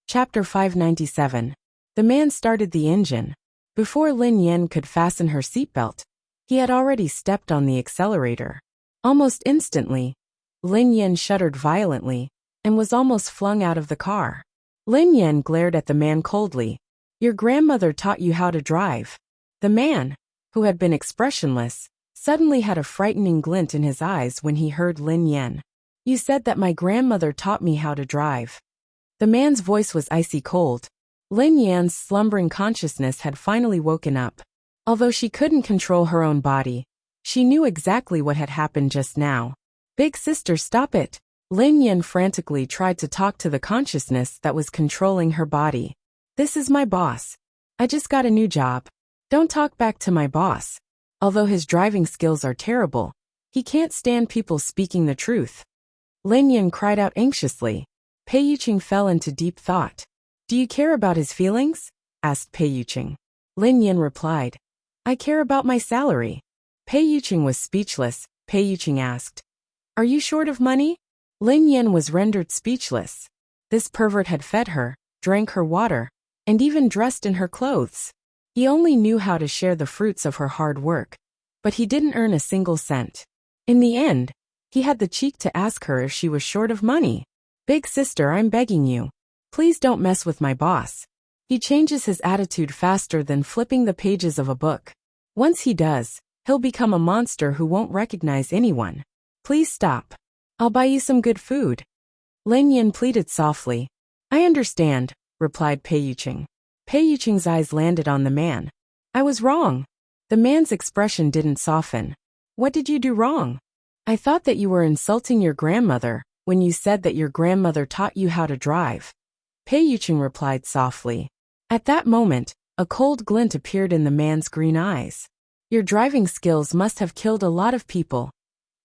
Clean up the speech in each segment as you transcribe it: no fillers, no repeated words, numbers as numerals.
Chapter 597. The man started the engine. Before Lin Yan could fasten her seatbelt, he had already stepped on the accelerator. Almost instantly, Lin Yan shuddered violently and was almost flung out of the car. Lin Yan glared at the man coldly. "Your grandmother taught you how to drive." The man, who had been expressionless, suddenly had a frightening glint in his eyes when he heard Lin Yan. "You said that my grandmother taught me how to drive." The man's voice was icy cold. Lin Yan's slumbering consciousness had finally woken up. Although she couldn't control her own body, she knew exactly what had happened just now. "Big sister, stop it!" Lin Yan frantically tried to talk to the consciousness that was controlling her body. "This is my boss. I just got a new job. Don't talk back to my boss." Although his driving skills are terrible, he can't stand people speaking the truth. Lin Yan cried out anxiously. Pei Yuqing fell into deep thought. "Do you care about his feelings?" asked Pei Yuqing. Lin Yan replied, "I care about my salary." Pei Yuqing was speechless. Pei Yuqing asked, "Are you short of money?" Lin Yan was rendered speechless. This pervert had fed her, drank her water, and even dressed in her clothes. He only knew how to share the fruits of her hard work, but he didn't earn a single cent. In the end, he had the cheek to ask her if she was short of money. "Big sister, I'm begging you. Please don't mess with my boss. He changes his attitude faster than flipping the pages of a book. Once he does, he'll become a monster who won't recognize anyone. Please stop. I'll buy you some good food." Lin Yan pleaded softly. "I understand," replied Pei Yuqing. Pei Yuqing's eyes landed on the man. "I was wrong." The man's expression didn't soften. "What did you do wrong?" "I thought that you were insulting your grandmother when you said that your grandmother taught you how to drive," Pei Yuqing replied softly. At that moment, a cold glint appeared in the man's green eyes. "Your driving skills must have killed a lot of people,"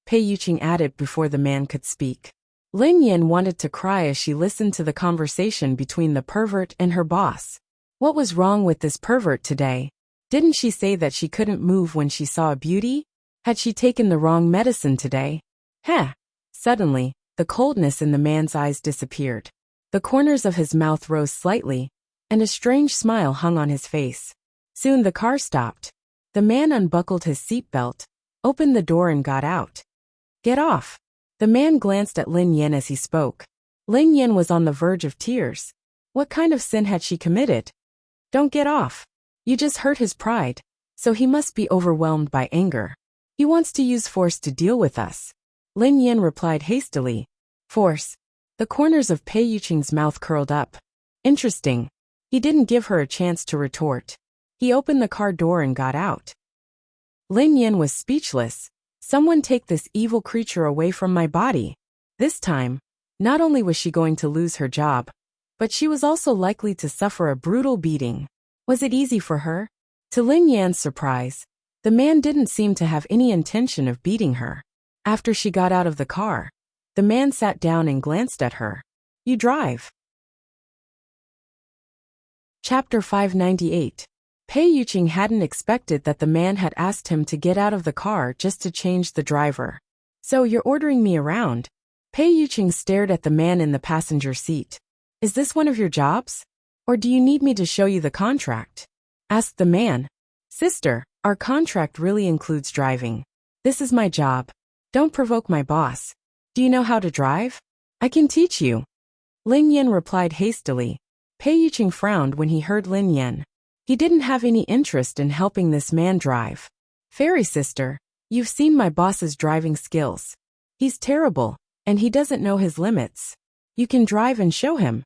Pei Yuqing added before the man could speak. Lin Yan wanted to cry as she listened to the conversation between the pervert and her boss. What was wrong with this pervert today? Didn't she say that she couldn't move when she saw a beauty? Had she taken the wrong medicine today? Heh! Suddenly, the coldness in the man's eyes disappeared. The corners of his mouth rose slightly, and a strange smile hung on his face. Soon the car stopped. The man unbuckled his seatbelt, opened the door and got out. "Get off." The man glanced at Lin Yan as he spoke. Lin Yan was on the verge of tears. What kind of sin had she committed? "Don't get off. You just hurt his pride, so he must be overwhelmed by anger. He wants to use force to deal with us." Lin Yan replied hastily. "Force?" The corners of Pei Yuqing's mouth curled up. Interesting. He didn't give her a chance to retort. He opened the car door and got out. Lin Yan was speechless. Someone take this evil creature away from my body. This time, not only was she going to lose her job, but she was also likely to suffer a brutal beating. Was it easy for her? To Lin Yan's surprise, the man didn't seem to have any intention of beating her. After she got out of the car, the man sat down and glanced at her. "You drive." Chapter 598. Pei Yuqing hadn't expected that the man had asked him to get out of the car just to change the driver. "So you're ordering me around?" Pei Yuqing stared at the man in the passenger seat. "Is this one of your jobs? Or do you need me to show you the contract?" asked the man. "Sister, our contract really includes driving. This is my job. Don't provoke my boss. Do you know how to drive? I can teach you." Lin Yan replied hastily. Pei Yuqing frowned when he heard Lin Yan. He didn't have any interest in helping this man drive. "Fairy sister, you've seen my boss's driving skills. He's terrible, and he doesn't know his limits. You can drive and show him."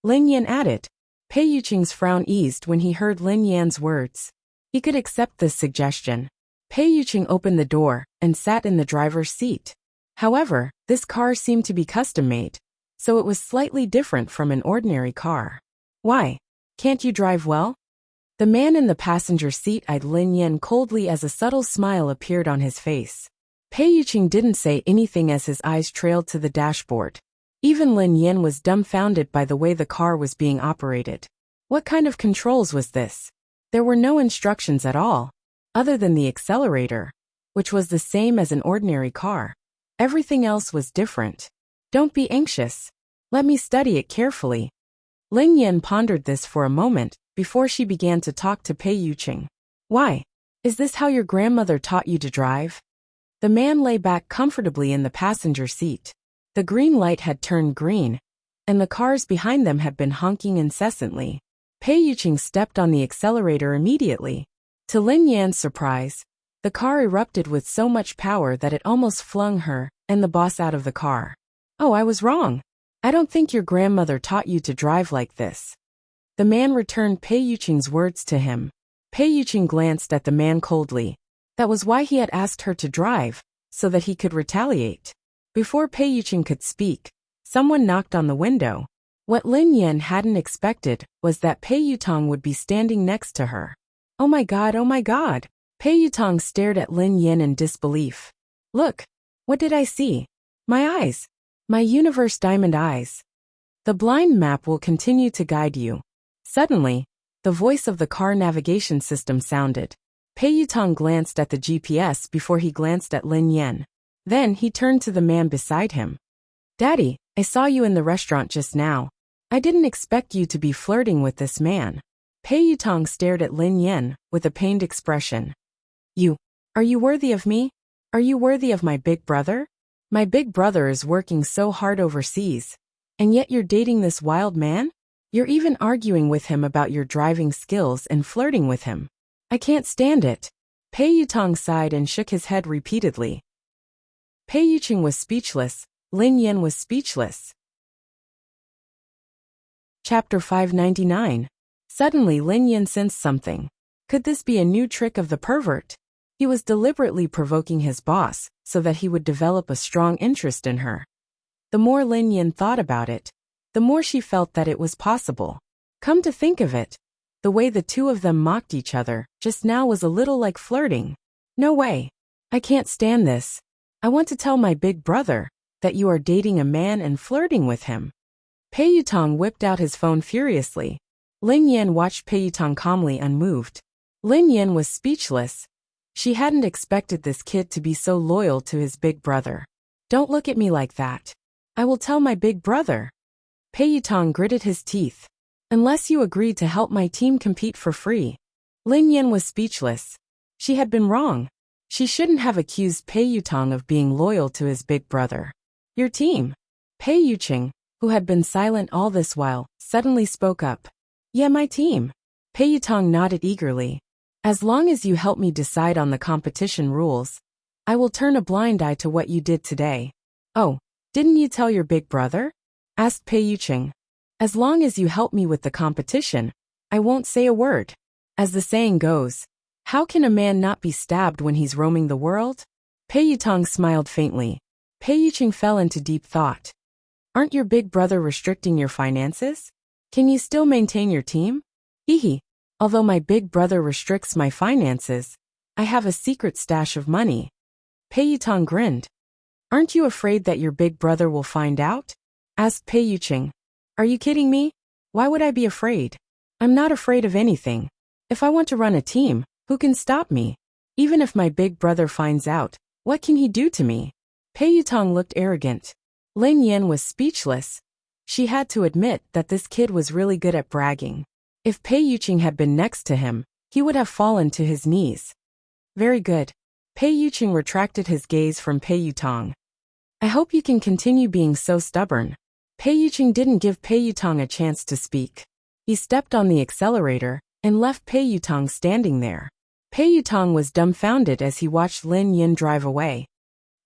Lin Yan added. Pei Yuqing's frown eased when he heard Lin Yan's words. He could accept this suggestion. Pei Yuqing opened the door and sat in the driver's seat. However, this car seemed to be custom-made, so it was slightly different from an ordinary car. "Why? Can't you drive well?" The man in the passenger seat eyed Lin Yan coldly as a subtle smile appeared on his face. Pei Yuqing didn't say anything as his eyes trailed to the dashboard. Even Lin Yan was dumbfounded by the way the car was being operated. What kind of controls was this? There were no instructions at all, other than the accelerator, which was the same as an ordinary car. Everything else was different. "Don't be anxious. Let me study it carefully." Lin Yan pondered this for a moment before she began to talk to Pei Yuqing. Why? Is this how your grandmother taught you to drive? The man lay back comfortably in the passenger seat. The green light had turned green, and the cars behind them had been honking incessantly. Pei Yuqing stepped on the accelerator immediately. To Lin Yan's surprise, the car erupted with so much power that it almost flung her and the boss out of the car. Oh, I was wrong. I don't think your grandmother taught you to drive like this. The man returned Pei Yuqing's words to him. Pei Yuqing glanced at the man coldly. That was why he had asked her to drive, so that he could retaliate. Before Pei Yuqing could speak, someone knocked on the window. What Lin Yan hadn't expected was that Pei Yutong would be standing next to her. Oh my god, oh my god! Pei Yutong stared at Lin Yan in disbelief. Look! What did I see? My eyes! My universe diamond eyes! The blind map will continue to guide you. Suddenly, the voice of the car navigation system sounded. Pei Yutong glanced at the GPS before he glanced at Lin Yan. Then he turned to the man beside him. Daddy, I saw you in the restaurant just now. I didn't expect you to be flirting with this man. Pei Yutong stared at Lin Yan with a pained expression. Are you worthy of me? Are you worthy of my big brother? My big brother is working so hard overseas, and yet you're dating this wild man? You're even arguing with him about your driving skills and flirting with him. I can't stand it. Pei Yutong sighed and shook his head repeatedly. Pei Yuqing was speechless. Lin Yan was speechless. Chapter 599. Suddenly Lin Yan sensed something. Could this be a new trick of the pervert? He was deliberately provoking his boss so that he would develop a strong interest in her. The more Lin Yan thought about it, the more she felt that it was possible. Come to think of it, the way the two of them mocked each other just now was a little like flirting. No way. I can't stand this. I want to tell my big brother that you are dating a man and flirting with him. Pei Yutong whipped out his phone furiously. Lin Yan watched Pei Yutong calmly unmoved. Lin Yan was speechless. She hadn't expected this kid to be so loyal to his big brother. Don't look at me like that. I will tell my big brother. Pei Yutong gritted his teeth. Unless you agree to help my team compete for free. Lin Yan was speechless. She had been wrong. She shouldn't have accused Pei Yutong of being loyal to his big brother. Your team. Pei Yuqing, who had been silent all this while, suddenly spoke up. Yeah, my team. Pei Yutong nodded eagerly. As long as you help me decide on the competition rules, I will turn a blind eye to what you did today. Oh, didn't you tell your big brother? Asked Pei Yuqing. As long as you help me with the competition, I won't say a word. As the saying goes, how can a man not be stabbed when he's roaming the world? Pei Yutong smiled faintly. Pei Yuqing fell into deep thought. Aren't your big brother restricting your finances? Can you still maintain your team? Hehe. Although my big brother restricts my finances, I have a secret stash of money. Pei Yutong grinned. Aren't you afraid that your big brother will find out? Asked Pei Yuqing. Are you kidding me? Why would I be afraid? I'm not afraid of anything. If I want to run a team, who can stop me? Even if my big brother finds out, what can he do to me? Pei Yutong looked arrogant. Lin Yan was speechless. She had to admit that this kid was really good at bragging. If Pei Yuqing had been next to him, he would have fallen to his knees. Very good. Pei Yuqing retracted his gaze from Pei Yutong. I hope you can continue being so stubborn. Pei Yuqing didn't give Pei Yutong a chance to speak. He stepped on the accelerator and left Pei Yutong standing there. Pei Yutong was dumbfounded as he watched Lin Yan drive away.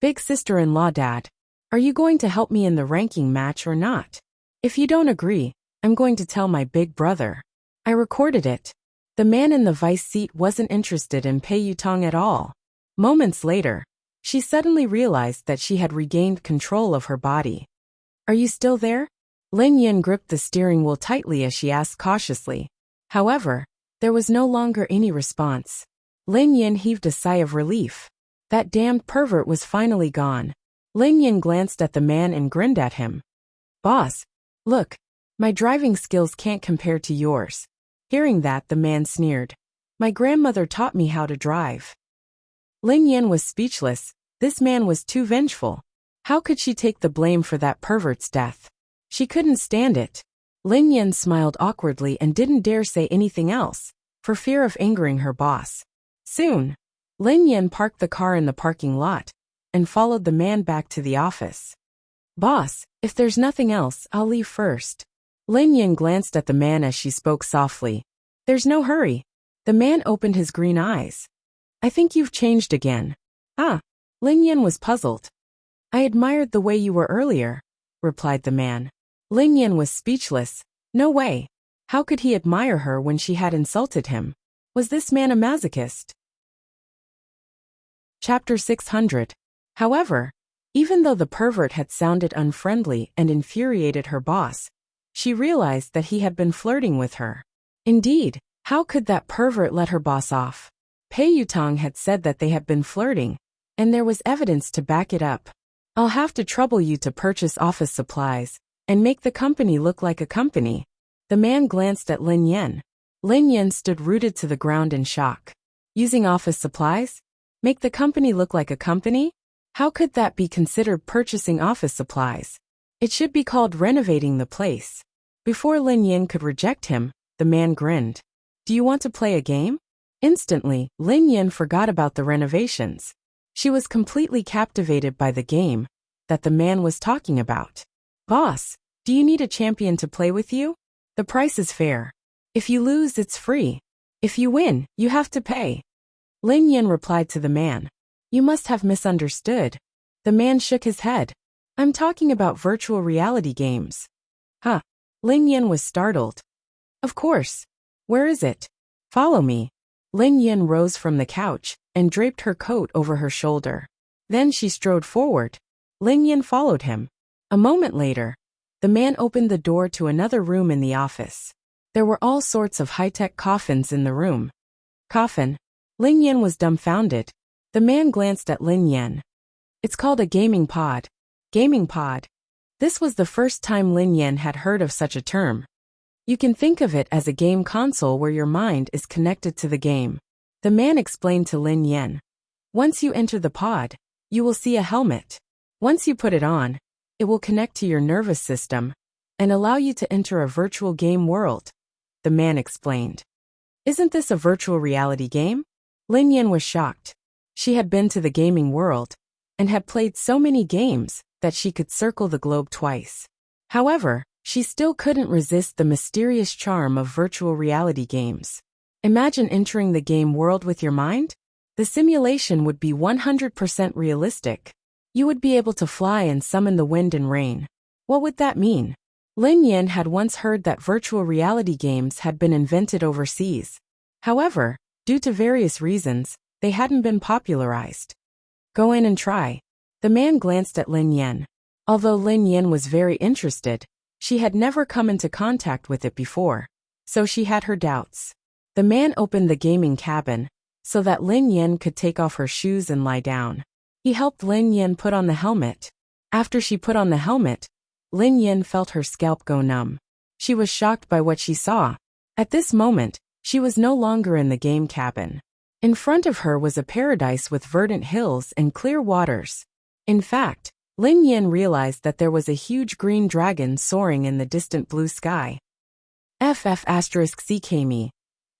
Big sister-in-law dad, are you going to help me in the ranking match or not? If you don't agree, I'm going to tell my big brother. I recorded it. The man in the vice seat wasn't interested in Pei Yutong at all. Moments later, she suddenly realized that she had regained control of her body. Are you still there? Lin Yan gripped the steering wheel tightly as she asked cautiously. However, there was no longer any response. Lin Yan heaved a sigh of relief. That damned pervert was finally gone. Lin Yan glanced at the man and grinned at him. Boss, look, my driving skills can't compare to yours. Hearing that, the man sneered. My grandmother taught me how to drive. Lin Yan was speechless. This man was too vengeful. How could she take the blame for that pervert's death? She couldn't stand it. Lin Yan smiled awkwardly and didn't dare say anything else, for fear of angering her boss. Soon, Lin Yan parked the car in the parking lot and followed the man back to the office. Boss, if there's nothing else, I'll leave first. Lin Yan glanced at the man as she spoke softly. There's no hurry. The man opened his green eyes. I think you've changed again. Ah. Lin Yan was puzzled. I admired the way you were earlier, replied the man. Lin Yan was speechless. No way. How could he admire her when she had insulted him? Was this man a masochist? Chapter 600. However, even though the pervert had sounded unfriendly and infuriated her boss, she realized that he had been flirting with her. Indeed, how could that pervert let her boss off? Pei Yutong had said that they had been flirting, and there was evidence to back it up. I'll have to trouble you to purchase office supplies and make the company look like a company. The man glanced at Lin Yan. Lin Yan stood rooted to the ground in shock. Using office supplies? Make the company look like a company? How could that be considered purchasing office supplies? It should be called renovating the place. Before Lin Yan could reject him, the man grinned. Do you want to play a game? Instantly, Lin Yan forgot about the renovations. She was completely captivated by the game that the man was talking about. Boss, do you need a champion to play with you? The price is fair. If you lose, it's free. If you win, you have to pay. Lin Yan replied to the man. You must have misunderstood. The man shook his head. I'm talking about virtual reality games. Huh. Lin Yan was startled. Of course. Where is it? Follow me. Lin Yan rose from the couch and draped her coat over her shoulder. Then she strode forward. Lin Yan followed him. A moment later, the man opened the door to another room in the office. There were all sorts of high-tech coffins in the room. Coffin? Lin Yan was dumbfounded. The man glanced at Lin Yan. It's called a gaming pod. Gaming pod. This was the first time Lin Yan had heard of such a term. You can think of it as a game console where your mind is connected to the game. The man explained to Lin Yan. Once you enter the pod, you will see a helmet. Once you put it on, it will connect to your nervous system and allow you to enter a virtual game world, the man explained. Isn't this a virtual reality game? Lin Yan was shocked. She had been to the gaming world and had played so many games that she could circle the globe twice. However, she still couldn't resist the mysterious charm of virtual reality games. Imagine entering the game world with your mind? The simulation would be 100% realistic. You would be able to fly and summon the wind and rain. What would that mean? Lin Yan had once heard that virtual reality games had been invented overseas. However, due to various reasons, they hadn't been popularized. Go in and try. The man glanced at Lin Yan. Although Lin Yan was very interested, she had never come into contact with it before, so she had her doubts. The man opened the gaming cabin so that Lin Yan could take off her shoes and lie down. He helped Lin Yan put on the helmet. After she put on the helmet, Lin Yan felt her scalp go numb. She was shocked by what she saw. At this moment, she was no longer in the game cabin. In front of her was a paradise with verdant hills and clear waters. In fact, Lin Yan realized that there was a huge green dragon soaring in the distant blue sky. CKME.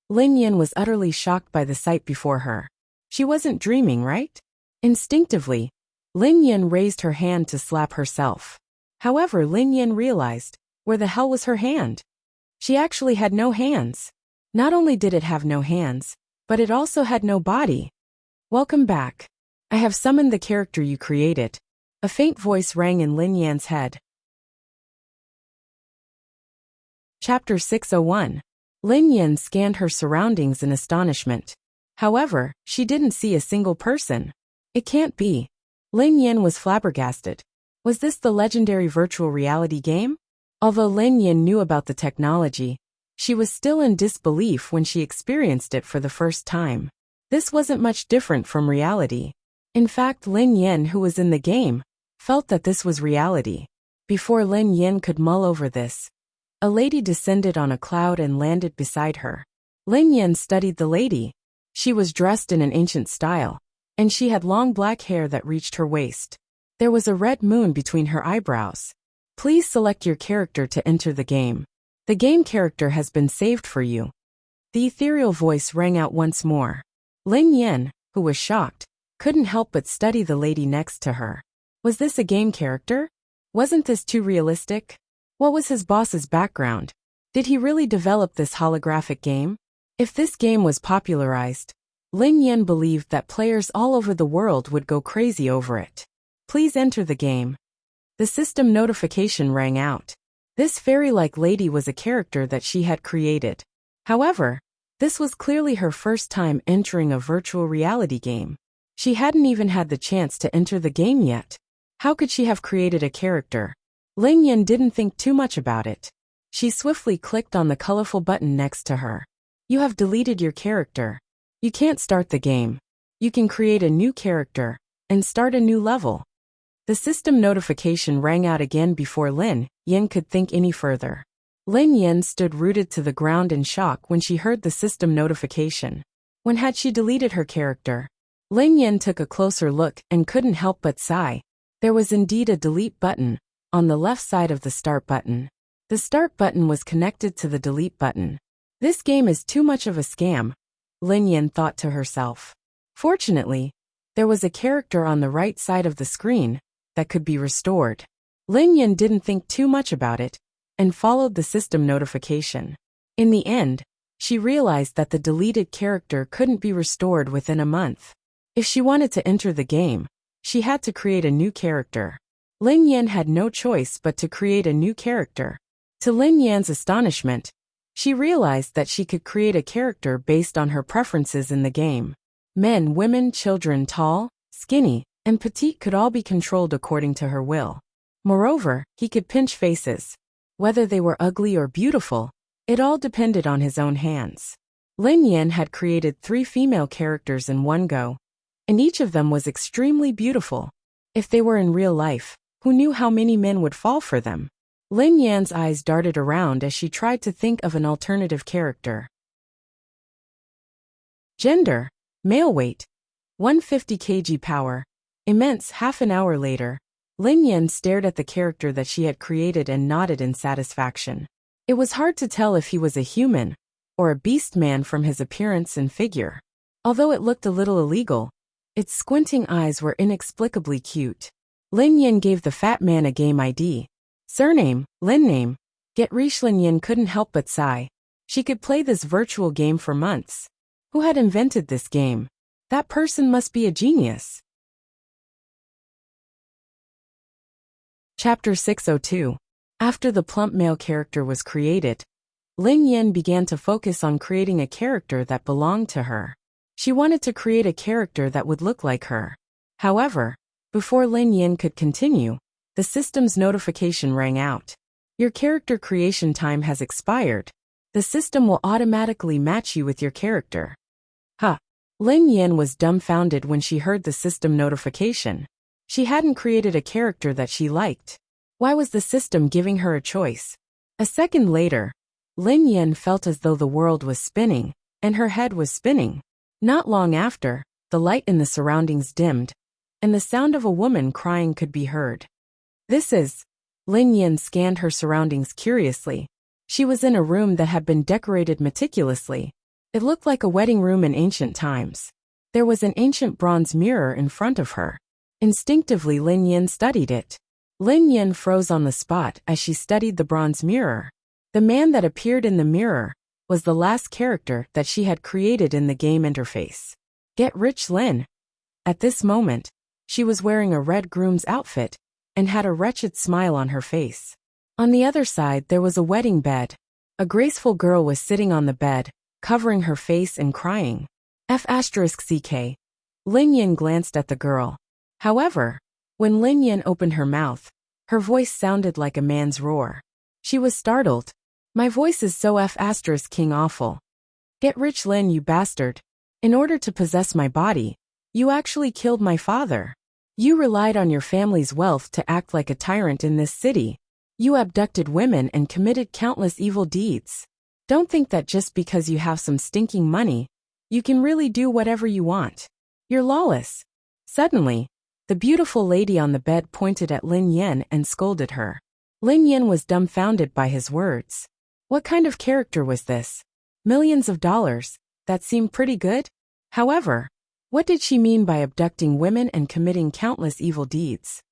Lin Yan was utterly shocked by the sight before her. She wasn't dreaming, right? Instinctively, Lin Yan raised her hand to slap herself. However, Lin Yan realized, where the hell was her hand? She actually had no hands. Not only did it have no hands, but it also had no body. Welcome back. I have summoned the character you created. A faint voice rang in Lin Yan's head. Chapter 601. Lin Yan scanned her surroundings in astonishment. However, she didn't see a single person. It can't be. Lin Yan was flabbergasted. Was this the legendary virtual reality game? Although Lin Yan knew about the technology, she was still in disbelief when she experienced it for the first time. This wasn't much different from reality. In fact, Lin Yan, who was in the game, felt that this was reality. Before Lin Yan could mull over this, a lady descended on a cloud and landed beside her. Lin Yan studied the lady. She was dressed in an ancient style, and she had long black hair that reached her waist. There was a red moon between her eyebrows. Please select your character to enter the game. The game character has been saved for you. The ethereal voice rang out once more. Lin Yan, who was shocked, couldn't help but study the lady next to her. Was this a game character? Wasn't this too realistic? What was his boss's background? Did he really develop this holographic game? If this game was popularized, Lin Yan believed that players all over the world would go crazy over it. Please enter the game. The system notification rang out. This fairy-like lady was a character that she had created. However, this was clearly her first time entering a virtual reality game. She hadn't even had the chance to enter the game yet. How could she have created a character? Lin Yan didn't think too much about it. She swiftly clicked on the colorful button next to her. You have deleted your character. You can't start the game. You can create a new character and start a new level. The system notification rang out again before Lin Yan could think any further. Lin Yan stood rooted to the ground in shock when she heard the system notification. When had she deleted her character? Lin Yan took a closer look and couldn't help but sigh. There was indeed a delete button on the left side of the start button. The start button was connected to the delete button. This game is too much of a scam, Lin Yan thought to herself. Fortunately, there was a character on the right side of the screen that could be restored. Lin Yan didn't think too much about it and followed the system notification. In the end, she realized that the deleted character couldn't be restored within a month. If she wanted to enter the game, she had to create a new character. Lin Yan had no choice but to create a new character. To Lin Yan's astonishment, she realized that she could create a character based on her preferences in the game. Men, women, children, tall, skinny, and petite could all be controlled according to her will. Moreover, he could pinch faces. Whether they were ugly or beautiful, it all depended on his own hands. Lin Yan had created 3 female characters in one go, and each of them was extremely beautiful. If they were in real life, who knew how many men would fall for them? Lin Yan's eyes darted around as she tried to think of an alternative character. Gender: male, weight 150 kg, power immense. Half an hour later, Lin Yan stared at the character that she had created and nodded in satisfaction. It was hard to tell if he was a human or a beast man from his appearance and figure. Although it looked a little illegal, its squinting eyes were inexplicably cute. Lin Yan gave the fat man a game ID. Surname: Lin. Name: Get Rich. Lin Yan couldn't help but sigh. She could play this virtual game for months. Who had invented this game? That person must be a genius. Chapter 602. After the plump male character was created, Lin Yan began to focus on creating a character that belonged to her. She wanted to create a character that would look like her. However, before Lin Yan could continue, the system's notification rang out. Your character creation time has expired. The system will automatically match you with your character. Huh. Lin Yan was dumbfounded when she heard the system notification. She hadn't created a character that she liked. Why was the system giving her a choice? A second later, Lin Yan felt as though the world was spinning, and her head was spinning. Not long after, the light in the surroundings dimmed, and the sound of a woman crying could be heard. This is... Lin Yan scanned her surroundings curiously. She was in a room that had been decorated meticulously. It looked like a wedding room in ancient times. There was an ancient bronze mirror in front of her. Instinctively, Lin Yan studied it. Lin Yan froze on the spot as she studied the bronze mirror. The man that appeared in the mirror was the last character that she had created in the game interface. Get Rich Lin. At this moment, she was wearing a red groom's outfit and had a wretched smile on her face. On the other side, there was a wedding bed. A graceful girl was sitting on the bed, covering her face and crying. F***ck. Lin Yan glanced at the girl. However, when Lin Yan opened her mouth, her voice sounded like a man's roar. She was startled. My voice is so F***king awful. Get Rich Lin, you bastard. In order to possess my body, you actually killed my father. You relied on your family's wealth to act like a tyrant in this city. You abducted women and committed countless evil deeds. Don't think that just because you have some stinking money, you can really do whatever you want. You're lawless. Suddenly, the beautiful lady on the bed pointed at Lin Yan and scolded her. Lin Yan was dumbfounded by his words. What kind of character was this? Millions of dollars. That seemed pretty good. However, what did she mean by abducting women and committing countless evil deeds?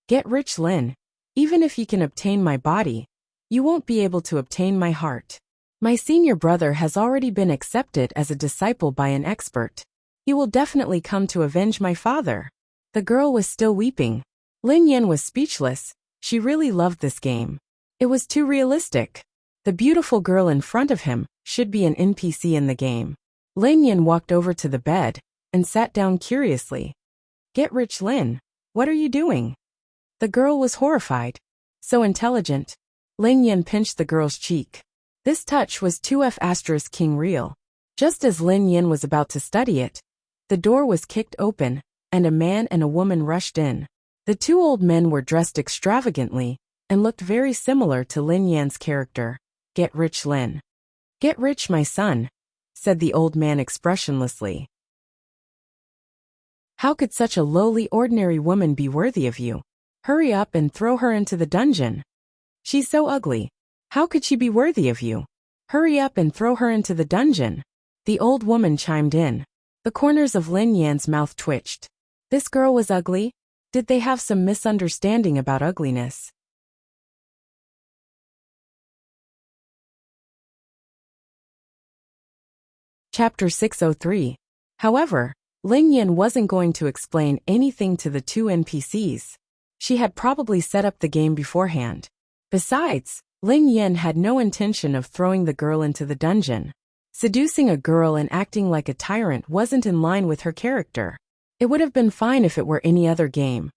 Get rich, Lin. Even if you can obtain my body, you won't be able to obtain my heart. My senior brother has already been accepted as a disciple by an expert. He will definitely come to avenge my father. The girl was still weeping. Lin Yan was speechless. She really loved this game. It was too realistic. The beautiful girl in front of him should be an NPC in the game. Lin Yan walked over to the bed and sat down curiously. Get rich, Lin. What are you doing? The girl was horrified. So intelligent. Lin Yan pinched the girl's cheek. This touch was 2F King real. Just as Lin Yan was about to study it, the door was kicked open, and a man and a woman rushed in. The two old men were dressed extravagantly and looked very similar to Lin Yan's character. Get rich, Lin. Get rich, my son, said the old man expressionlessly. How could such a lowly, ordinary woman be worthy of you? Hurry up and throw her into the dungeon. She's so ugly. How could she be worthy of you? Hurry up and throw her into the dungeon. The old woman chimed in. The corners of Lin Yan's mouth twitched. This girl was ugly? Did they have some misunderstanding about ugliness? Chapter 603. However, Lin Yan wasn't going to explain anything to the two NPCs. She had probably set up the game beforehand. Besides, Lin Yan had no intention of throwing the girl into the dungeon. Seducing a girl and acting like a tyrant wasn't in line with her character. It would have been fine if it were any other game.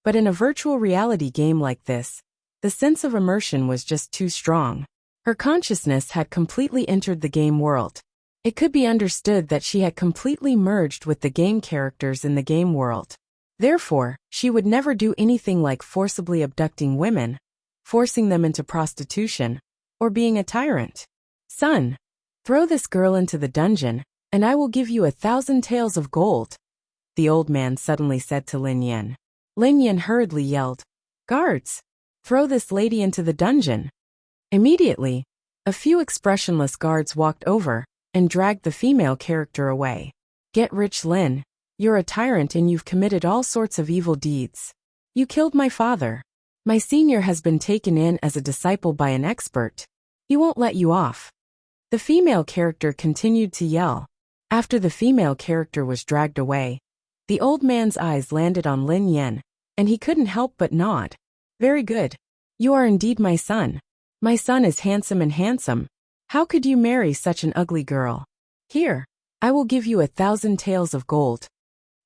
But in a virtual reality game like this, the sense of immersion was just too strong. Her consciousness had completely entered the game world. It could be understood that she had completely merged with the game characters in the game world. Therefore, she would never do anything like forcibly abducting women, forcing them into prostitution, or being a tyrant. Son, throw this girl into the dungeon, and I will give you 1,000 taels of gold, the old man suddenly said to Lin Yan. Lin Yan hurriedly yelled, Guards! Throw this lady into the dungeon. Immediately, a few expressionless guards walked over and dragged the female character away. Get rich, Lin. You're a tyrant and you've committed all sorts of evil deeds. You killed my father. My senior has been taken in as a disciple by an expert. He won't let you off. The female character continued to yell. After the female character was dragged away, the old man's eyes landed on Lin Yan, and he couldn't help but nod. Very good. You are indeed my son. My son is handsome and handsome. How could you marry such an ugly girl? Here, I will give you 1,000 taels of gold.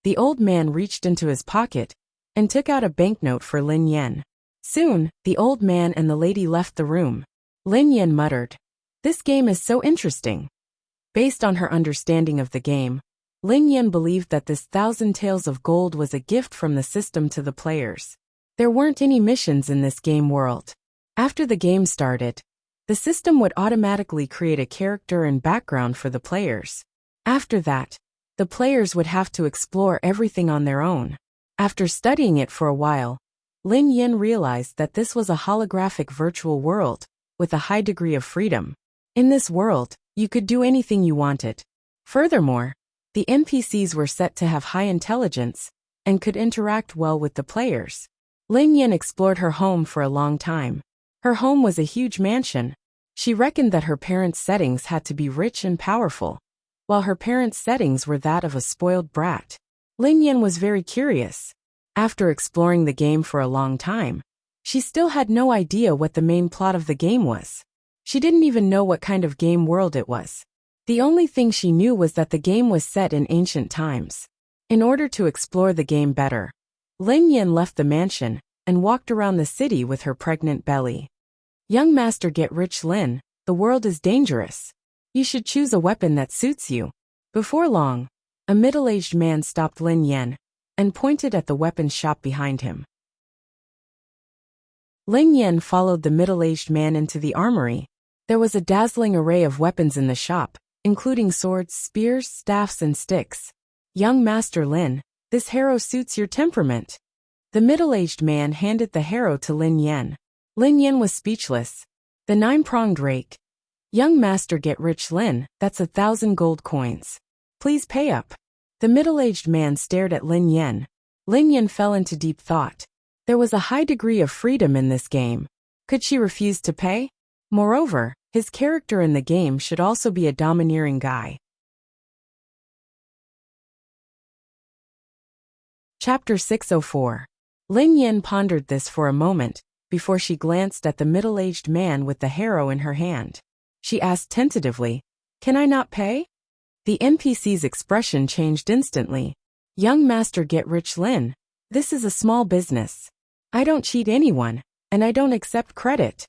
The old man reached into his pocket and took out a banknote for Lin Yan. Soon, the old man and the lady left the room. Lin Yan muttered, This game is so interesting. Based on her understanding of the game, Lin Yan believed that this 1,000 taels of gold was a gift from the system to the players. There weren't any missions in this game world. After the game started, the system would automatically create a character and background for the players. After that, the players would have to explore everything on their own. After studying it for a while, Lin Yan realized that this was a holographic virtual world with a high degree of freedom. In this world, you could do anything you wanted. Furthermore, the NPCs were set to have high intelligence and could interact well with the players. Lin Yan explored her home for a long time. Her home was a huge mansion. She reckoned that her parents' settings had to be rich and powerful, while her parents' settings were that of a spoiled brat. Lin Yan was very curious. After exploring the game for a long time, she still had no idea what the main plot of the game was. She didn't even know what kind of game world it was. The only thing she knew was that the game was set in ancient times. In order to explore the game better, Lin Yan left the mansion and walked around the city with her pregnant belly. Young master, get rich, Lin. The world is dangerous. You should choose a weapon that suits you. Before long, a middle-aged man stopped Lin Yan and pointed at the weapons shop behind him. Lin Yan followed the middle-aged man into the armory. There was a dazzling array of weapons in the shop, including swords, spears, staffs, and sticks. Young master Lin, this harrow suits your temperament. The middle-aged man handed the harrow to Lin Yan. Lin Yan was speechless. The 9-pronged rake, Young master, get rich Lin, that's 1,000 gold coins. Please pay up. The middle-aged man stared at Lin Yen. Lin Yen fell into deep thought. There was a high degree of freedom in this game. Could she refuse to pay? Moreover, his character in the game should also be a domineering guy. Chapter 604. Lin Yen pondered this for a moment, before she glanced at the middle-aged man with the harrow in her hand. She asked tentatively, "Can I not pay?" The NPC's expression changed instantly. "Young master, get rich Lin. This is a small business. I don't cheat anyone, and I don't accept credit."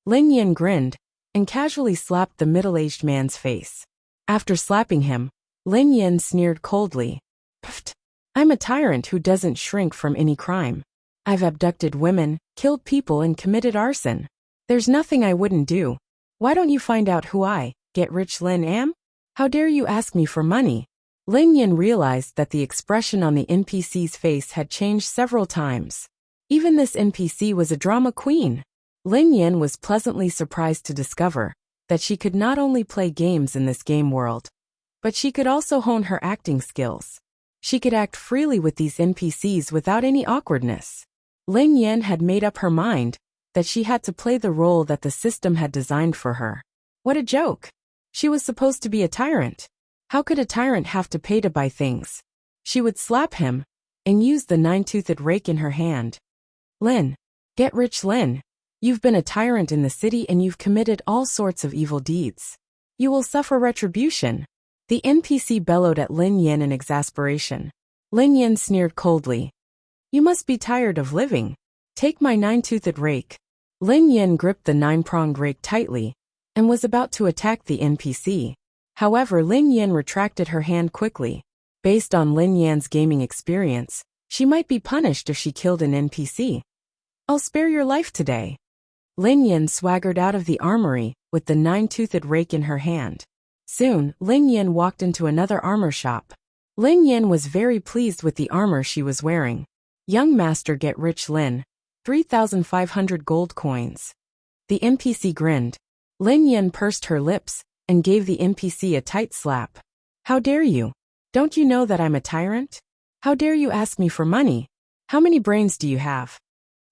Lin Yen grinned, and casually slapped the middle-aged man's face. After slapping him, Lin Yen sneered coldly. "Pfft. I'm a tyrant who doesn't shrink from any crime. I've abducted women, killed people and committed arson. There's nothing I wouldn't do. Why don't you find out who I, get rich Lin, am? How dare you ask me for money?" Lin Yen realized that the expression on the NPC's face had changed several times. Even this NPC was a drama queen. Lin Yen was pleasantly surprised to discover that she could not only play games in this game world, but she could also hone her acting skills. She could act freely with these NPCs without any awkwardness. Lin Yen had made up her mind that she had to play the role that the system had designed for her. What a joke! She was supposed to be a tyrant. How could a tyrant have to pay to buy things? She would slap him and use the nine-toothed rake in her hand. "Lin, get rich Lin. You've been a tyrant in the city and you've committed all sorts of evil deeds. You will suffer retribution." The NPC bellowed at Lin Yen in exasperation. Lin Yen sneered coldly. "You must be tired of living. Take my nine-toothed rake." Lin Yen gripped the nine-pronged rake tightly and was about to attack the NPC. However, Lin Yen retracted her hand quickly. Based on Lin Yan's gaming experience, she might be punished if she killed an NPC. "I'll spare your life today." Lin Yen swaggered out of the armory with the nine-toothed rake in her hand. Soon, Lin Yen walked into another armor shop. Lin Yen was very pleased with the armor she was wearing. "Young master, get rich Lin. 3,500 gold coins." The NPC grinned. Lin Yen pursed her lips and gave the NPC a tight slap. "How dare you? Don't you know that I'm a tyrant? How dare you ask me for money? How many brains do you have?"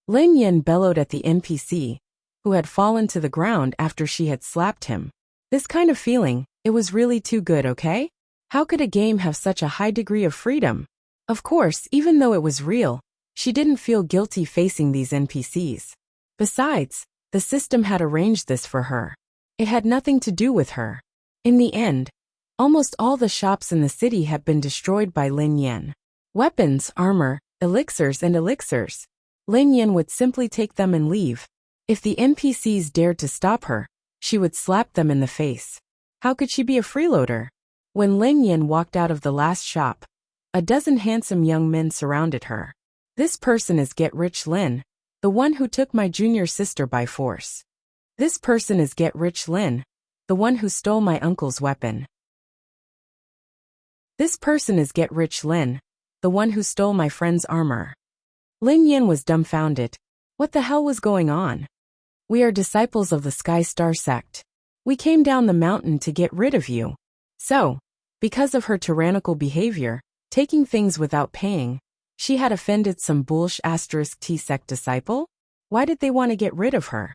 Lin Yen bellowed at the NPC, who had fallen to the ground after she had slapped him. This kind of feeling, it was really too good, okay? How could a game have such a high degree of freedom? Of course, even though it was real, she didn't feel guilty facing these NPCs. Besides, the system had arranged this for her. It had nothing to do with her. In the end, almost all the shops in the city had been destroyed by Lin Yen. Weapons, armor, elixirs and elixirs. Lin Yen would simply take them and leave. If the NPCs dared to stop her, she would slap them in the face. How could she be a freeloader? When Lin Yen walked out of the last shop, a dozen handsome young men surrounded her. "This person is Get Rich Lin, the one who took my junior sister by force. This person is Get Rich Lin, the one who stole my uncle's weapon. This person is Get Rich Lin, the one who stole my friend's armor." Lin Yen was dumbfounded. What the hell was going on? "We are disciples of the Sky Star sect. We came down the mountain to get rid of you." So, because of her tyrannical behavior, taking things without paying, she had offended some T sect disciple? Why did they want to get rid of her?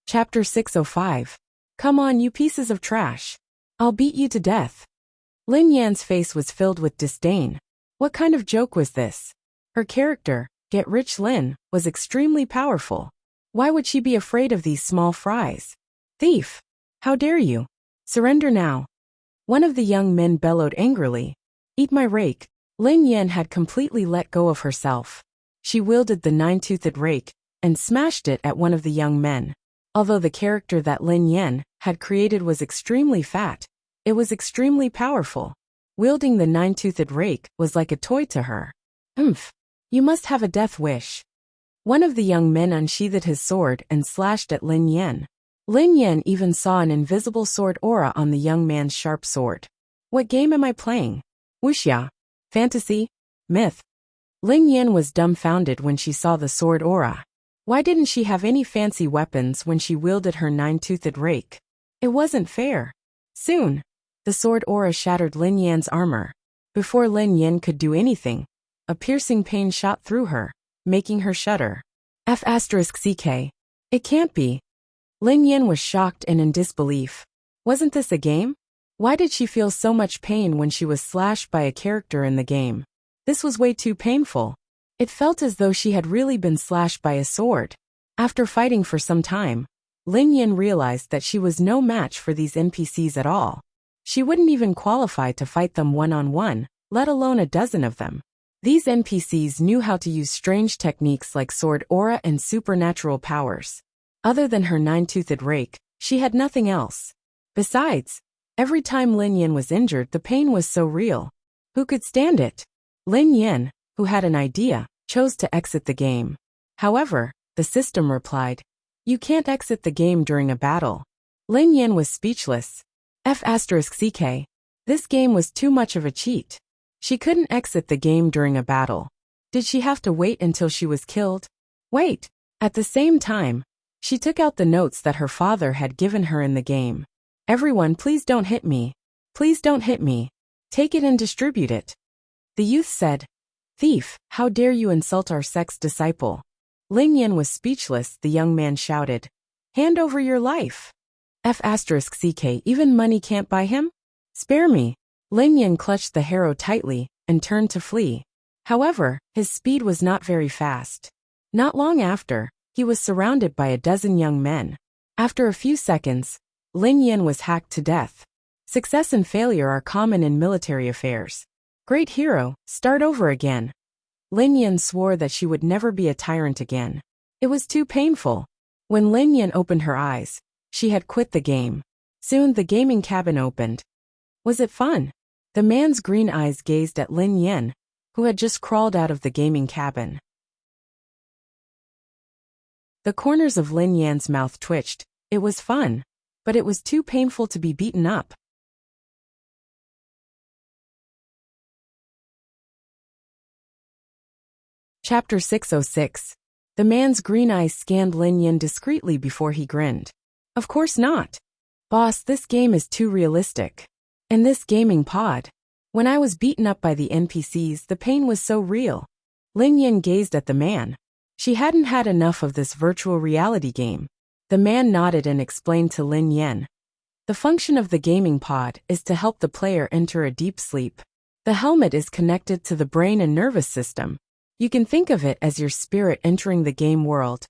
Chapter 605. Come on, you pieces of trash. I'll beat you to death. Lin Yan's face was filled with disdain. What kind of joke was this? Her character, Get Rich Lin, was extremely powerful. Why would she be afraid of these small fries? Thief! How dare you? Surrender now. One of the young men bellowed angrily. Eat my rake. Lin Yan had completely let go of herself. She wielded the nine-toothed rake and smashed it at one of the young men. Although the character that Lin Yan had created was extremely fat, it was extremely powerful. Wielding the nine-toothed rake was like a toy to her. You must have a death wish. One of the young men unsheathed his sword and slashed at Lin Yan. Lin Yan even saw an invisible sword aura on the young man's sharp sword. What game am I playing? Wuxia? Fantasy? Myth? Lin Yan was dumbfounded when she saw the sword aura. Why didn't she have any fancy weapons when she wielded her nine-toothed rake? It wasn't fair. Soon, the sword aura shattered Lin Yan's armor. Before Lin Yan could do anything, a piercing pain shot through her, making her shudder. F***ck. It can't be. Lin Yan was shocked and in disbelief. Wasn't this a game? Why did she feel so much pain when she was slashed by a character in the game? This was way too painful. It felt as though she had really been slashed by a sword. After fighting for some time, Lin Yan realized that she was no match for these NPCs at all. She wouldn't even qualify to fight them one-on-one, let alone a dozen of them. These NPCs knew how to use strange techniques like sword aura and supernatural powers. Other than her nine-toothed rake, she had nothing else. Besides, every time Lin Yan was injured, the pain was so real. Who could stand it? Lin Yan, who had an idea, chose to exit the game. However, the system replied, "You can't exit the game during a battle." Lin Yan was speechless. F***ck. This game was too much of a cheat. She couldn't exit the game during a battle. Did she have to wait until she was killed? Wait. At the same time, she took out the notes that her father had given her in the game. "Everyone, please don't hit me. Please don't hit me. Take it and distribute it." The youth said, "Thief, how dare you insult our sect's disciple?" Lin Yan was speechless. The young man shouted, "Hand over your life." F***ck. Even money can't buy him? Spare me. Lin Yan clutched the harrow tightly and turned to flee. However, his speed was not very fast. Not long after, he was surrounded by a dozen young men. After a few seconds, Lin Yan was hacked to death. Success and failure are common in military affairs. Great hero, start over again. Lin Yan swore that she would never be a tyrant again. It was too painful. When Lin Yan opened her eyes, she had quit the game. Soon the gaming cabin opened. Was it fun? The man's green eyes gazed at Lin Yan, who had just crawled out of the gaming cabin. The corners of Lin Yan's mouth twitched. It was fun, but it was too painful to be beaten up. Chapter 606. The man's green eyes scanned Lin Yan discreetly before he grinned. Of course not. Boss, this game is too realistic. In this gaming pod, when I was beaten up by the NPCs, the pain was so real. Lin Yan gazed at the man. She hadn't had enough of this virtual reality game. The man nodded and explained to Lin Yan. The function of the gaming pod is to help the player enter a deep sleep. The helmet is connected to the brain and nervous system. You can think of it as your spirit entering the game world.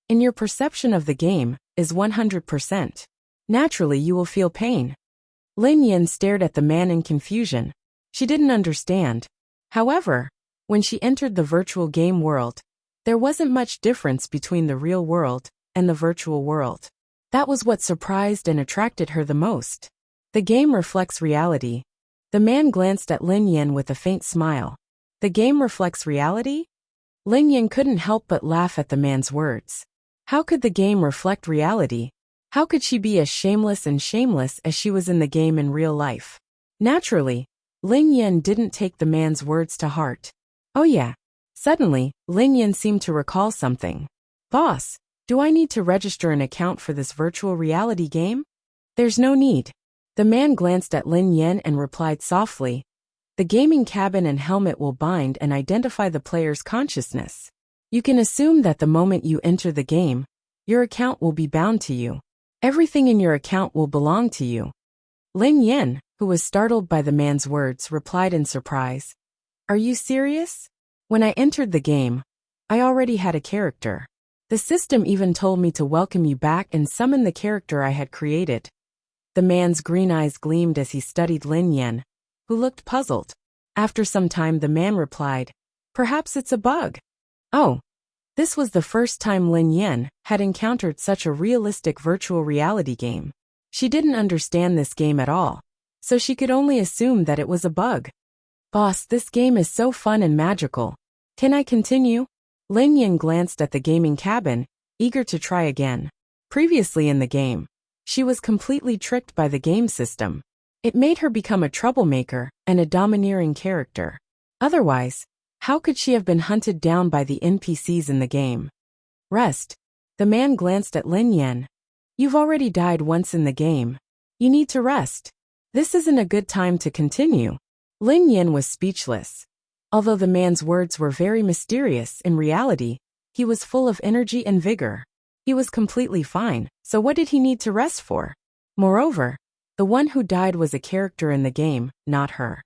And your perception of the game is 100%. Naturally, you will feel pain. Lin Yan stared at the man in confusion. She didn't understand. However, when she entered the virtual game world, there wasn't much difference between the real world and the virtual world. That was what surprised and attracted her the most. The game reflects reality. The man glanced at Lin Yan with a faint smile. The game reflects reality? Lin Yan couldn't help but laugh at the man's words. How could the game reflect reality? How could she be as shameless as she was in the game in real life? Naturally, Lin Yan didn't take the man's words to heart. Oh yeah. Suddenly, Lin Yan seemed to recall something. Boss, do I need to register an account for this virtual reality game? There's no need. The man glanced at Lin Yan and replied softly. The gaming cabin and helmet will bind and identify the player's consciousness. You can assume that the moment you enter the game, your account will be bound to you. Everything in your account will belong to you. Lin Yan, who was startled by the man's words, replied in surprise. Are you serious? When I entered the game, I already had a character. The system even told me to welcome you back and summon the character I had created. The man's green eyes gleamed as he studied Lin Yan, who looked puzzled. After some time the man replied, Perhaps it's a bug. Oh. This was the first time Lin Yan had encountered such a realistic virtual reality game. She didn't understand this game at all, so she could only assume that it was a bug. Boss, this game is so fun and magical. Can I continue? Lin Yan glanced at the gaming cabin, eager to try again. Previously in the game, she was completely tricked by the game system. It made her become a troublemaker and a domineering character. Otherwise, how could she have been hunted down by the NPCs in the game? Rest. The man glanced at Lin Yan. You've already died once in the game. You need to rest. This isn't a good time to continue. Lin Yan was speechless. Although the man's words were very mysterious, in reality, he was full of energy and vigor. He was completely fine, so what did he need to rest for? Moreover, the one who died was a character in the game, not her.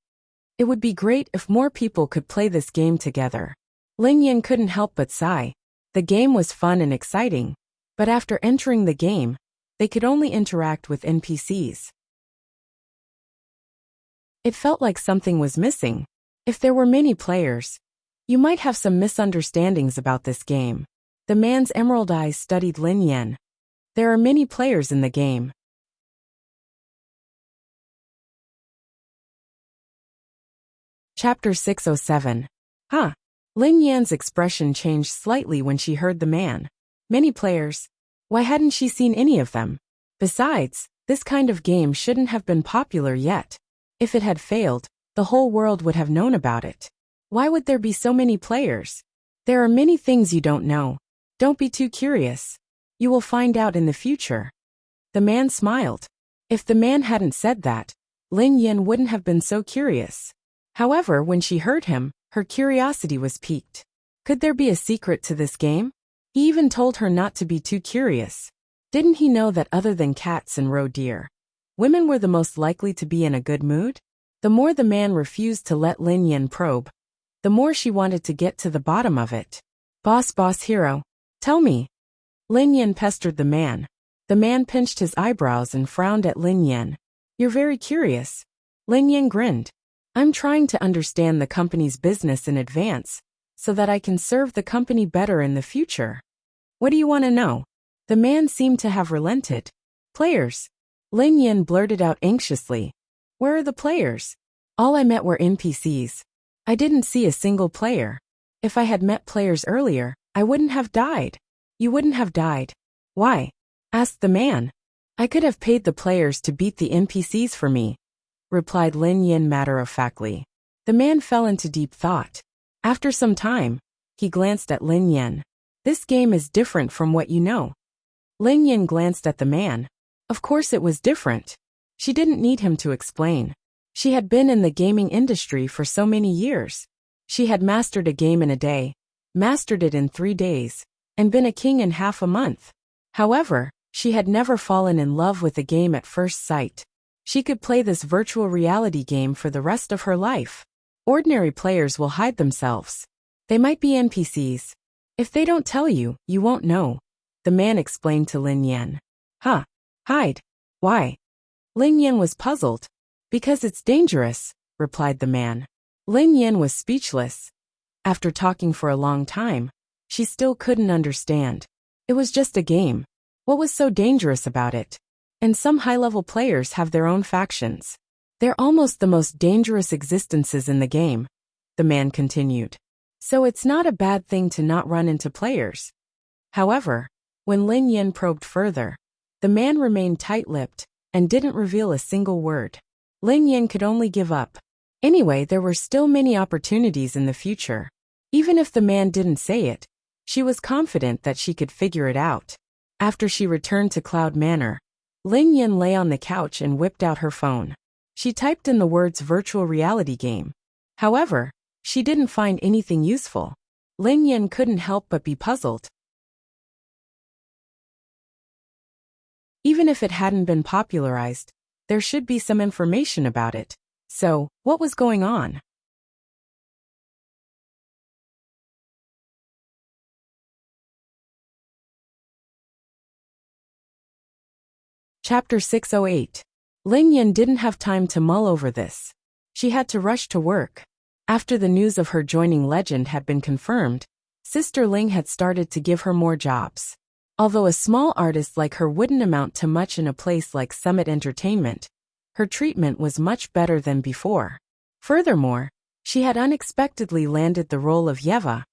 It would be great if more people could play this game together. Lin Yan couldn't help but sigh. The game was fun and exciting, but after entering the game, they could only interact with NPCs. It felt like something was missing. If there were many players, you might have some misunderstandings about this game. The man's emerald eyes studied Lin Yan. There are many players in the game. Chapter 607. Huh. Lin Yan's expression changed slightly when she heard the man. Many players. Why hadn't she seen any of them? Besides, this kind of game shouldn't have been popular yet. If it had failed, the whole world would have known about it. Why would there be so many players? There are many things you don't know. Don't be too curious. You will find out in the future. The man smiled. If the man hadn't said that, Lin Yan wouldn't have been so curious. However, when she heard him, her curiosity was piqued. Could there be a secret to this game? He even told her not to be too curious. Didn't he know that other than cats and roe deer, women were the most likely to be in a good mood? The more the man refused to let Lin Yan probe, the more she wanted to get to the bottom of it. Boss hero, tell me. Lin Yan pestered the man. The man pinched his eyebrows and frowned at Lin Yan. You're very curious. Lin Yan grinned. I'm trying to understand the company's business in advance, so that I can serve the company better in the future. What do you want to know? The man seemed to have relented. Players. Lin Yan blurted out anxiously. Where are the players? All I met were NPCs. I didn't see a single player. If I had met players earlier, I wouldn't have died. You wouldn't have died. Why? Asked the man. I could have paid the players to beat the NPCs for me, replied Lin Yan matter-of-factly. The man fell into deep thought. After some time, he glanced at Lin Yan. This game is different from what you know. Lin Yan glanced at the man. Of course it was different. She didn't need him to explain. She had been in the gaming industry for so many years. She had mastered a game in a day, mastered it in 3 days, and been a king in half a month. However, she had never fallen in love with a game at first sight. She could play this virtual reality game for the rest of her life. Ordinary players will hide themselves. They might be NPCs. If they don't tell you, you won't know, the man explained to Lin Yan. Huh? Hide? Why? Lin Yan was puzzled. Because it's dangerous, replied the man. Lin Yan was speechless. After talking for a long time, she still couldn't understand. It was just a game. What was so dangerous about it? And some high-level players have their own factions. They're almost the most dangerous existences in the game, the man continued. So it's not a bad thing to not run into players. However, when Lin Yan probed further, the man remained tight-lipped and didn't reveal a single word. Lin Yan could only give up. Anyway, there were still many opportunities in the future. Even if the man didn't say it, she was confident that she could figure it out. After she returned to Cloud Manor, Lin Yan lay on the couch and whipped out her phone. She typed in the words virtual reality game. However, she didn't find anything useful. Lin Yan couldn't help but be puzzled. Even if it hadn't been popularized, there should be some information about it. So, what was going on? Chapter 608. Lin Yan didn't have time to mull over this. She had to rush to work. After the news of her joining Legend had been confirmed, Sister Ling had started to give her more jobs. Although a small artist like her wouldn't amount to much in a place like Summit Entertainment, her treatment was much better than before. Furthermore, she had unexpectedly landed the role of Yeva,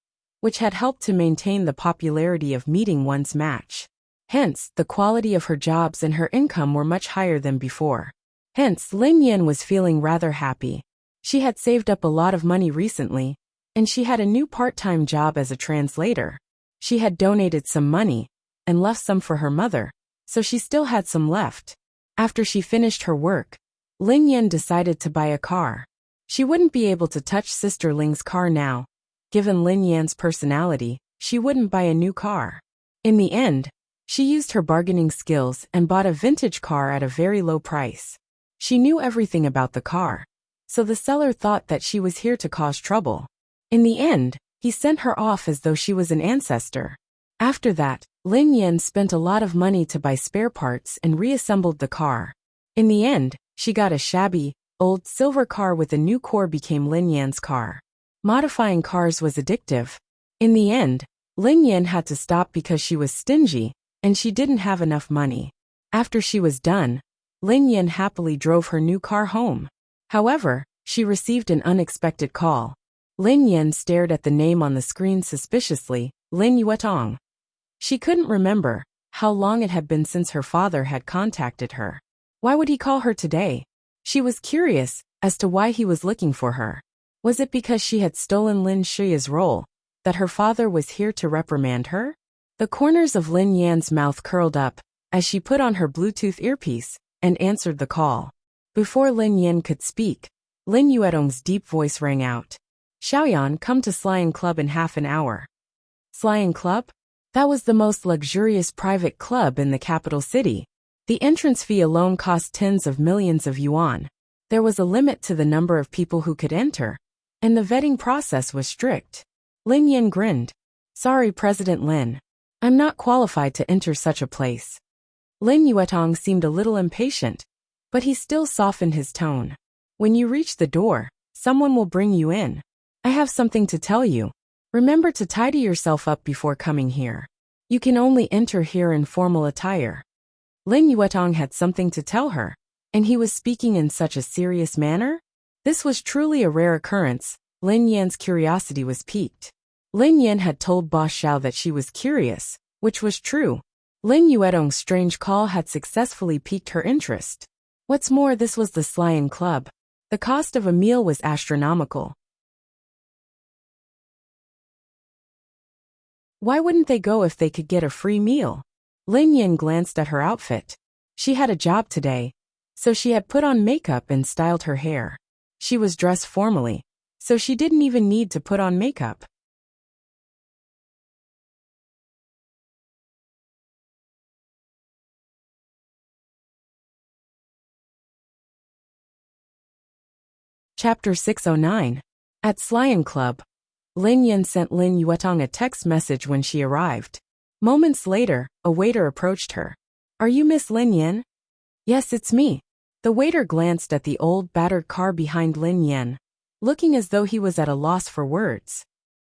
which had helped to maintain the popularity of meeting one's match. Hence, the quality of her jobs and her income were much higher than before. Hence, Lin Yan was feeling rather happy. She had saved up a lot of money recently, and she had a new part-time job as a translator. She had donated some money and left some for her mother, so she still had some left. After she finished her work, Lin Yan decided to buy a car. She wouldn't be able to touch Sister Ling's car now. Given Lin Yan's personality, she wouldn't buy a new car. In the end, she used her bargaining skills and bought a vintage car at a very low price. She knew everything about the car, so the seller thought that she was here to cause trouble. In the end, he sent her off as though she was an ancestor. After that, Lin Yan spent a lot of money to buy spare parts and reassembled the car. In the end, she got a shabby, old silver car with a new core became Lin Yan's car. Modifying cars was addictive. In the end, Lin Yan had to stop because she was stingy, and she didn't have enough money. After she was done, Lin Yan happily drove her new car home. However, she received an unexpected call. Lin Yan stared at the name on the screen suspiciously, Lin Yuetong. She couldn't remember how long it had been since her father had contacted her. Why would he call her today? She was curious as to why he was looking for her. Was it because she had stolen Lin Shiya's role, that her father was here to reprimand her? The corners of Lin Yan's mouth curled up as she put on her Bluetooth earpiece and answered the call. Before Lin Yan could speak, Lin Yuetong's deep voice rang out. Xiaoyan, come to Slying Club in half an hour. Slying Club? That was the most luxurious private club in the capital city. The entrance fee alone cost tens of millions of yuan. There was a limit to the number of people who could enter, and the vetting process was strict. Lin Yan grinned. Sorry, President Lin. I'm not qualified to enter such a place. Lin Yuetong seemed a little impatient, but he still softened his tone. When you reach the door, someone will bring you in. I have something to tell you. Remember to tidy yourself up before coming here. You can only enter here in formal attire. Lin Yuetong had something to tell her, and he was speaking in such a serious manner? This was truly a rare occurrence. Lin Yan's curiosity was piqued. Lin Yan had told Boss Xiao that she was curious, which was true. Lin Yuetong's strange call had successfully piqued her interest. What's more, this was the Slying Club. The cost of a meal was astronomical. Why wouldn't they go if they could get a free meal? Lin Yan glanced at her outfit. She had a job today, so she had put on makeup and styled her hair. She was dressed formally, so she didn't even need to put on makeup. Chapter 609. At Slying Club. Lin Yan sent Lin Yuetong a text message when she arrived. Moments later, a waiter approached her. Are you Miss Lin Yan? Yes, it's me. The waiter glanced at the old battered car behind Lin Yan, looking as though he was at a loss for words.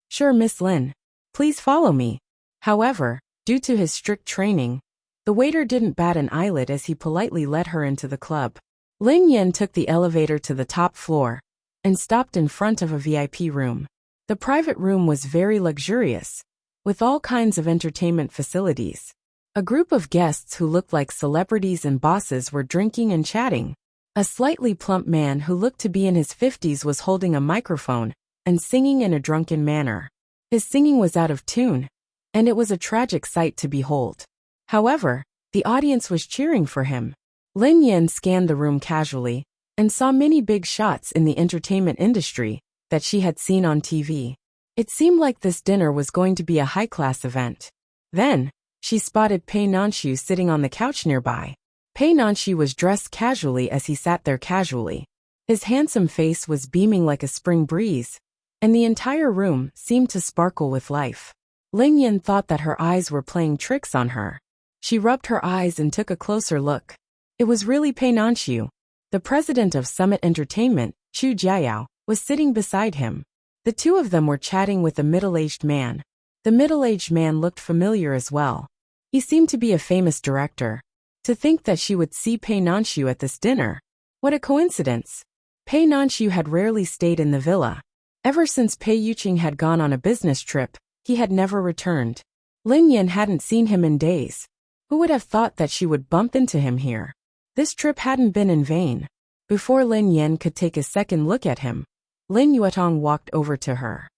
Sure, Miss Lin. Please follow me. However, due to his strict training, the waiter didn't bat an eyelid as he politely led her into the club. Lin Yan took the elevator to the top floor and stopped in front of a VIP room. The private room was very luxurious, with all kinds of entertainment facilities. A group of guests who looked like celebrities and bosses were drinking and chatting. A slightly plump man who looked to be in his 50s was holding a microphone and singing in a drunken manner. His singing was out of tune, and it was a tragic sight to behold. However, the audience was cheering for him. Lin Yan scanned the room casually and saw many big shots in the entertainment industry that she had seen on TV. It seemed like this dinner was going to be a high-class event. Then, she spotted Pei Nanshu sitting on the couch nearby. Pei Nanshu was dressed casually as he sat there casually. His handsome face was beaming like a spring breeze, and the entire room seemed to sparkle with life. Lin Yan thought that her eyes were playing tricks on her. She rubbed her eyes and took a closer look. It was really Pei Nanshu. The president of Summit Entertainment, Chu Jiayao, was sitting beside him. The two of them were chatting with a middle-aged man. The middle-aged man looked familiar as well. He seemed to be a famous director. To think that she would see Pei Nanshu at this dinner. What a coincidence. Pei Nanshu had rarely stayed in the villa. Ever since Pei Yuqing had gone on a business trip, he had never returned. Lin Yan hadn't seen him in days. Who would have thought that she would bump into him here? This trip hadn't been in vain. Before Lin Yan could take a second look at him, Lin Yuetong walked over to her.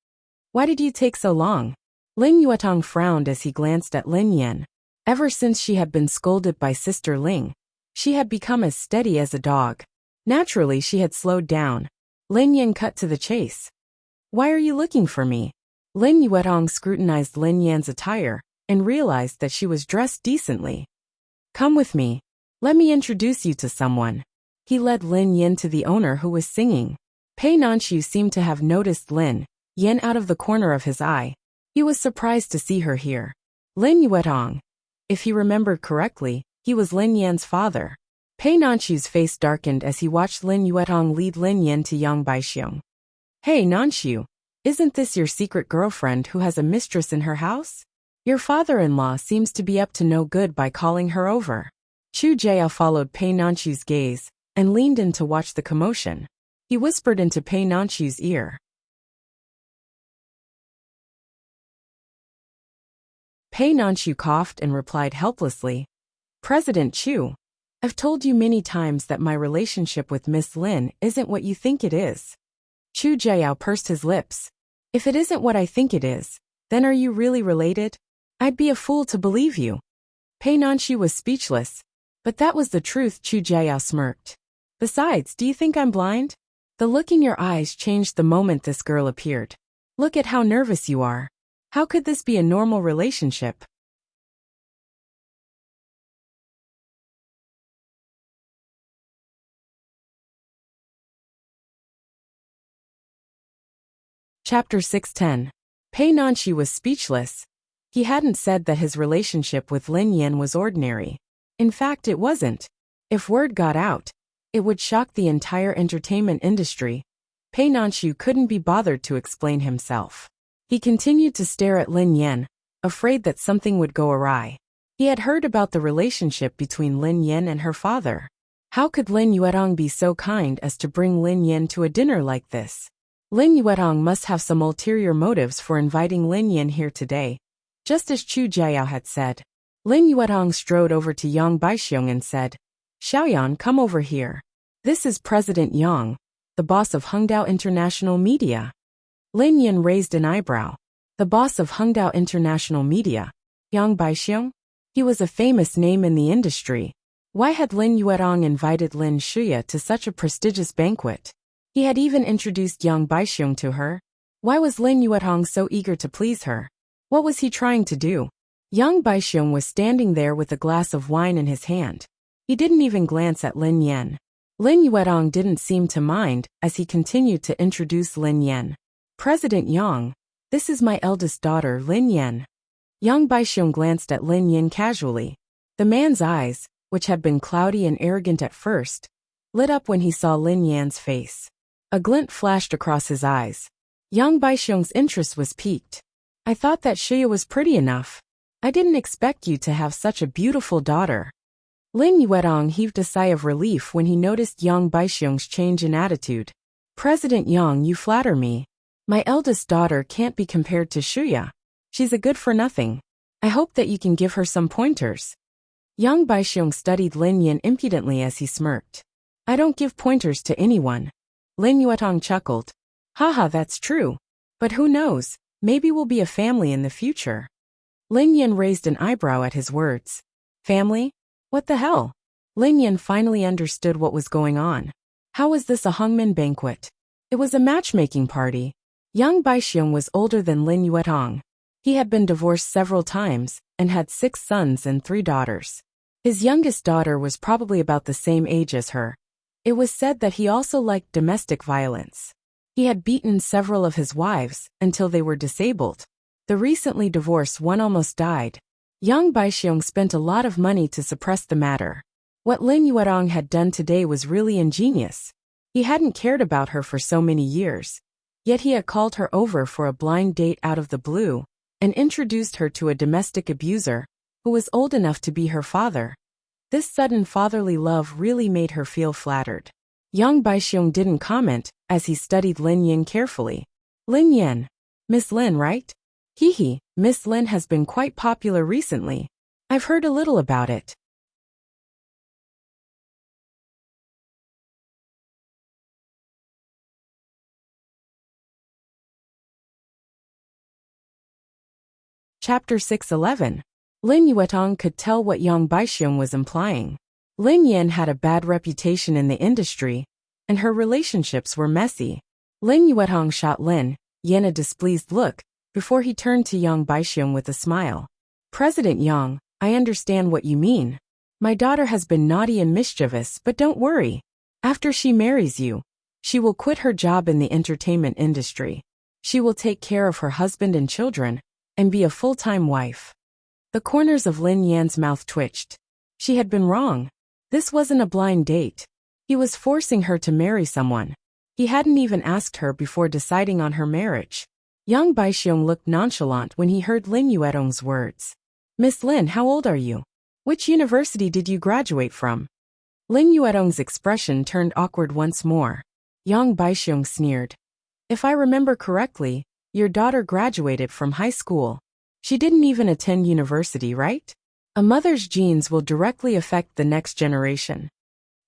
Why did you take so long? Lin Yuetong frowned as he glanced at Lin Yan. Ever since she had been scolded by Sister Ling, she had become as steady as a dog. Naturally, she had slowed down. Lin Yan cut to the chase. Why are you looking for me? Lin Yuetong scrutinized Lin Yan's attire and realized that she was dressed decently. Come with me. Let me introduce you to someone. He led Lin Yan to the owner who was singing. Pei Nanxiu seemed to have noticed Lin Yan out of the corner of his eye. He was surprised to see her here. Lin Yuetong. If he remembered correctly, he was Lin Yan's father. Pei Nanxiu's face darkened as he watched Lin Yuetong lead Lin Yan to Yang Baixiong. Hey Nanxiu, isn't this your secret girlfriend who has a mistress in her house? Your father-in-law seems to be up to no good by calling her over. Chu Jiao followed Pei Nanxiu's gaze and leaned in to watch the commotion. He whispered into Pei Nanxiu's ear. Pei Nanxiu coughed and replied helplessly. President Chu, I've told you many times that my relationship with Miss Lin isn't what you think it is. Chu Jiao pursed his lips. If it isn't what I think it is, then are you really related? I'd be a fool to believe you. Pei Nanxiu was speechless. But that was the truth, Chu Jiao smirked. Besides, do you think I'm blind? The look in your eyes changed the moment this girl appeared. Look at how nervous you are. How could this be a normal relationship? Chapter 610. Pei Nanxiu was speechless. He hadn't said that his relationship with Lin Yan was ordinary. In fact, it wasn't. If word got out, it would shock the entire entertainment industry. Pei Nanxiu couldn't be bothered to explain himself. He continued to stare at Lin Yan, afraid that something would go awry. He had heard about the relationship between Lin Yan and her father. How could Lin Yuetong be so kind as to bring Lin Yan to a dinner like this? Lin Yuetong must have some ulterior motives for inviting Lin Yan here today, just as Chu Jiao had said. Lin Yuetong strode over to Yang Baixiong and said, Xiaoyan, come over here. This is President Yang, the boss of Hengdao International Media. Lin Yan raised an eyebrow. The boss of Hengdao International Media, Yang Baixiong? He was a famous name in the industry. Why had Lin Yuetong invited Lin Shuya to such a prestigious banquet? He had even introduced Yang Baixiong to her. Why was Lin Yuetong so eager to please her? What was he trying to do? Yang Baixiong was standing there with a glass of wine in his hand. He didn't even glance at Lin Yan. Lin Yuetong didn't seem to mind as he continued to introduce Lin Yan. President Yang, this is my eldest daughter Lin Yan. Yang Baixiong glanced at Lin Yan casually. The man's eyes, which had been cloudy and arrogant at first, lit up when he saw Lin Yan's face. A glint flashed across his eyes. Yang Baixiong's interest was piqued. I thought that Shuya was pretty enough. I didn't expect you to have such a beautiful daughter. Lin Yuetong heaved a sigh of relief when he noticed Yang Baixiong's change in attitude. President Yang, you flatter me. My eldest daughter can't be compared to Shuya. She's a good-for-nothing. I hope that you can give her some pointers. Yang Baixiong studied Lin Yan impudently as he smirked. I don't give pointers to anyone. Lin Yuetong chuckled. Haha, that's true. But who knows, maybe we'll be a family in the future. Lin Yan raised an eyebrow at his words. Family? What the hell? Lin Yan finally understood what was going on. How was this a hangmen banquet? It was a matchmaking party. Yang Baixiong was older than Lin Yuetong. He had been divorced several times and had 6 sons and 3 daughters. His youngest daughter was probably about the same age as her. It was said that he also liked domestic violence. He had beaten several of his wives until they were disabled. The recently divorced one almost died. Yang Baixiong spent a lot of money to suppress the matter. What Lin Yuetong had done today was really ingenious. He hadn't cared about her for so many years. Yet he had called her over for a blind date out of the blue and introduced her to a domestic abuser who was old enough to be her father. This sudden fatherly love really made her feel flattered. Yang Baixiong didn't comment as he studied Lin Yan carefully. Lin Yan. Miss Lin, right? Hee, Miss Lin has been quite popular recently. I've heard a little about it. Chapter 6:11. Lin Yuetong could tell what Yang Baixiong was implying. Lin Yan had a bad reputation in the industry, and her relationships were messy. Lin Yuetong shot Lin Yan a displeased look before he turned to Yang Baixiong with a smile. President Yang, I understand what you mean. My daughter has been naughty and mischievous, but don't worry. After she marries you, she will quit her job in the entertainment industry. She will take care of her husband and children and be a full-time wife. The corners of Lin Yan's mouth twitched. She had been wrong. This wasn't a blind date. He was forcing her to marry someone. He hadn't even asked her before deciding on her marriage. Yang Baixiong looked nonchalant when he heard Lin Yuetong's words. Miss Lin, how old are you? Which university did you graduate from? Lin Yuetong's expression turned awkward once more. Yang Baixiong sneered. If I remember correctly, your daughter graduated from high school. She didn't even attend university, right? A mother's genes will directly affect the next generation.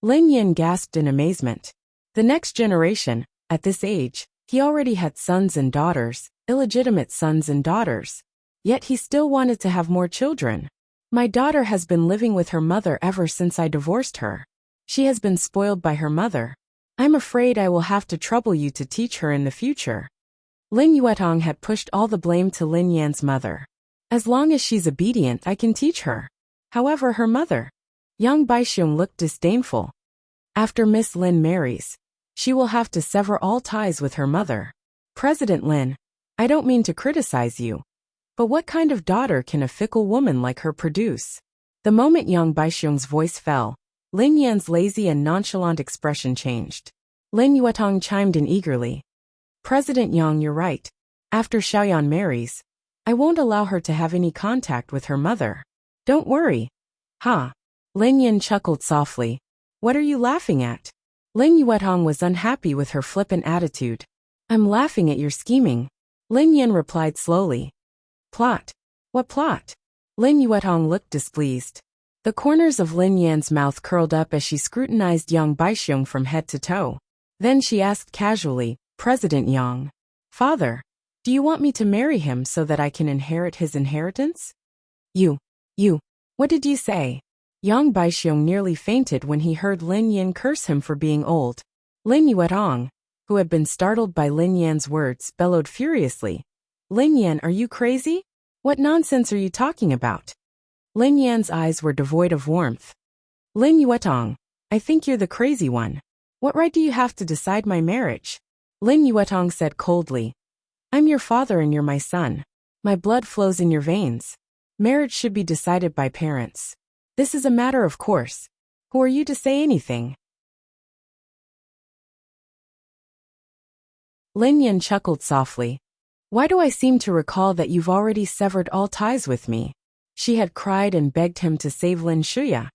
Lin Yan gasped in amazement. The next generation, at this age, he already had sons and daughters, illegitimate sons and daughters. Yet he still wanted to have more children. My daughter has been living with her mother ever since I divorced her. She has been spoiled by her mother. I'm afraid I will have to trouble you to teach her in the future. Lin Yuetong had pushed all the blame to Lin Yan's mother. As long as she's obedient, I can teach her. However, her mother. Yang Baixiong looked disdainful. After Miss Lin marries, she will have to sever all ties with her mother. President Lin, I don't mean to criticize you, but what kind of daughter can a fickle woman like her produce? The moment Yang Baixiong's voice fell, Lin Yan's lazy and nonchalant expression changed. Lin Yuetong chimed in eagerly. President Yang, you're right. After Xiaoyan marries, I won't allow her to have any contact with her mother. Don't worry. Ha! Lin Yan chuckled softly. What are you laughing at? Lin Yuetong was unhappy with her flippant attitude. I'm laughing at your scheming. Lin Yan replied slowly. Plot? What plot? Lin Yuetong looked displeased. The corners of Lin Yan's mouth curled up as she scrutinized Yang Baixiong from head to toe. Then she asked casually, President Yang, Father, do you want me to marry him so that I can inherit his inheritance? You, what did you say? Yang Baixiong nearly fainted when he heard Lin Yan curse him for being old. Lin Yuetong, who had been startled by Lin Yan's words, bellowed furiously. Lin Yan, are you crazy? What nonsense are you talking about? Lin Yan's eyes were devoid of warmth. Lin Yuetong, I think you're the crazy one. What right do you have to decide my marriage? Lin Yuetong said coldly. I'm your father and you're my son. My blood flows in your veins. Marriage should be decided by parents. This is a matter of course. Who are you to say anything? Lin Yan chuckled softly. Why do I seem to recall that you've already severed all ties with me? She had cried and begged him to save Lin Shuya,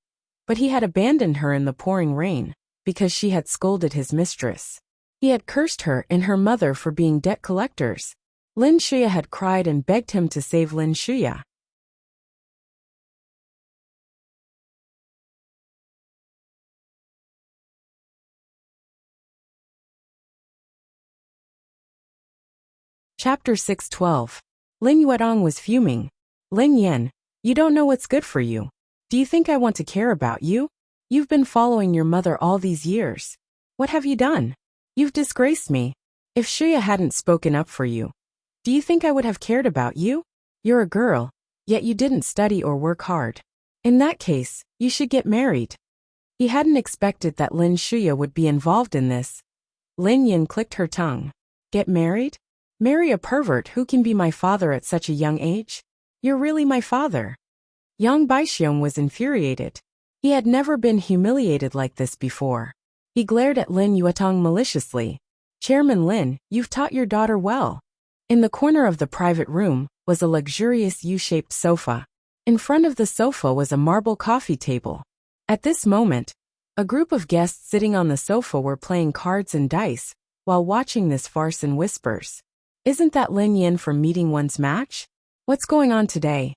but he had abandoned her in the pouring rain because she had scolded his mistress. He had cursed her and her mother for being debt collectors. Lin Shuya had cried and begged him to save Lin Shuya. Chapter 6:12. Lin Yuetong was fuming. Lin Yan, you don't know what's good for you. Do you think I want to care about you? You've been following your mother all these years. What have you done? You've disgraced me. If Shuya hadn't spoken up for you, do you think I would have cared about you? You're a girl, yet you didn't study or work hard. In that case, you should get married. He hadn't expected that Lin Shuya would be involved in this. Lin Yan clicked her tongue. Get married? Marry a pervert who can be my father at such a young age? You're really my father. Yang Baixiong was infuriated. He had never been humiliated like this before. He glared at Lin Yuetong maliciously. Chairman Lin, you've taught your daughter well. In the corner of the private room was a luxurious U-shaped sofa. In front of the sofa was a marble coffee table. At this moment, a group of guests sitting on the sofa were playing cards and dice while watching this farce in whispers. Isn't that Lin Yan from Meeting One's Match? What's going on today?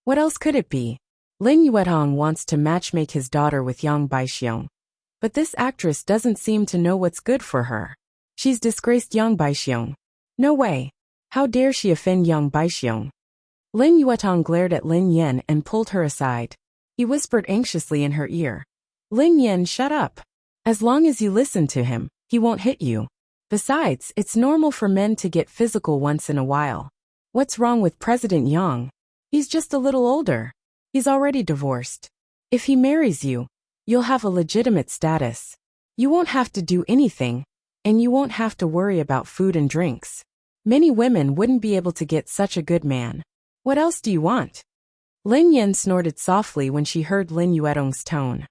What else could it be? Lin Yuetong wants to matchmake his daughter with Yang Baixiong. But this actress doesn't seem to know what's good for her. She's disgraced Yang Baixiong. No way. How dare she offend Yang Baixiong? Lin Yuetong glared at Lin Yen and pulled her aside. He whispered anxiously in her ear. Lin Yen, shut up. As long as you listen to him, he won't hit you. Besides, it's normal for men to get physical once in a while. What's wrong with President Yang? He's just a little older. He's already divorced. If he marries you, you'll have a legitimate status. You won't have to do anything, and you won't have to worry about food and drinks. Many women wouldn't be able to get such a good man. What else do you want? Lin Yen snorted softly when she heard Lin Yuetong's tone.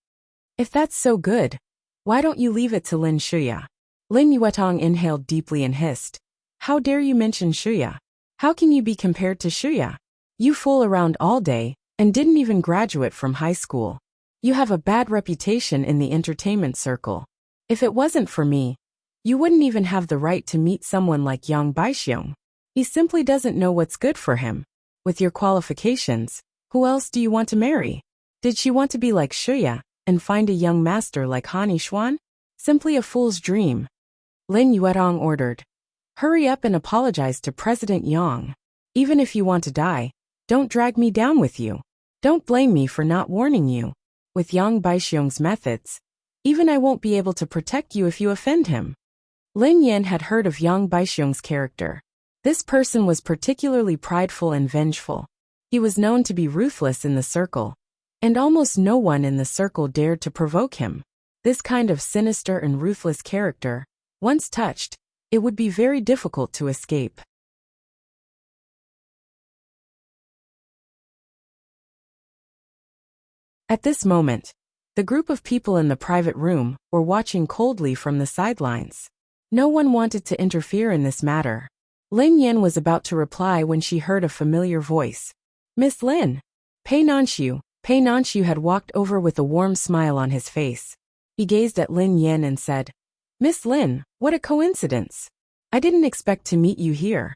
If that's so good, why don't you leave it to Lin Shuya? Lin Yuetong inhaled deeply and hissed. How dare you mention Shuya? How can you be compared to Shuya? You fool around all day, and didn't even graduate from high school. You have a bad reputation in the entertainment circle. If it wasn't for me, you wouldn't even have the right to meet someone like Yang Baixiong. He simply doesn't know what's good for him. With your qualifications, who else do you want to marry? Did she want to be like Shuya and find a young master like Han Yishuan? Simply a fool's dream. Lin Yuetong ordered. Hurry up and apologize to President Yang. Even if you want to die, don't drag me down with you. Don't blame me for not warning you. With Yang Baixiong's methods, even I won't be able to protect you if you offend him. Lin Yen had heard of Yang Baixiong's character. This person was particularly prideful and vengeful. He was known to be ruthless in the circle, and almost no one in the circle dared to provoke him. This kind of sinister and ruthless character, once touched, it would be very difficult to escape. At this moment, the group of people in the private room were watching coldly from the sidelines. No one wanted to interfere in this matter. Lin Yen was about to reply when she heard a familiar voice. Miss Lin. Pei Nanshu had walked over with a warm smile on his face. He gazed at Lin Yen and said, Miss Lin, what a coincidence. I didn't expect to meet you here.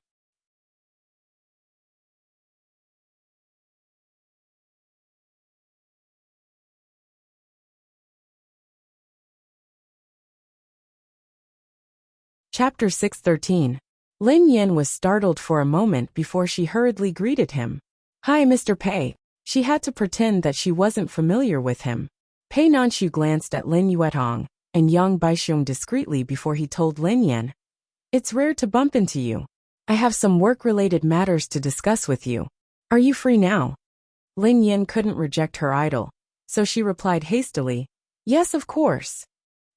Chapter 613. Lin Yen was startled for a moment before she hurriedly greeted him. Hi, Mr. Pei. She had to pretend that she wasn't familiar with him. Pei Nanshu glanced at Lin Yuetong and Yang Baixiong discreetly before he told Lin Yen. It's rare to bump into you. I have some work-related matters to discuss with you. Are you free now? Lin Yen couldn't reject her idol, so she replied hastily, Yes, of course.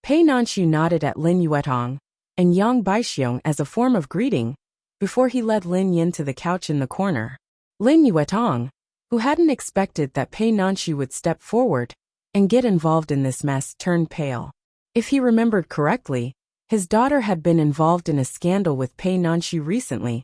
Pei Nanshu nodded at Lin Yuetong and Yang Baixiong as a form of greeting before he led Lin Yen to the couch in the corner. Lin Yuetong, who hadn't expected that Pei Nanshu would step forward and get involved in this mess, turned pale. If he remembered correctly, his daughter had been involved in a scandal with Pei Nanshu recently.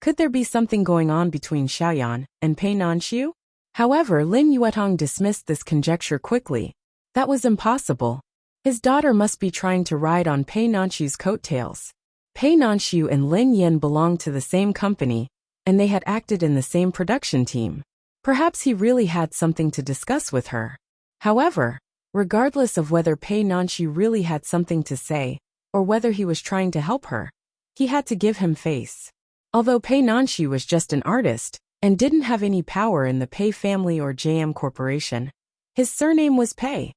Could there be something going on between Xiaoyan and Pei Nanshu? However, Lin Yuetong dismissed this conjecture quickly. That was impossible. His daughter must be trying to ride on Pei Nanshu's coattails. Pei Nanshu and Lin Yen belonged to the same company, and they had acted in the same production team. Perhaps he really had something to discuss with her. However, regardless of whether Pei Nanshu really had something to say, or whether he was trying to help her, he had to give him face. Although Pei Nanshu was just an artist, and didn't have any power in the Pei family or JM Corporation, his surname was Pei.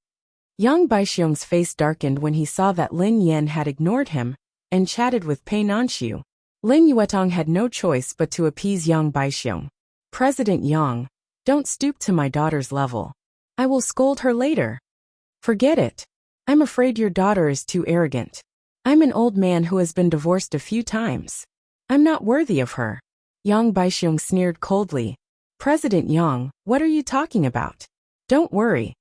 Yang Baixiong's face darkened when he saw that Lin Yen had ignored him and chatted with Pei Nanshu. Lin Yuetong had no choice but to appease Yang Baixiong. President Yang, don't stoop to my daughter's level. I will scold her later. Forget it. I'm afraid your daughter is too arrogant. I'm an old man who has been divorced a few times. I'm not worthy of her. Yang Baixiong sneered coldly. President Yang, what are you talking about? Don't worry.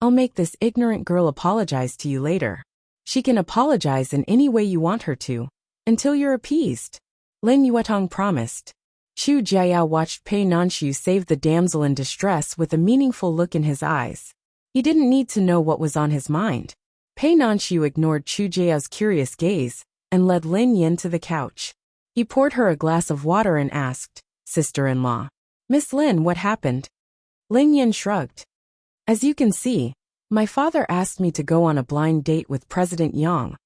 I'll make this ignorant girl apologize to you later. She can apologize in any way you want her to, until you're appeased. Lin Yuetong promised. Chu Jiayao watched Pei Nanshu save the damsel in distress with a meaningful look in his eyes. He didn't need to know what was on his mind. Pei Nanshu ignored Chu Jiao's curious gaze and led Lin Yen to the couch. He poured her a glass of water and asked, Sister-in-law, Miss Lin, what happened? Lin Yen shrugged. As you can see, my father asked me to go on a blind date with President Yang.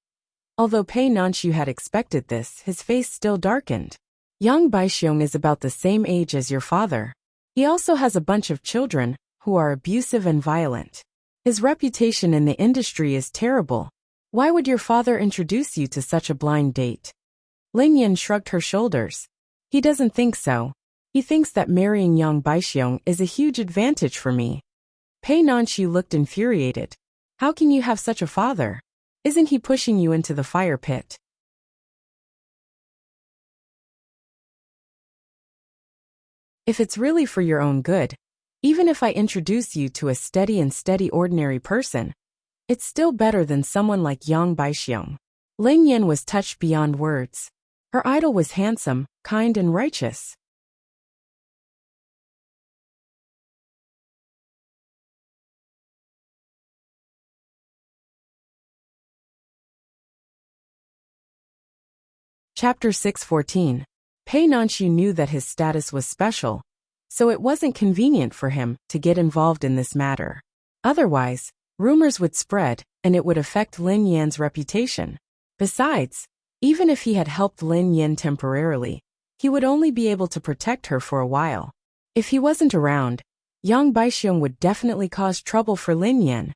Although Pei Nanshu had expected this, his face still darkened. Yang Baixiong is about the same age as your father. He also has a bunch of children who are abusive and violent. His reputation in the industry is terrible. Why would your father introduce you to such a blind date? Lin Yan shrugged her shoulders. He doesn't think so. He thinks that marrying Yang Baixiong is a huge advantage for me. Pei Nanxiu looked infuriated. How can you have such a father? Isn't he pushing you into the fire pit? If it's really for your own good, even if I introduce you to a steady ordinary person, it's still better than someone like Yang Baixiong. Lin Yan was touched beyond words. Her idol was handsome, kind and righteous. Chapter 6:14. Pei Nanxiu knew that his status was special, so it wasn't convenient for him to get involved in this matter. Otherwise, rumors would spread, and it would affect Lin Yan's reputation. Besides, even if he had helped Lin Yan temporarily, he would only be able to protect her for a while. If he wasn't around, Yang Baixiong would definitely cause trouble for Lin Yan.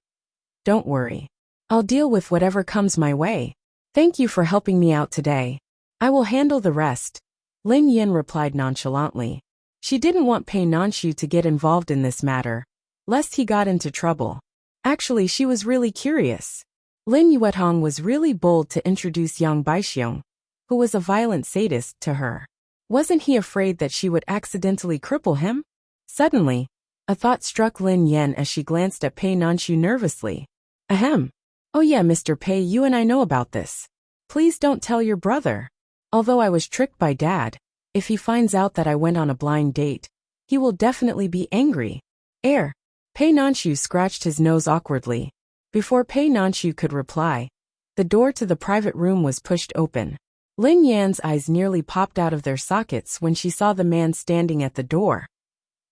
Don't worry. I'll deal with whatever comes my way. Thank you for helping me out today. I will handle the rest. Lin Yan replied nonchalantly. She didn't want Pei Nanxiu to get involved in this matter, lest he got into trouble. Actually, she was really curious. Lin Yuetong was really bold to introduce Yang Baixiong, who was a violent sadist, to her. Wasn't he afraid that she would accidentally cripple him? Suddenly, a thought struck Lin Yan as she glanced at Pei Nanxiu nervously. Ahem. Oh yeah, Mr. Pei, you and I know about this. Please don't tell your brother. Although I was tricked by Dad, if he finds out that I went on a blind date, he will definitely be angry. Pei Nanxiu scratched his nose awkwardly. Before Pei Nanxiu could reply, the door to the private room was pushed open. Lin Yan's eyes nearly popped out of their sockets when she saw the man standing at the door.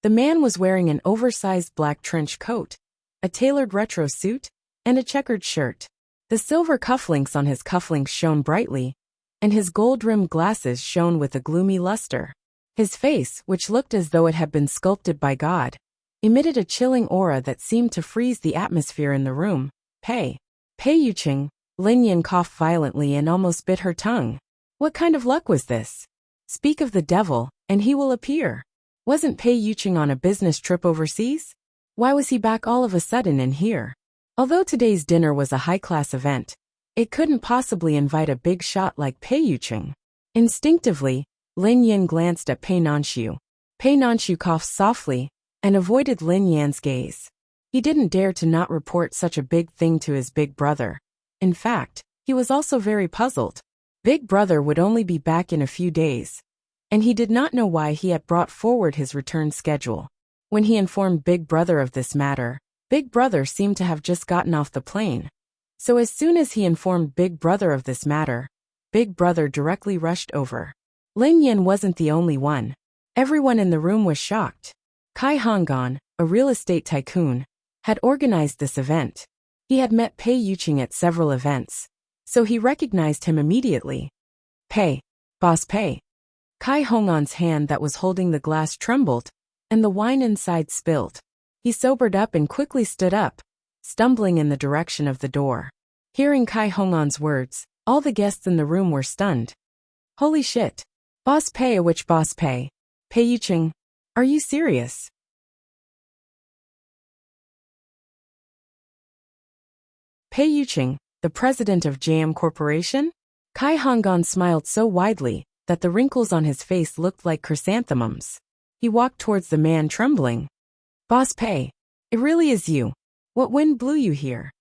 The man was wearing an oversized black trench coat, a tailored retro suit, and a checkered shirt. The silver cufflinks on his cufflinks shone brightly, and his gold-rimmed glasses shone with a gloomy luster. His face, which looked as though it had been sculpted by God, emitted a chilling aura that seemed to freeze the atmosphere in the room. Pei Yuqing. Lin Yan coughed violently and almost bit her tongue. What kind of luck was this? Speak of the devil, and he will appear. Wasn't Pei Yuqing on a business trip overseas? Why was he back all of a sudden in here? Although today's dinner was a high-class event, it couldn't possibly invite a big shot like Pei Yuqing. Instinctively, Lin Yan glanced at Pei Nanxiu. Pei Nanxiu coughed softly and avoided Lin Yan's gaze. He didn't dare to not report such a big thing to his big brother. In fact, he was also very puzzled. Big brother would only be back in a few days, and he did not know why he had brought forward his return schedule. When he informed Big Brother of this matter, Big Brother seemed to have just gotten off the plane. So as soon as he informed Big Brother of this matter, Big Brother directly rushed over. Lin Yan wasn't the only one. Everyone in the room was shocked. Kai Honggan, a real estate tycoon, had organized this event. He had met Pei Yuqing at several events, so he recognized him immediately. Pei. Boss Pei. Kai Honggan's hand that was holding the glass trembled, and the wine inside spilled. He sobered up and quickly stood up, stumbling in the direction of the door. Hearing Kai Honggan's words, all the guests in the room were stunned. Holy shit. Boss Pei, which Boss Pei? Pei Yuqing. Are you serious? Pei Yuqing, the president of JM Corporation? Kai Honggan smiled so widely that the wrinkles on his face looked like chrysanthemums. He walked towards the man trembling. Boss Pei, it really is you. What wind blew you here?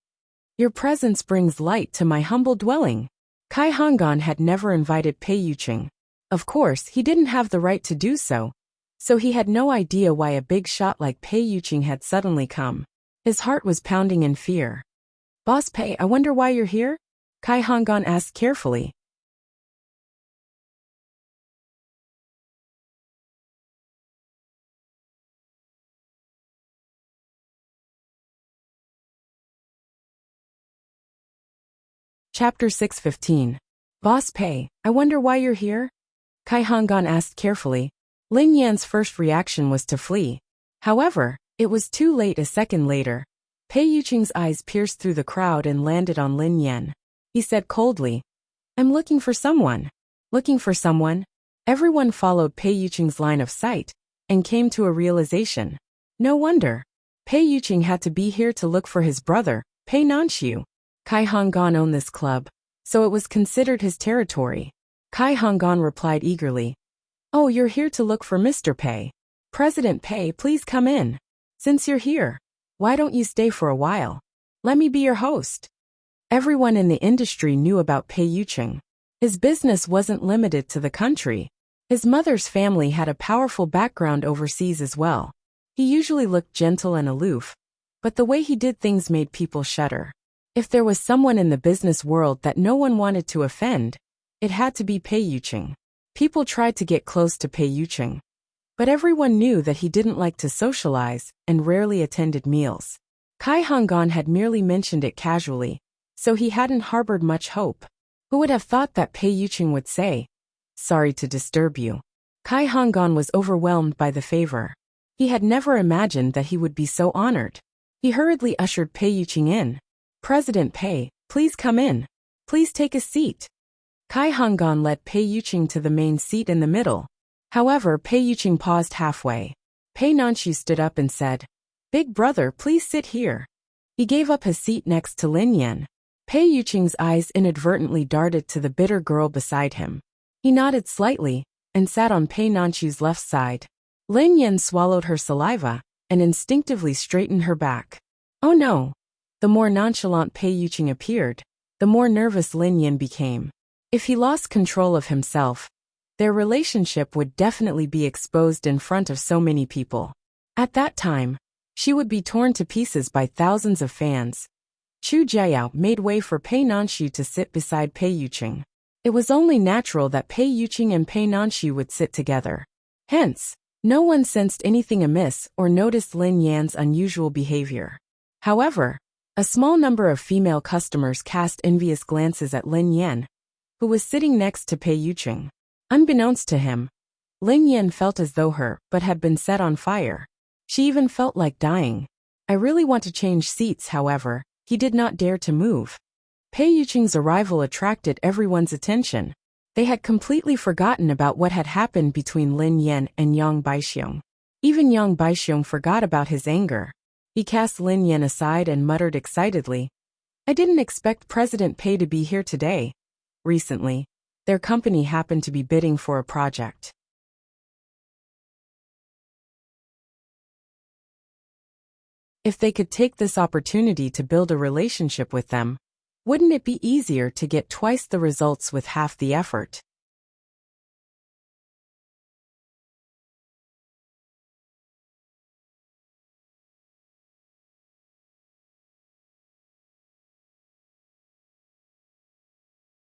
Your presence brings light to my humble dwelling. Kai Honggan had never invited Pei Yuqing. Of course, he didn't have the right to do so, so he had no idea why a big shot like Pei Yuqing had suddenly come. His heart was pounding in fear. Boss Pei, I wonder why you're here? Kai Honggan asked carefully. Chapter 6:15. Boss Pei, I wonder why you're here? Kai Honggan asked carefully. Lin Yan's first reaction was to flee. However, it was too late. A second later, Pei Yuqing's eyes pierced through the crowd and landed on Lin Yan. He said coldly, "I'm looking for someone." Looking for someone? Everyone followed Pei Yuqing's line of sight and came to a realization. No wonder. Pei Yuqing had to be here to look for his brother, Pei Nanxiu. Kai Honggan owned this club, so it was considered his territory. Kai Honggan replied eagerly, "Oh, you're here to look for Mr. Pei. President Pei, please come in. Since you're here, why don't you stay for a while? Let me be your host." Everyone in the industry knew about Pei Yuqing. His business wasn't limited to the country. His mother's family had a powerful background overseas as well. He usually looked gentle and aloof, but the way he did things made people shudder. If there was someone in the business world that no one wanted to offend, it had to be Pei Yuqing. People tried to get close to Pei Yuqing, but everyone knew that he didn't like to socialize and rarely attended meals. Kai Honggan had merely mentioned it casually, so he hadn't harbored much hope. Who would have thought that Pei Yuqing would say, "Sorry to disturb you"? Kai Honggan was overwhelmed by the favor. He had never imagined that he would be so honored. He hurriedly ushered Pei Yuqing in. "President Pei, please come in. Please take a seat." Kai Honggan led Pei Yuqing to the main seat in the middle. However, Pei Yuqing paused halfway. Pei Nanxiu stood up and said, "Big brother, please sit here." He gave up his seat next to Lin Yan. Pei Yuqing's eyes inadvertently darted to the bitter girl beside him. He nodded slightly and sat on Pei Nanxiu's left side. Lin Yan swallowed her saliva and instinctively straightened her back. Oh no! The more nonchalant Pei Yuqing appeared, the more nervous Lin Yan became. If he lost control of himself, their relationship would definitely be exposed in front of so many people. At that time, she would be torn to pieces by thousands of fans. Chu Jiayao made way for Pei Nanxiu to sit beside Pei Yuqing. It was only natural that Pei Yuqing and Pei Nanxiu would sit together. Hence, no one sensed anything amiss or noticed Lin Yan's unusual behavior. However, a small number of female customers cast envious glances at Lin Yan, who was sitting next to Pei Yuqing. Unbeknownst to him, Lin Yan felt as though her butt had been set on fire. She even felt like dying. I really want to change seats, however. He did not dare to move. Pei Yuqing's arrival attracted everyone's attention. They had completely forgotten about what had happened between Lin Yan and Yang Baixiong. Even Yang Baixiong forgot about his anger. He cast Lin Yan aside and muttered excitedly, "I didn't expect President Pei to be here today." Recently, their company happened to be bidding for a project. If they could take this opportunity to build a relationship with them, wouldn't it be easier to get twice the results with half the effort?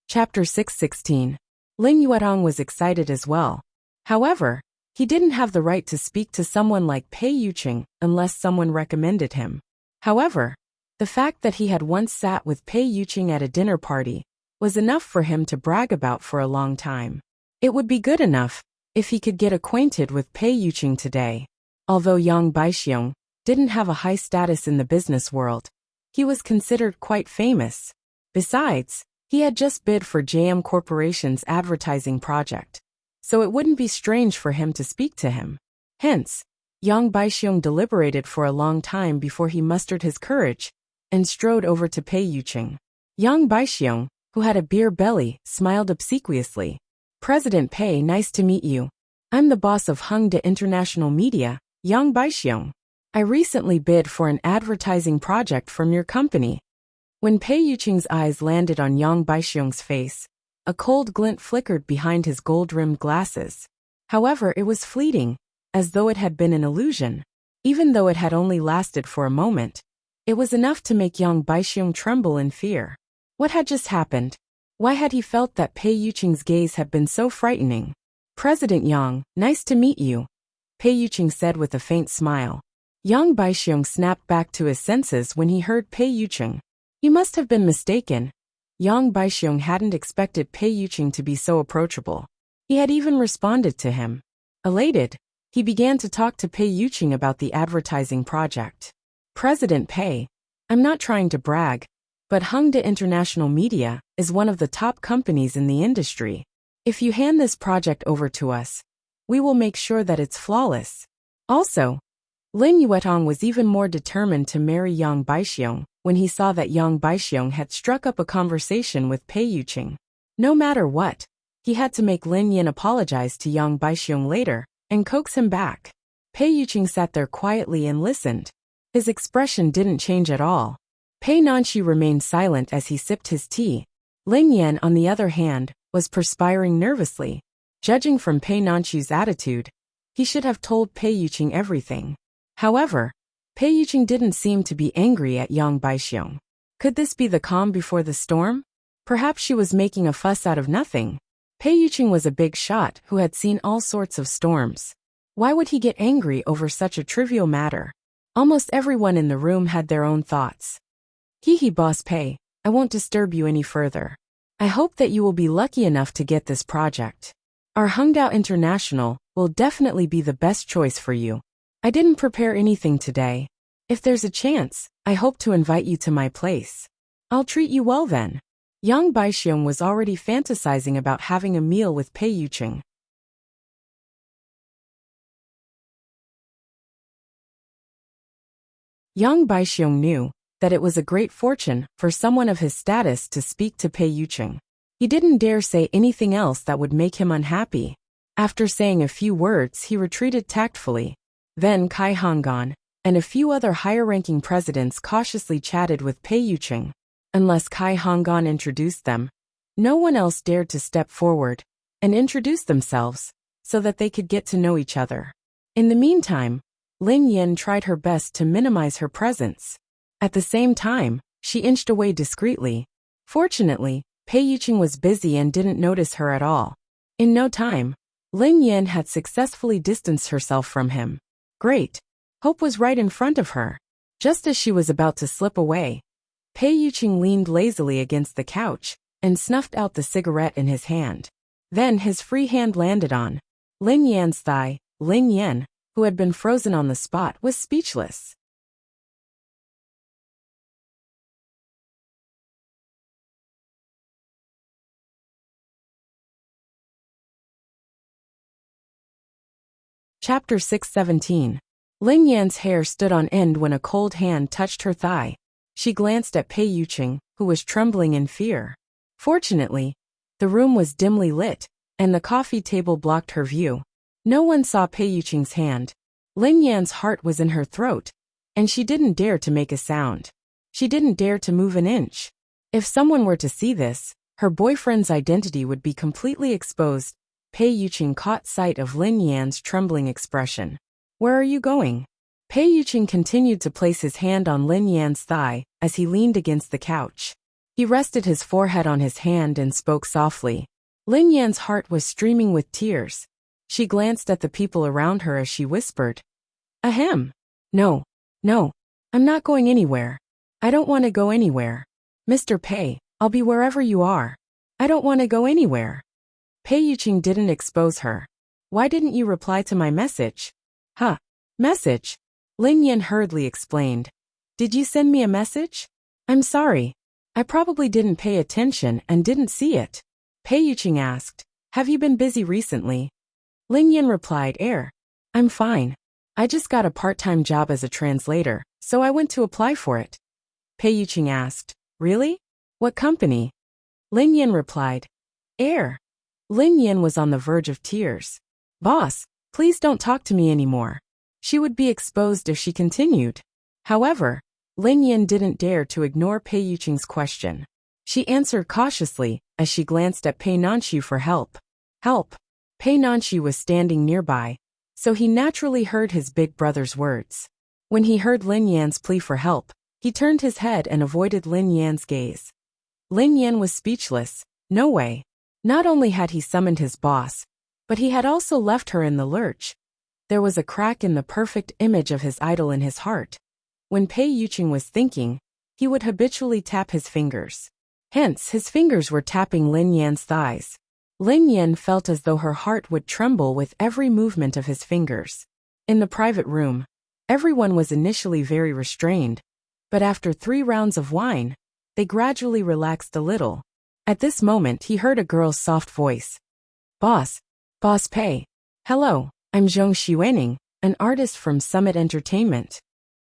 Chapter 616. Ling Yuerong was excited as well. However, he didn't have the right to speak to someone like Pei Yuqing unless someone recommended him. However, the fact that he had once sat with Pei Yuqing at a dinner party was enough for him to brag about for a long time. It would be good enough if he could get acquainted with Pei Yuqing today. Although Yang Baixiong didn't have a high status in the business world, he was considered quite famous. Besides, he had just bid for JM Corporation's advertising project, so it wouldn't be strange for him to speak to him. Hence, Yang Baixiong deliberated for a long time before he mustered his courage and strode over to Pei Yuqing. Yang Baixiong, who had a beer belly, smiled obsequiously. "President Pei, nice to meet you. I'm the boss of Hongda International Media, Yang Baixiong. I recently bid for an advertising project from your company." When Pei Yuqing's eyes landed on Yang Baixiong's face, a cold glint flickered behind his gold-rimmed glasses. However, it was fleeting, as though it had been an illusion. Even though it had only lasted for a moment, it was enough to make Yang Baixiong tremble in fear. What had just happened? Why had he felt that Pei Yuqing's gaze had been so frightening? "President Yang, nice to meet you," Pei Yuqing said with a faint smile. Yang Baixiong snapped back to his senses when he heard Pei Yuqing. He must have been mistaken. Yang Baixiong hadn't expected Pei Yuqing to be so approachable. He had even responded to him. Elated, he began to talk to Pei Yuqing about the advertising project. President Pei, I'm not trying to brag, but Hongda International Media is one of the top companies in the industry. If you hand this project over to us, we will make sure that it's flawless. Also, Lin Yuetong was even more determined to marry Yang Baixiong when he saw that Yang Baixiong had struck up a conversation with Pei Yuqing. No matter what, he had to make Lin Yin apologize to Yang Baixiong later and coax him back. Pei Yuqing sat there quietly and listened. His expression didn't change at all. Pei Nanxi remained silent as he sipped his tea. Lin Yan, on the other hand, was perspiring nervously. Judging from Pei Nanxi's attitude, he should have told Pei Yuqing everything. However, Pei Yuqing didn't seem to be angry at Yang Baixiong. Could this be the calm before the storm? Perhaps she was making a fuss out of nothing. Pei Yuqing was a big shot who had seen all sorts of storms. Why would he get angry over such a trivial matter? Almost everyone in the room had their own thoughts. Hee Boss Pei, I won't disturb you any further. I hope that you will be lucky enough to get this project. Our Hongdao International will definitely be the best choice for you. I didn't prepare anything today. If there's a chance, I hope to invite you to my place. I'll treat you well then. Yang Baixiong was already fantasizing about having a meal with Pei Yuqing. Yang Baixiong knew that it was a great fortune for someone of his status to speak to Pei Yuqing. He didn't dare say anything else that would make him unhappy. After saying a few words, he retreated tactfully. Then Kai Honggan and a few other higher-ranking presidents cautiously chatted with Pei Yuqing. Unless Kai Honggan introduced them, no one else dared to step forward and introduce themselves so that they could get to know each other. In the meantime, Lin Yin tried her best to minimize her presence. At the same time, she inched away discreetly. Fortunately, Pei Yuqing was busy and didn't notice her at all. In no time, Lin Yin had successfully distanced herself from him. Great! Hope was right in front of her. Just as she was about to slip away, Pei Yuqing leaned lazily against the couch and snuffed out the cigarette in his hand. Then his free hand landed on Lin Yan's thigh. Lin Yan, who had been frozen on the spot, was speechless. Chapter 617. Lin Yan's hair stood on end when a cold hand touched her thigh. She glanced at Pei Yuqing, who was trembling in fear. Fortunately, the room was dimly lit, and the coffee table blocked her view. No one saw Pei Yuqing's hand. Lin Yan's heart was in her throat, and she didn't dare to make a sound. She didn't dare to move an inch. If someone were to see this, her boyfriend's identity would be completely exposed. Pei Yuqing caught sight of Lin Yan's trembling expression. Where are you going? Pei Yuqing continued to place his hand on Lin Yan's thigh as he leaned against the couch. He rested his forehead on his hand and spoke softly. Lin Yan's heart was streaming with tears. She glanced at the people around her as she whispered, Ahem. No, I'm not going anywhere. I don't want to go anywhere. Mr. Pei, I'll be wherever you are. I don't want to go anywhere. Pei Yuqing didn't expose her. Why didn't you reply to my message? Huh? Message? Lin Yan hurriedly explained. Did you send me a message? I'm sorry. I probably didn't pay attention and didn't see it. Pei Yuqing asked, Have you been busy recently? Lin Yan replied, I'm fine. I just got a part-time job as a translator, so I went to apply for it. Pei Yuqing asked, Really? What company? Lin Yan replied, Lin Yan was on the verge of tears. Boss, please don't talk to me anymore. She would be exposed if she continued. However, Lin Yan didn't dare to ignore Pei Yuqing's question. She answered cautiously as she glanced at Pei Nanxi for help. Help! Pei Nanxi was standing nearby, so he naturally heard his big brother's words. When he heard Lin Yan's plea for help, he turned his head and avoided Lin Yan's gaze. Lin Yan was speechless. No way. Not only had he summoned his boss, but he had also left her in the lurch. There was a crack in the perfect image of his idol in his heart. When Pei Yuqing was thinking, he would habitually tap his fingers. Hence, his fingers were tapping Lin Yan's thighs. Lin Yan felt as though her heart would tremble with every movement of his fingers. In the private room, everyone was initially very restrained, but after 3 rounds of wine, they gradually relaxed a little. At this moment he heard a girl's soft voice. Boss Pei. Hello, I'm Zhong Xuening, an artist from Summit Entertainment.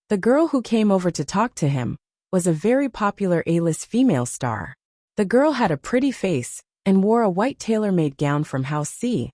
The girl who came over to talk to him was a very popular A-list female star. The girl had a pretty face and wore a white tailor-made gown from House C,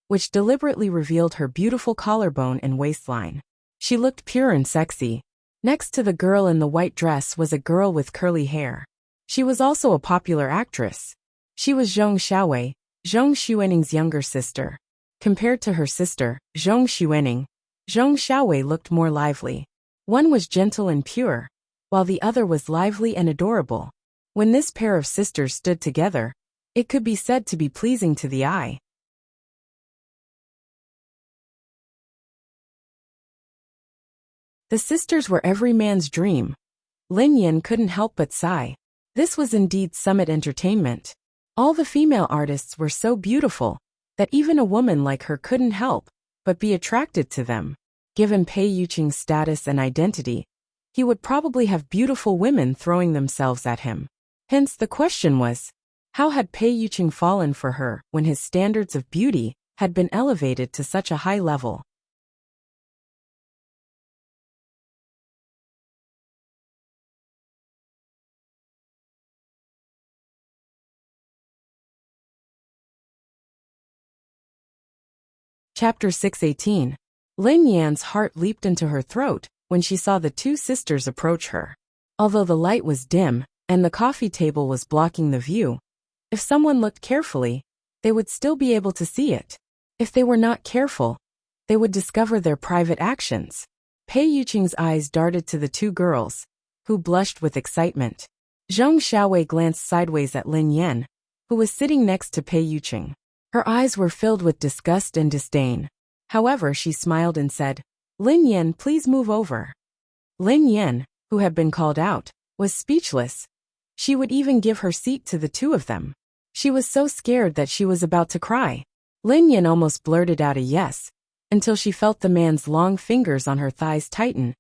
which deliberately revealed her beautiful collarbone and waistline. She looked pure and sexy. Next to the girl in the white dress was a girl with curly hair. She was also a popular actress. She was Zhong Xiaowei, Zhong Xuening's younger sister. Compared to her sister, Zhong Xuening, Zhong Xiaowei looked more lively. One was gentle and pure, while the other was lively and adorable. When this pair of sisters stood together, it could be said to be pleasing to the eye. The sisters were every man's dream. Lin Yan couldn't help but sigh. This was indeed Summit Entertainment. All the female artists were so beautiful that even a woman like her couldn't help but be attracted to them. Given Pei Yuqing's status and identity, he would probably have beautiful women throwing themselves at him. Hence the question was, how had Pei Yuqing fallen for her when his standards of beauty had been elevated to such a high level? Chapter 618. Lin Yan's heart leaped into her throat when she saw the 2 sisters approach her. Although the light was dim and the coffee table was blocking the view, if someone looked carefully, they would still be able to see it. If they were not careful, they would discover their private actions. Pei Yuqing's eyes darted to the 2 girls, who blushed with excitement. Zhong Xiaowei glanced sideways at Lin Yan, who was sitting next to Pei Yuqing. Her eyes were filled with disgust and disdain. However, she smiled and said, Lin Yan, please move over. Lin Yan, who had been called out, was speechless. She would even give her seat to the 2 of them. She was so scared that she was about to cry. Lin Yan almost blurted out a yes, until she felt the man's long fingers on her thighs tighten.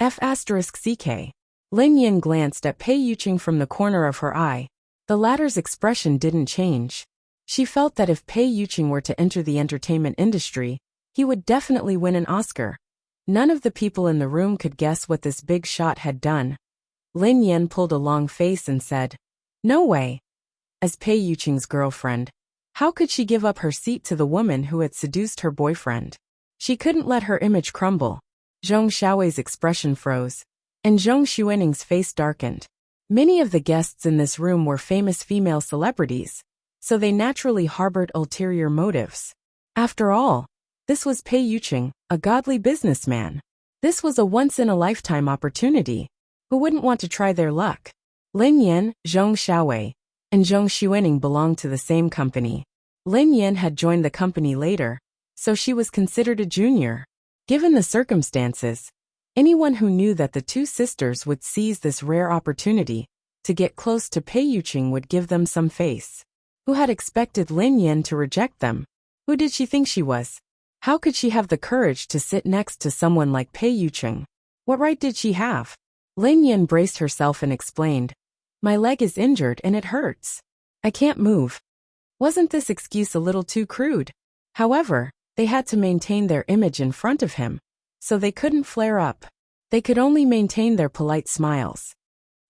F***ck. Lin Yan glanced at Pei Yuqing from the corner of her eye. The latter's expression didn't change. She felt that if Pei Yuqing were to enter the entertainment industry, he would definitely win an Oscar. None of the people in the room could guess what this big shot had done. Lin Yan pulled a long face and said, No way. As Pei Yuqing's girlfriend, how could she give up her seat to the woman who had seduced her boyfriend? She couldn't let her image crumble. Zhong Xiaowei's expression froze, and Zhong Xuening's face darkened. Many of the guests in this room were famous female celebrities, so they naturally harbored ulterior motives. After all, this was Pei Yuqing, a godly businessman. This was a once-in-a-lifetime opportunity. Who wouldn't want to try their luck? Lin Yan, Zhong Xiaowei, and Zhong Xuening belonged to the same company. Lin Yan had joined the company later, so she was considered a junior. Given the circumstances, anyone who knew that the 2 sisters would seize this rare opportunity to get close to Pei Yuqing would give them some face. Who had expected Lin Yan to reject them? Who did she think she was? How could she have the courage to sit next to someone like Pei Yuqing? What right did she have? Lin Yan braced herself and explained, My leg is injured and it hurts. I can't move. Wasn't this excuse a little too crude? However, they had to maintain their image in front of him, so they couldn't flare up. They could only maintain their polite smiles.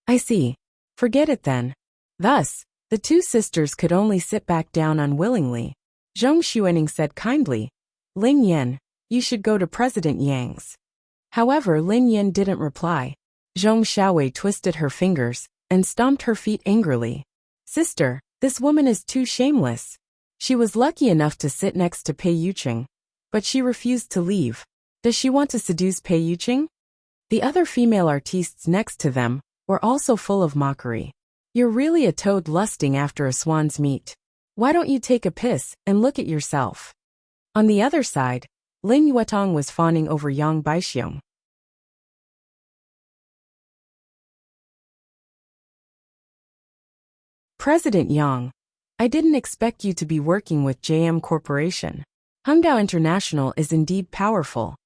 I see. Forget it then. Thus, the 2 sisters could only sit back down unwillingly. Zhong Xuening said kindly, Lin Yan, you should go to President Yang's. However, Lin Yan didn't reply. Zhong Xiaowei twisted her fingers and stomped her feet angrily. Sister, this woman is too shameless. She was lucky enough to sit next to Pei Yuqing, but she refused to leave. Does she want to seduce Pei Yuqing? The other female artistes next to them were also full of mockery. You're really a toad lusting after a swan's meat. Why don't you take a piss and look at yourself? On the other side, Lin Yuetong was fawning over Yang Baixiong. President Yang, I didn't expect you to be working with JM Corporation. Hongdao International is indeed powerful.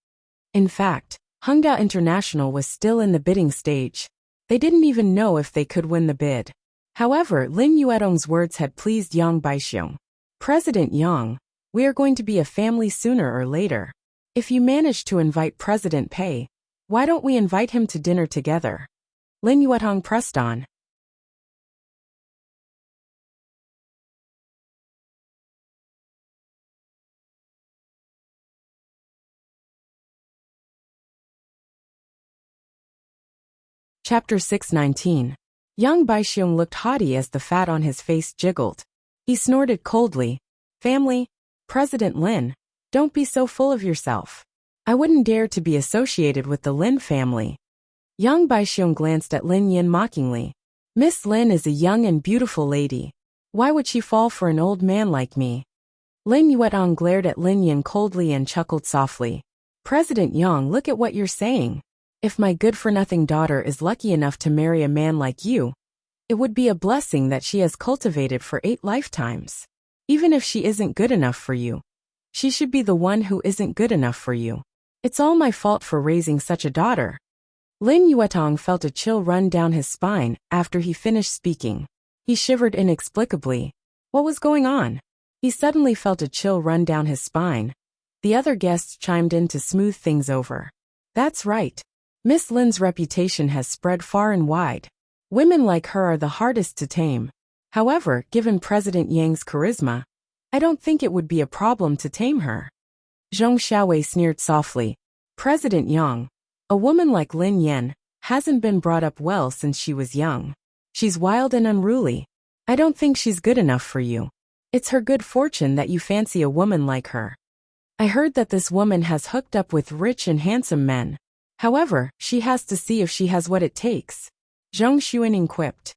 In fact, Hongdao International was still in the bidding stage. They didn't even know if they could win the bid. However, Lin Yuetong's words had pleased Yang Baixiong. President Yang, we are going to be a family sooner or later. If you manage to invite President Pei, why don't we invite him to dinner together? Lin Yuetong pressed on. Chapter 619. Yang Baixiong looked haughty as the fat on his face jiggled. He snorted coldly. Family? President Lin, don't be so full of yourself. I wouldn't dare to be associated with the Lin family. Yang Baixiong glanced at Lin Yin mockingly. Miss Lin is a young and beautiful lady. Why would she fall for an old man like me? Lin Yuetong glared at Lin Yin coldly and chuckled softly. President Yang, look at what you're saying. If my good-for-nothing daughter is lucky enough to marry a man like you, it would be a blessing that she has cultivated for 8 lifetimes. Even if she isn't good enough for you, she should be the one who isn't good enough for you. It's all my fault for raising such a daughter. Lin Yuetong felt a chill run down his spine after he finished speaking. He shivered inexplicably. What was going on? He suddenly felt a chill run down his spine. The other guests chimed in to smooth things over. That's right. Miss Lin's reputation has spread far and wide. Women like her are the hardest to tame. However, given President Yang's charisma, I don't think it would be a problem to tame her. Zhong Xiaowei sneered softly. President Yang, a woman like Lin Yan, hasn't been brought up well since she was young. She's wild and unruly. I don't think she's good enough for you. It's her good fortune that you fancy a woman like her. I heard that this woman has hooked up with rich and handsome men. However, she has to see if she has what it takes. Zhong Xuaning quipped.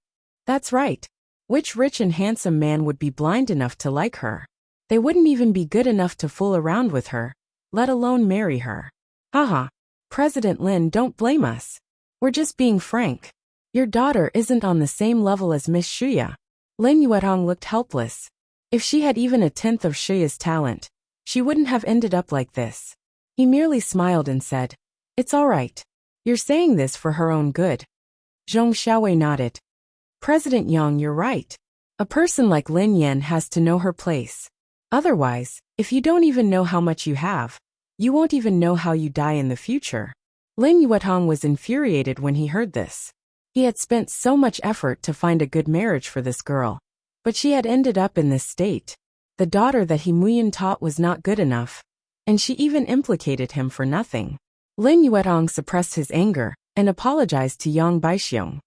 That's right. Which rich and handsome man would be blind enough to like her? They wouldn't even be good enough to fool around with her, let alone marry her. Haha. President Lin, don't blame us. We're just being frank. Your daughter isn't on the same level as Miss Shuya. Lin Yuetong looked helpless. If she had even a tenth of Shuya's talent, she wouldn't have ended up like this. He merely smiled and said, It's all right. You're saying this for her own good. Zhong Xiaowei nodded. President Yang, you're right. A person like Lin Yan has to know her place. Otherwise, if you don't even know how much you have, you won't even know how you die in the future. Lin Yuetong was infuriated when he heard this. He had spent so much effort to find a good marriage for this girl, but she had ended up in this state. The daughter that he Muyin taught was not good enough, and she even implicated him for nothing. Lin Yuetong suppressed his anger and apologized to Yang Baixiong.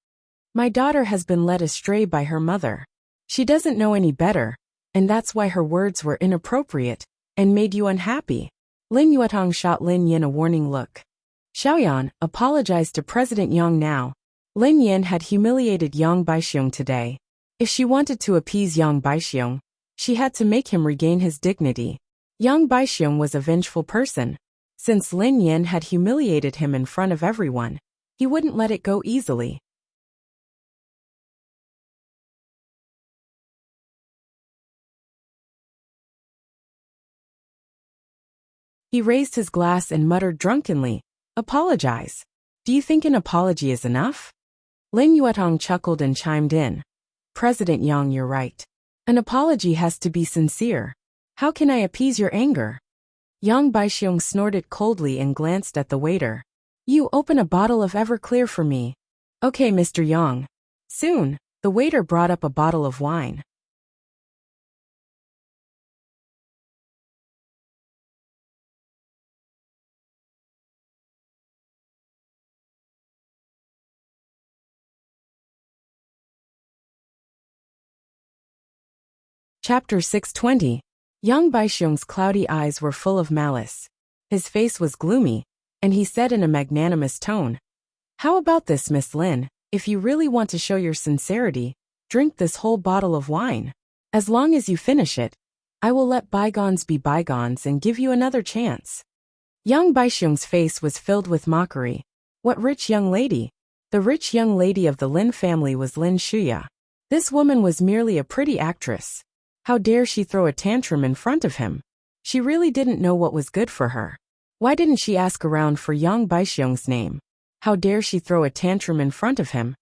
My daughter has been led astray by her mother. She doesn't know any better, and that's why her words were inappropriate and made you unhappy. Lin Yuetong shot Lin Yin a warning look. Xiaoyan, apologize to President Yang now. Lin Yin had humiliated Yang Baixiong today. If she wanted to appease Yang Baixiong, she had to make him regain his dignity. Yang Baixiong was a vengeful person. Since Lin Yin had humiliated him in front of everyone, he wouldn't let it go easily. He raised his glass and muttered drunkenly, Apologize. Do you think an apology is enough? Lin Yuetong chuckled and chimed in. President Yang, you're right. An apology has to be sincere. How can I appease your anger? Yang Baixiong snorted coldly and glanced at the waiter. You open a bottle of Everclear for me. Okay, Mr. Yang. Soon, the waiter brought up a bottle of wine. Chapter 620. Yang Baixiong's cloudy eyes were full of malice. His face was gloomy, and he said in a magnanimous tone, How about this, Miss Lin? If you really want to show your sincerity, drink this whole bottle of wine. As long as you finish it, I will let bygones be bygones and give you another chance. Yang Baixiong's face was filled with mockery. What rich young lady? The rich young lady of the Lin family was Lin Shuya. This woman was merely a pretty actress. How dare she throw a tantrum in front of him? She really didn't know what was good for her. Why didn't she ask around for Yang Baixiong's name? How dare she throw a tantrum in front of him?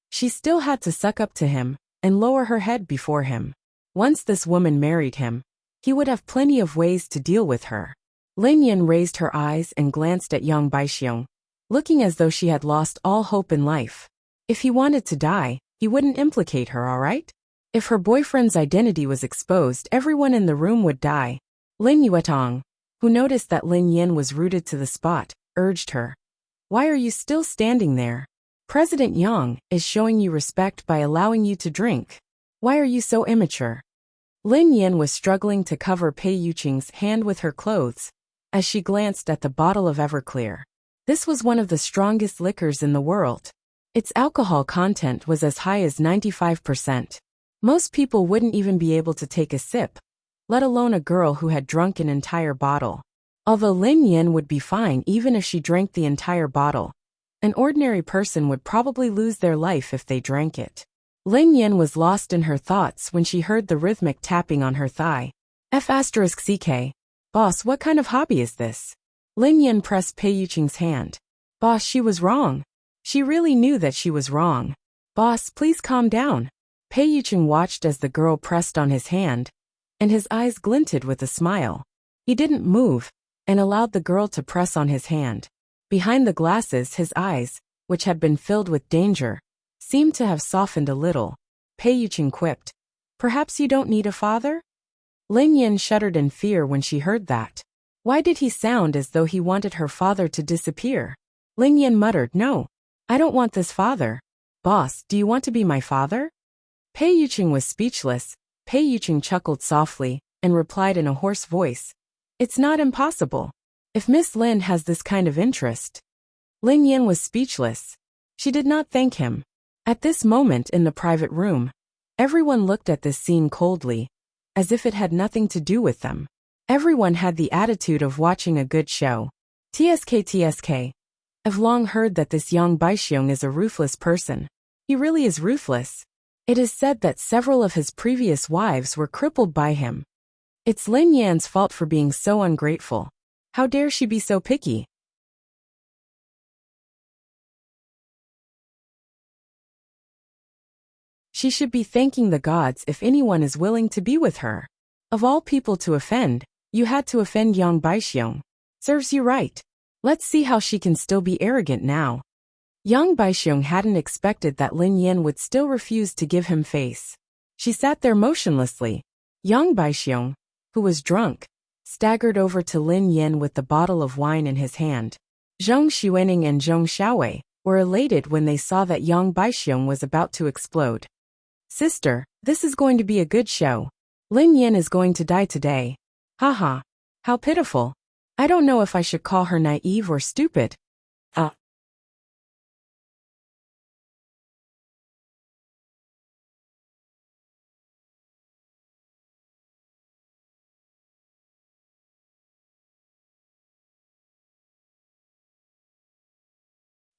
She still had to suck up to him and lower her head before him. Once this woman married him, he would have plenty of ways to deal with her. Lin Yan raised her eyes and glanced at Yang Baixiong, looking as though she had lost all hope in life. If he wanted to die, he wouldn't implicate her, all right? If her boyfriend's identity was exposed, everyone in the room would die. Lin Yuetong, who noticed that Lin Yan was rooted to the spot, urged her. Why are you still standing there? President Yang is showing you respect by allowing you to drink. Why are you so immature? Lin Yan was struggling to cover Pei Yuqing's hand with her clothes as she glanced at the bottle of Everclear. This was one of the strongest liquors in the world. Its alcohol content was as high as 95%. Most people wouldn't even be able to take a sip, let alone a girl who had drunk an entire bottle. Although Lin Yan would be fine even if she drank the entire bottle, an ordinary person would probably lose their life if they drank it. Lin Yan was lost in her thoughts when she heard the rhythmic tapping on her thigh. F***ck. Boss, what kind of hobby is this? Lin Yan pressed Pei Yuqing's hand. Boss, she was wrong. She really knew that she was wrong. Boss, please calm down. Pei Yuqing watched as the girl pressed on his hand, and his eyes glinted with a smile. He didn't move, and allowed the girl to press on his hand. Behind the glasses, his eyes, which had been filled with danger, seemed to have softened a little. Pei Yuqing quipped, perhaps you don't need a father? Lin Yan shuddered in fear when she heard that. Why did he sound as though he wanted her father to disappear? Lin Yan muttered, no, I don't want this father. Boss, do you want to be my father? Pei Yuqing was speechless. Pei Yuqing chuckled softly and replied in a hoarse voice, it's not impossible. If Miss Lin has this kind of interest. Lin Yan was speechless. She did not thank him. At this moment in the private room, everyone looked at this scene coldly, as if it had nothing to do with them. Everyone had the attitude of watching a good show. TSK. I've long heard that this Yang Baixiong is a ruthless person. He really is ruthless. It is said that several of his previous wives were crippled by him. It's Lin Yan's fault for being so ungrateful. How dare she be so picky? She should be thanking the gods if anyone is willing to be with her. Of all people to offend, you had to offend Yang Baixiong. Serves you right. Let's see how she can still be arrogant now. Yang Baixiong hadn't expected that Lin Yan would still refuse to give him face. She sat there motionlessly. Yang Baixiong, who was drunk, staggered over to Lin Yan with the bottle of wine in his hand. Zhong Xuening and Zhong Xiaowei were elated when they saw that Yang Baixiong was about to explode. Sister, this is going to be a good show. Lin Yan is going to die today. Haha. How pitiful. I don't know if I should call her naive or stupid.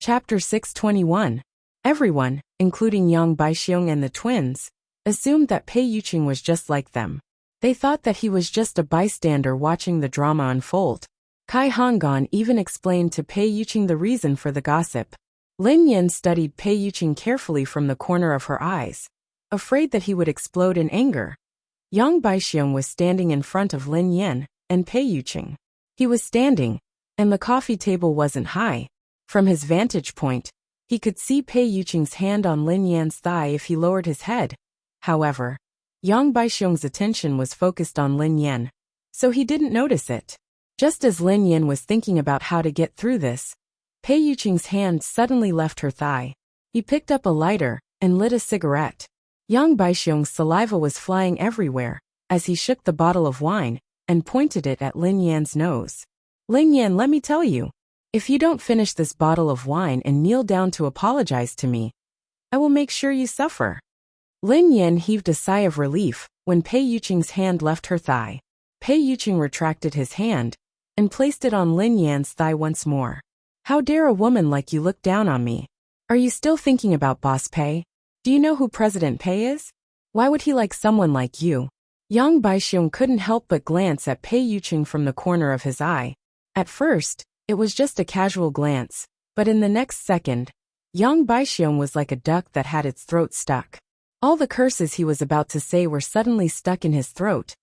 Chapter 621. Everyone, including Yang Baixiong and the twins, assumed that Pei Yuqing was just like them. They thought that he was just a bystander watching the drama unfold. Kai Honggan even explained to Pei Yuqing the reason for the gossip. Lin Yan studied Pei Yuqing carefully from the corner of her eyes, afraid that he would explode in anger. Yang Baixiong was standing in front of Lin Yan and Pei Yuqing. He was standing, and the coffee table wasn't high. From his vantage point, he could see Pei Yuqing's hand on Lin Yan's thigh if he lowered his head. However, Yang Baixiong's attention was focused on Lin Yan, so he didn't notice it. Just as Lin Yan was thinking about how to get through this, Pei Yuqing's hand suddenly left her thigh. He picked up a lighter and lit a cigarette. Yang Baixiong's saliva was flying everywhere as he shook the bottle of wine and pointed it at Lin Yan's nose. Lin Yan, let me tell you. If you don't finish this bottle of wine and kneel down to apologize to me, I will make sure you suffer. Lin Yan heaved a sigh of relief when Pei Yuqing's hand left her thigh. Pei Yuqing retracted his hand and placed it on Lin Yan's thigh once more. How dare a woman like you look down on me? Are you still thinking about Boss Pei? Do you know who President Pei is? Why would he like someone like you? Yang Baixiong couldn't help but glance at Pei Yuqing from the corner of his eye. At first, it was just a casual glance, but in the next second, Yang Baixiong was like a duck that had its throat stuck. All the curses he was about to say were suddenly stuck in his throat.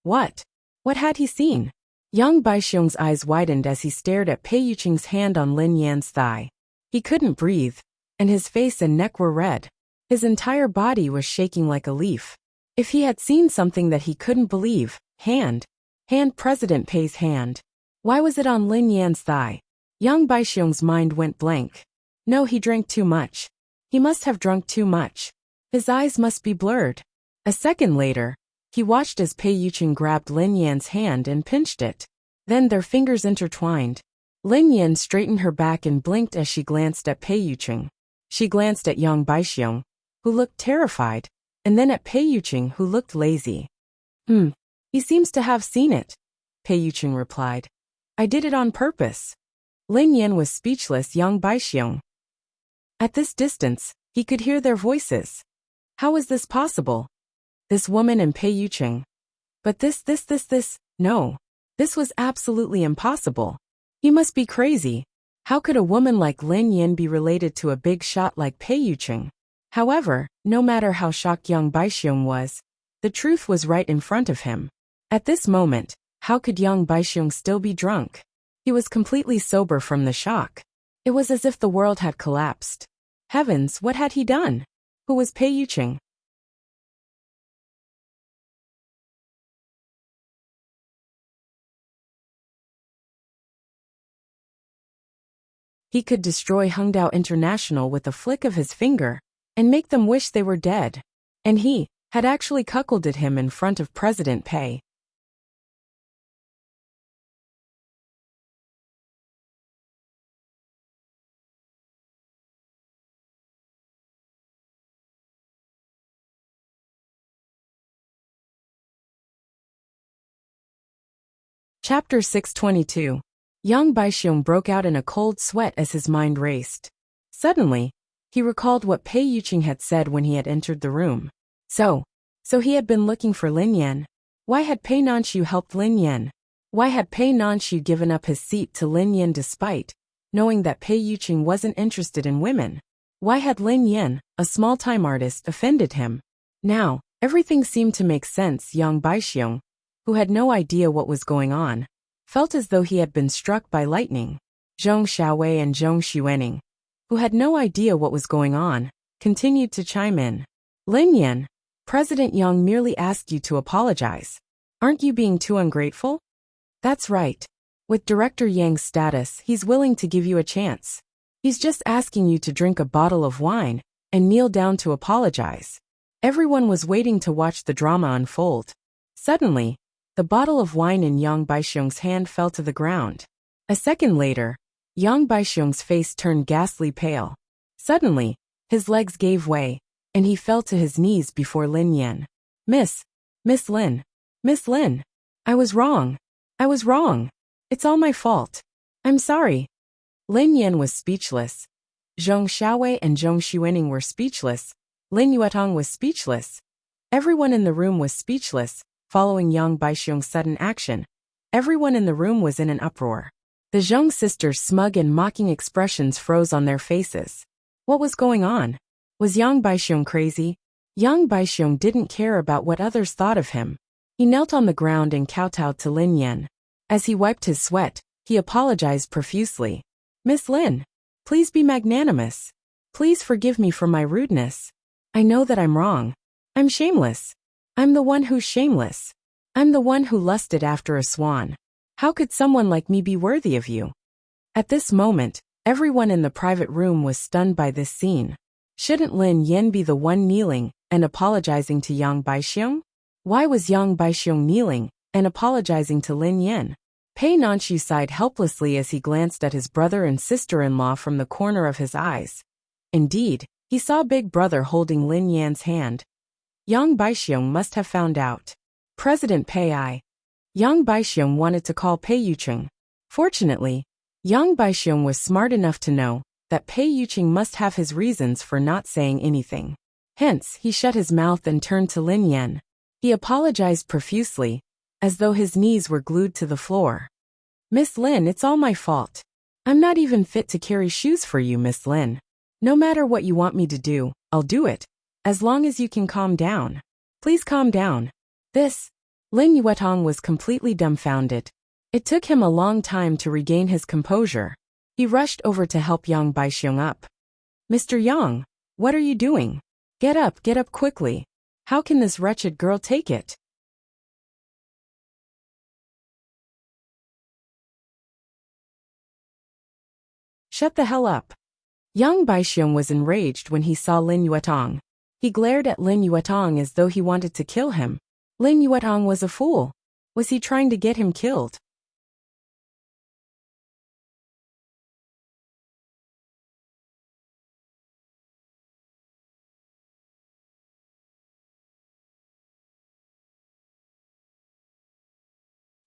What? What had he seen? Yang Baixiong's eyes widened as he stared at Pei Yuqing's hand on Lin Yan's thigh. He couldn't breathe, and his face and neck were red. His entire body was shaking like a leaf. If he had seen something that he couldn't believe, hand, President Pei's hand. Why was it on Lin Yan's thigh? Yang Baixiong's mind went blank. No, he drank too much. He must have drunk too much. His eyes must be blurred. A second later, he watched as Pei Yuqing grabbed Lin Yan's hand and pinched it. Then their fingers intertwined. Lin Yan straightened her back and blinked as she glanced at Pei Yuqing. She glanced at Yang Baixiong, who looked terrified, and then at Pei Yuqing, who looked lazy. He seems to have seen it, Pei Yuqing replied. I did it on purpose. Lin Yan was speechless. Yang Baixiong. At this distance, he could hear their voices. How was this possible? This woman and Pei Yuqing. But no. This was absolutely impossible. He must be crazy. How could a woman like Lin Yan be related to a big shot like Pei Yuqing? However, no matter how shocked Yang Baixiong was, the truth was right in front of him. At this moment, how could Yang Baixiong still be drunk? He was completely sober from the shock. It was as if the world had collapsed. Heavens, what had he done? Who was Pei Yuqing? He could destroy Hongdao International with a flick of his finger, and make them wish they were dead. And he had actually cuckolded him in front of President Pei. Chapter 622. Yang Baixiong broke out in a cold sweat as his mind raced. Suddenly, he recalled what Pei Yuqing had said when he had entered the room. So he had been looking for Lin Yan. Why had Pei Nanxiu helped Lin Yan? Why had Pei Nanxiu given up his seat to Lin Yan despite knowing that Pei Yuqing wasn't interested in women? Why had Lin Yan, a small-time artist, offended him? Now, everything seemed to make sense. Yang Baixiong, who had no idea what was going on, felt as though he had been struck by lightning. Zhong Xiaowei and Zhong Xuening, who had no idea what was going on, continued to chime in. Lin Yan, President Yang merely asked you to apologize. Aren't you being too ungrateful? That's right. With Director Yang's status, he's willing to give you a chance. He's just asking you to drink a bottle of wine and kneel down to apologize. Everyone was waiting to watch the drama unfold. Suddenly, the bottle of wine in Yang Baixiong's hand fell to the ground. A second later, Yang Baixiong's face turned ghastly pale. Suddenly, his legs gave way, and he fell to his knees before Lin Yan. Miss Lin, I was wrong. It's all my fault. I'm sorry. Lin Yan was speechless. Zhong Xiaowei and Zhong Xuening were speechless. Lin Yuetong was speechless. Everyone in the room was speechless. Following Yang Baixiong's sudden action, everyone in the room was in an uproar. The Zhong sisters' smug and mocking expressions froze on their faces. What was going on? Was Yang Baixiong crazy? Yang Baixiong didn't care about what others thought of him. He knelt on the ground and kowtowed to Lin Yan. As he wiped his sweat, he apologized profusely. Miss Lin, please be magnanimous. Please forgive me for my rudeness. I know that I'm wrong. I'm shameless. I'm the one who's shameless. I'm the one who lusted after a swan. How could someone like me be worthy of you? At this moment, everyone in the private room was stunned by this scene. Shouldn't Lin Yan be the one kneeling and apologizing to Yang Baixiong? Why was Yang Baixiong kneeling and apologizing to Lin Yan? Pei Nanxiu sighed helplessly as he glanced at his brother and sister-in-law from the corner of his eyes. Indeed, he saw Big Brother holding Lin Yan's hand. Yang Baixiong must have found out. President Pei. Yang Baixiong wanted to call Pei Yuqing. Fortunately, Yang Baixiong was smart enough to know that Pei Yuqing must have his reasons for not saying anything. Hence, he shut his mouth and turned to Lin Yan. He apologized profusely, as though his knees were glued to the floor. Miss Lin, it's all my fault. I'm not even fit to carry shoes for you, Miss Lin. No matter what you want me to do, I'll do it, as long as you can calm down. Please calm down. Lin Yuetong was completely dumbfounded. It took him a long time to regain his composure. He rushed over to help Yang Baixiong up. Mr. Yang, what are you doing? Get up quickly. How can this wretched girl take it? Shut the hell up. Yang Baixiong was enraged when he saw Lin Yuetong. He glared at Lin Yuetong as though he wanted to kill him. Lin Yuetong was a fool. Was he trying to get him killed?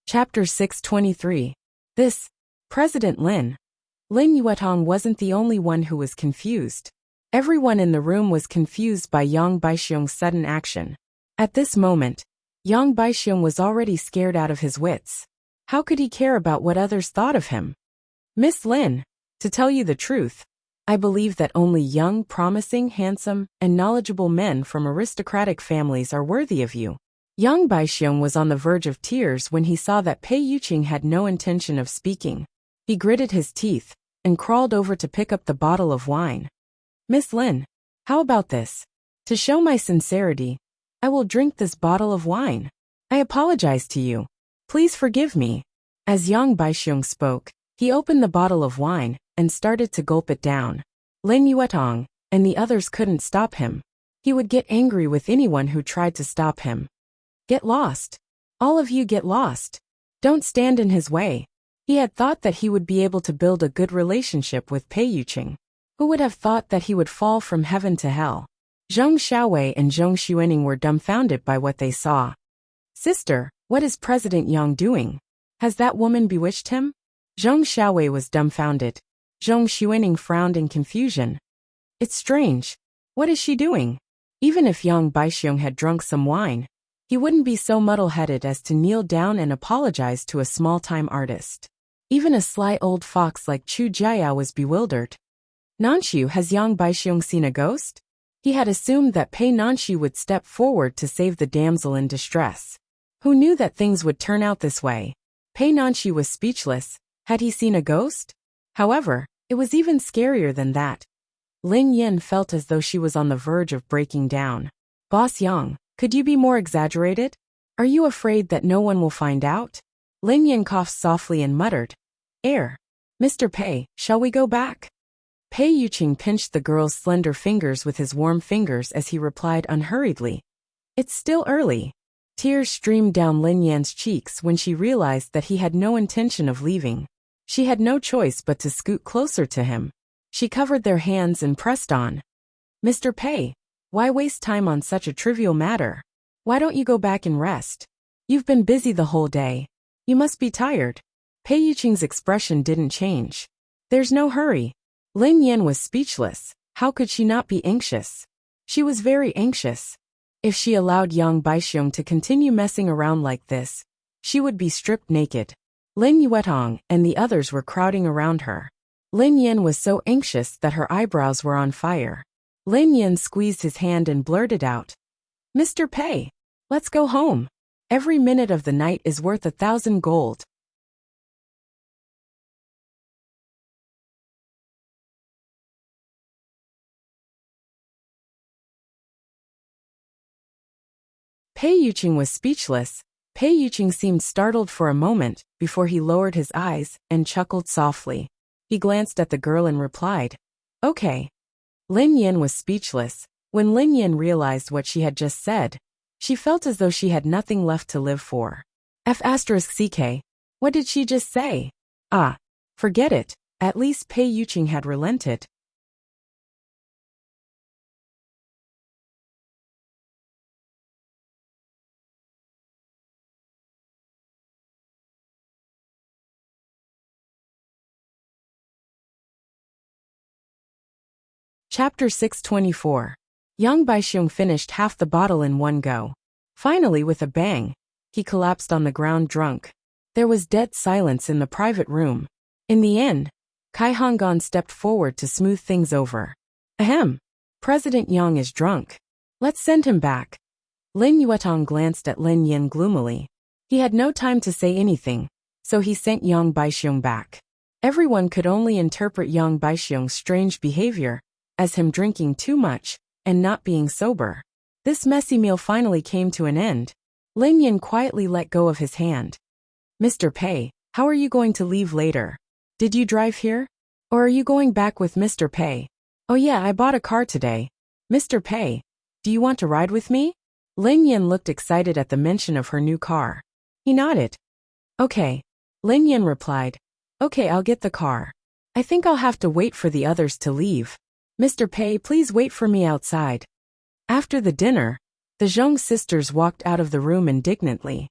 Chapter 623. President Lin. Lin Yuetong wasn't the only one who was confused. Everyone in the room was confused by Yang Baixiong's sudden action. At this moment, Yang Baixiong was already scared out of his wits. How could he care about what others thought of him? Miss Lin, to tell you the truth, I believe that only young, promising, handsome, and knowledgeable men from aristocratic families are worthy of you. Yang Baixiong was on the verge of tears when he saw that Pei Yuqing had no intention of speaking. He gritted his teeth and crawled over to pick up the bottle of wine. Miss Lin, how about this? To show my sincerity, I will drink this bottle of wine. I apologize to you. Please forgive me. As Yang Baixiong spoke, he opened the bottle of wine and started to gulp it down. Lin Yuetong and the others couldn't stop him. He would get angry with anyone who tried to stop him. Get lost. All of you get lost. Don't stand in his way. He had thought that he would be able to build a good relationship with Pei Yuqing. Who would have thought that he would fall from heaven to hell? Zheng Xiaowei and Zheng Xuening were dumbfounded by what they saw. Sister, what is President Yang doing? Has that woman bewitched him? Zheng Xiaowei was dumbfounded. Zheng Xuening frowned in confusion. It's strange. What is she doing? Even if Yang Baixiong had drunk some wine, he wouldn't be so muddle-headed as to kneel down and apologize to a small-time artist. Even a sly old fox like Chu Jiayao was bewildered. Nanshu, has Yang Baixiong seen a ghost? He had assumed that Pei Nanshu would step forward to save the damsel in distress. Who knew that things would turn out this way? Pei Nanshu was speechless. Had he seen a ghost? However, it was even scarier than that. Lin Yin felt as though she was on the verge of breaking down. Boss Yang, could you be more exaggerated? Are you afraid that no one will find out? Lin Yin coughed softly and muttered. Mr. Pei, shall we go back? Pei Yuqing pinched the girl's slender fingers with his warm fingers as he replied unhurriedly. It's still early. Tears streamed down Lin Yan's cheeks when she realized that he had no intention of leaving. She had no choice but to scoot closer to him. She covered their hands and pressed on. Mr. Pei, why waste time on such a trivial matter? Why don't you go back and rest? You've been busy the whole day. You must be tired. Pei Yuqing's expression didn't change. There's no hurry. Lin Yan was speechless. How could she not be anxious? She was very anxious. If she allowed Yang Baixiong to continue messing around like this, she would be stripped naked. Lin Yuetong and the others were crowding around her. Lin Yan was so anxious that her eyebrows were on fire. Lin Yan squeezed his hand and blurted out. Mr. Pei, let's go home. Every minute of the night is worth 1,000 gold. Pei Yuqing was speechless. Pei Yuqing seemed startled for a moment before he lowered his eyes and chuckled softly. He glanced at the girl and replied, Okay. Lin Yan was speechless. When Lin Yan realized what she had just said, she felt as though she had nothing left to live for. F***ck. What did she just say? Ah. Forget it. At least Pei Yuqing had relented. Chapter 624. Yang Baixiong finished half the bottle in one go. Finally, with a bang, he collapsed on the ground drunk. There was dead silence in the private room. In the end, Kai Honggan stepped forward to smooth things over. Ahem. President Yang is drunk. Let's send him back. Lin Yuetong glanced at Lin Yin gloomily. He had no time to say anything, so he sent Yang Baixiong back. Everyone could only interpret Yang Baixiong's strange behavior as him drinking too much and not being sober. This messy meal finally came to an end. Lin Yin quietly let go of his hand. Mr. Pei, how are you going to leave later? Did you drive here? Or are you going back with Mr. Pei? Oh yeah, I bought a car today. Mr. Pei, do you want to ride with me? Lin Yin looked excited at the mention of her new car. He nodded. Okay. Lin Yin replied. Okay, I'll get the car. I think I'll have to wait for the others to leave. Mr. Pei, please wait for me outside. After the dinner, the Zhong sisters walked out of the room indignantly.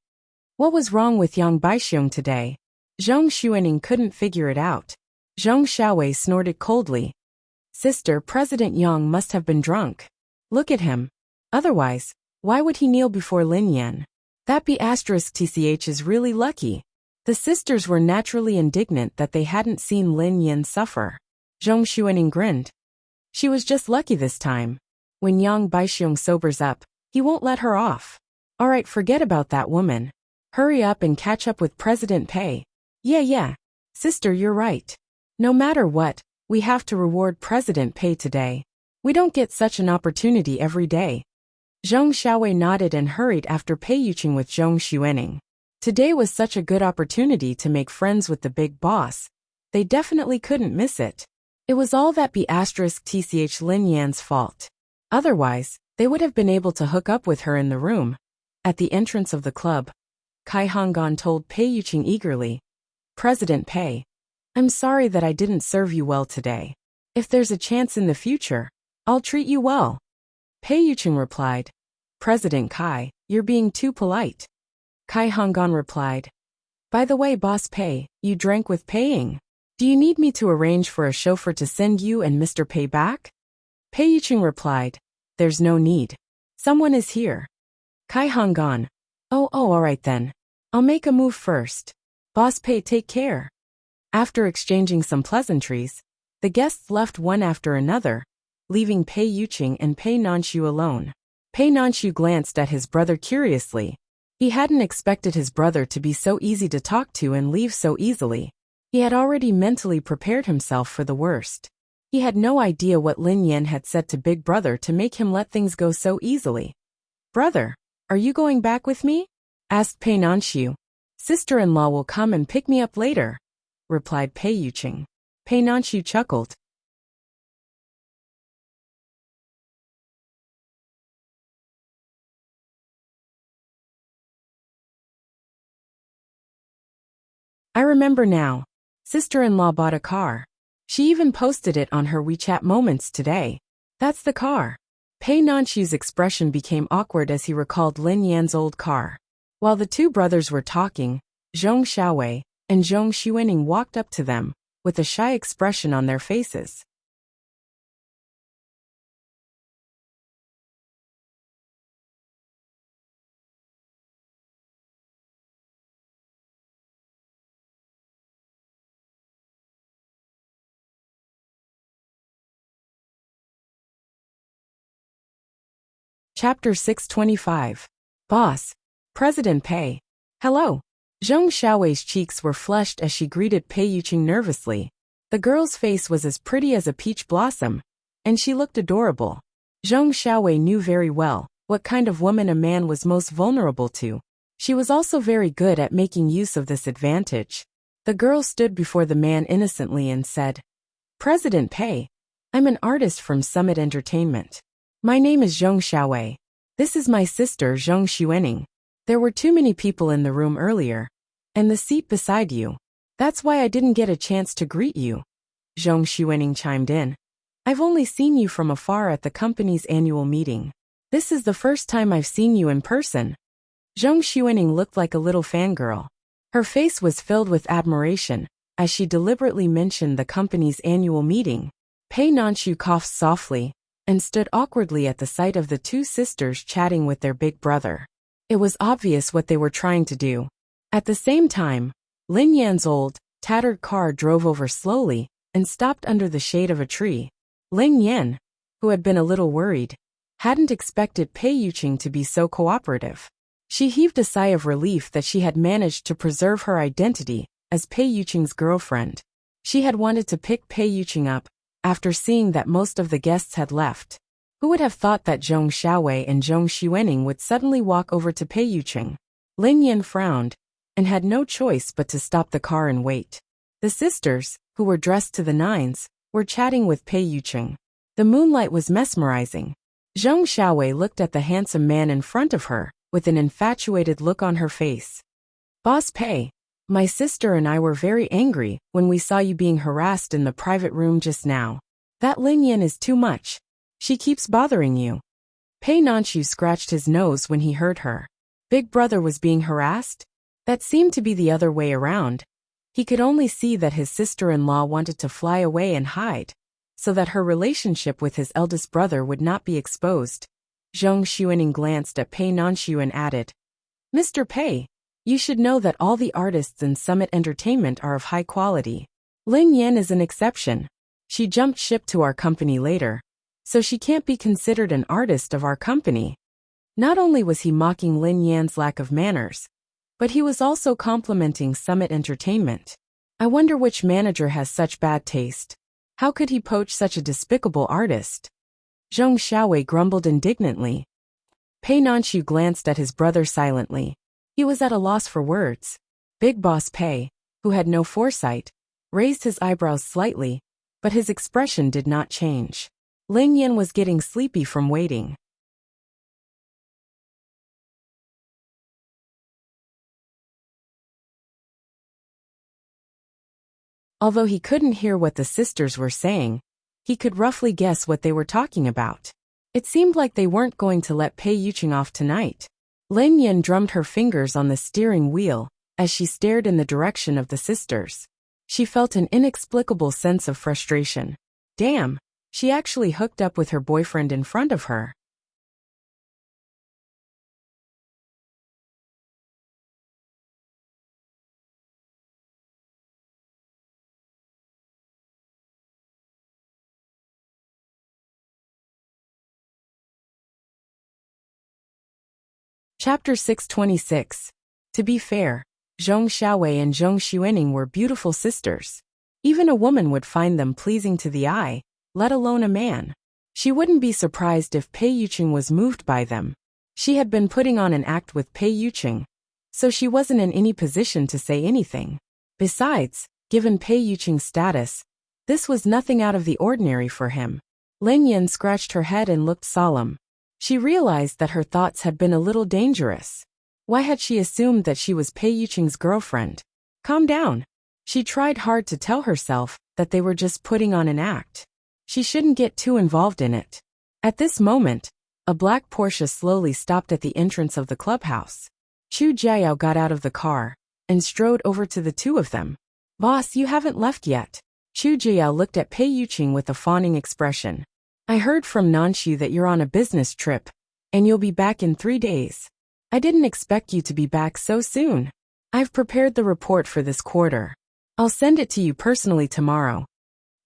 What was wrong with Yang Baixiong today? Zhong Xuening couldn't figure it out. Zhong Xiaowei snorted coldly. Sister, President Yang must have been drunk. Look at him. Otherwise, why would he kneel before Lin Yan? That B***TCH is really lucky. The sisters were naturally indignant that they hadn't seen Lin Yan suffer. Zhong Xuening grinned. She was just lucky this time. When Yang Baixiong sobers up, he won't let her off. Alright, forget about that woman. Hurry up and catch up with President Pei. Yeah. Sister, you're right. No matter what, we have to reward President Pei today. We don't get such an opportunity every day. Zhong Xiaowei nodded and hurried after Pei Yuqing with Zhong Xuening. Today was such a good opportunity to make friends with the big boss. They definitely couldn't miss it. It was all that B***TCH Lin Yan's fault. Otherwise, they would have been able to hook up with her in the room. At the entrance of the club, Kai Honggan told Pei Yuqing eagerly. President Pei, I'm sorry that I didn't serve you well today. If there's a chance in the future, I'll treat you well. Pei Yuqing replied. President Kai, you're being too polite. Kai Honggan replied. By the way, Boss Pei, you drank with Pei Ying. Do you need me to arrange for a chauffeur to send you and Mr. Pei back? Pei Yuqing replied. There's no need. Someone is here. Kai Honggan. Oh, alright then. I'll make a move first. Boss Pei, take care. After exchanging some pleasantries, the guests left one after another, leaving Pei Yuqing and Pei Nanshu alone. Pei Nanshu glanced at his brother curiously. He hadn't expected his brother to be so easy to talk to and leave so easily. He had already mentally prepared himself for the worst. He had no idea what Lin Yan had said to Big Brother to make him let things go so easily. Brother, are you going back with me? Asked Pei Nanshu. Sister-in-law will come and pick me up later, replied Pei Yuqing. Pei Nanshu chuckled. I remember now. Sister-in-law bought a car. She even posted it on her WeChat moments today. That's the car. Pei Nanshu's expression became awkward as he recalled Lin Yan's old car. While the two brothers were talking, Zhong Xiaowei and Zhong Xuening walked up to them, with a shy expression on their faces. Chapter 625. Boss. President Pei. Hello. Zhong Xiaowei's cheeks were flushed as she greeted Pei Yuqing nervously. The girl's face was as pretty as a peach blossom, and she looked adorable. Zhong Xiaowei knew very well what kind of woman a man was most vulnerable to. She was also very good at making use of this advantage. The girl stood before the man innocently and said, President Pei, I'm an artist from Summit Entertainment. My name is Zhong Xiaowei. This is my sister Zhong Xuening. There were too many people in the room earlier, and the seat beside you. That's why I didn't get a chance to greet you. Zhong Xuening chimed in. I've only seen you from afar at the company's annual meeting. This is the first time I've seen you in person. Zhong Xuening looked like a little fangirl. Her face was filled with admiration as she deliberately mentioned the company's annual meeting. Pei Nanshu coughed softly and stood awkwardly at the sight of the two sisters chatting with their big brother. It was obvious what they were trying to do. At the same time, Lin Yan's old, tattered car drove over slowly and stopped under the shade of a tree. Lin Yan, who had been a little worried, hadn't expected Pei Yuqing to be so cooperative. She heaved a sigh of relief that she had managed to preserve her identity as Pei Yuqing's girlfriend. She had wanted to pick Pei Yuqing up after seeing that most of the guests had left. Who would have thought that Zhong Xiaowei and Zhong Xuening would suddenly walk over to Pei Yuqing? Lin Yan frowned and had no choice but to stop the car and wait. The sisters, who were dressed to the nines, were chatting with Pei Yuqing. The moonlight was mesmerizing. Zhong Xiaowei looked at the handsome man in front of her with an infatuated look on her face. Boss Pei, my sister and I were very angry when we saw you being harassed in the private room just now. That Lin Yan is too much. She keeps bothering you. Pei Nanxu scratched his nose when he heard her. Big brother was being harassed? That seemed to be the other way around. He could only see that his sister-in-law wanted to fly away and hide, so that her relationship with his eldest brother would not be exposed. Zhong Xuening glanced at Pei Nanxu and added, Mr. Pei, you should know that all the artists in Summit Entertainment are of high quality. Lin Yan is an exception. She jumped ship to our company later, so she can't be considered an artist of our company. Not only was he mocking Lin Yan's lack of manners, but he was also complimenting Summit Entertainment. I wonder which manager has such bad taste. How could he poach such a despicable artist? Zhong Xiaowei grumbled indignantly. Pei Nanxu glanced at his brother silently. He was at a loss for words. Big Boss Pei, who had no foresight, raised his eyebrows slightly, but his expression did not change. Lin Yan was getting sleepy from waiting. Although he couldn't hear what the sisters were saying, he could roughly guess what they were talking about. It seemed like they weren't going to let Pei Yuqing off tonight. Lin Yan drummed her fingers on the steering wheel as she stared in the direction of the sisters. She felt an inexplicable sense of frustration. Damn, she actually hooked up with her boyfriend in front of her. Chapter 626. To be fair, Zhong Xiaowei and Zhong Xuening were beautiful sisters. Even a woman would find them pleasing to the eye, let alone a man. She wouldn't be surprised if Pei Yuqing was moved by them. She had been putting on an act with Pei Yuqing, so she wasn't in any position to say anything. Besides, given Pei Yuqing's status, this was nothing out of the ordinary for him. Lin Yan scratched her head and looked solemn. She realized that her thoughts had been a little dangerous. Why had she assumed that she was Pei Yuqing's girlfriend? Calm down. She tried hard to tell herself that they were just putting on an act. She shouldn't get too involved in it. At this moment, a black Porsche slowly stopped at the entrance of the clubhouse. Chu Jiayao got out of the car and strode over to the two of them. Boss, you haven't left yet. Chu Jiayao looked at Pei Yuqing with a fawning expression. I heard from Nanxu that you're on a business trip, and you'll be back in 3 days. I didn't expect you to be back so soon. I've prepared the report for this quarter. I'll send it to you personally tomorrow.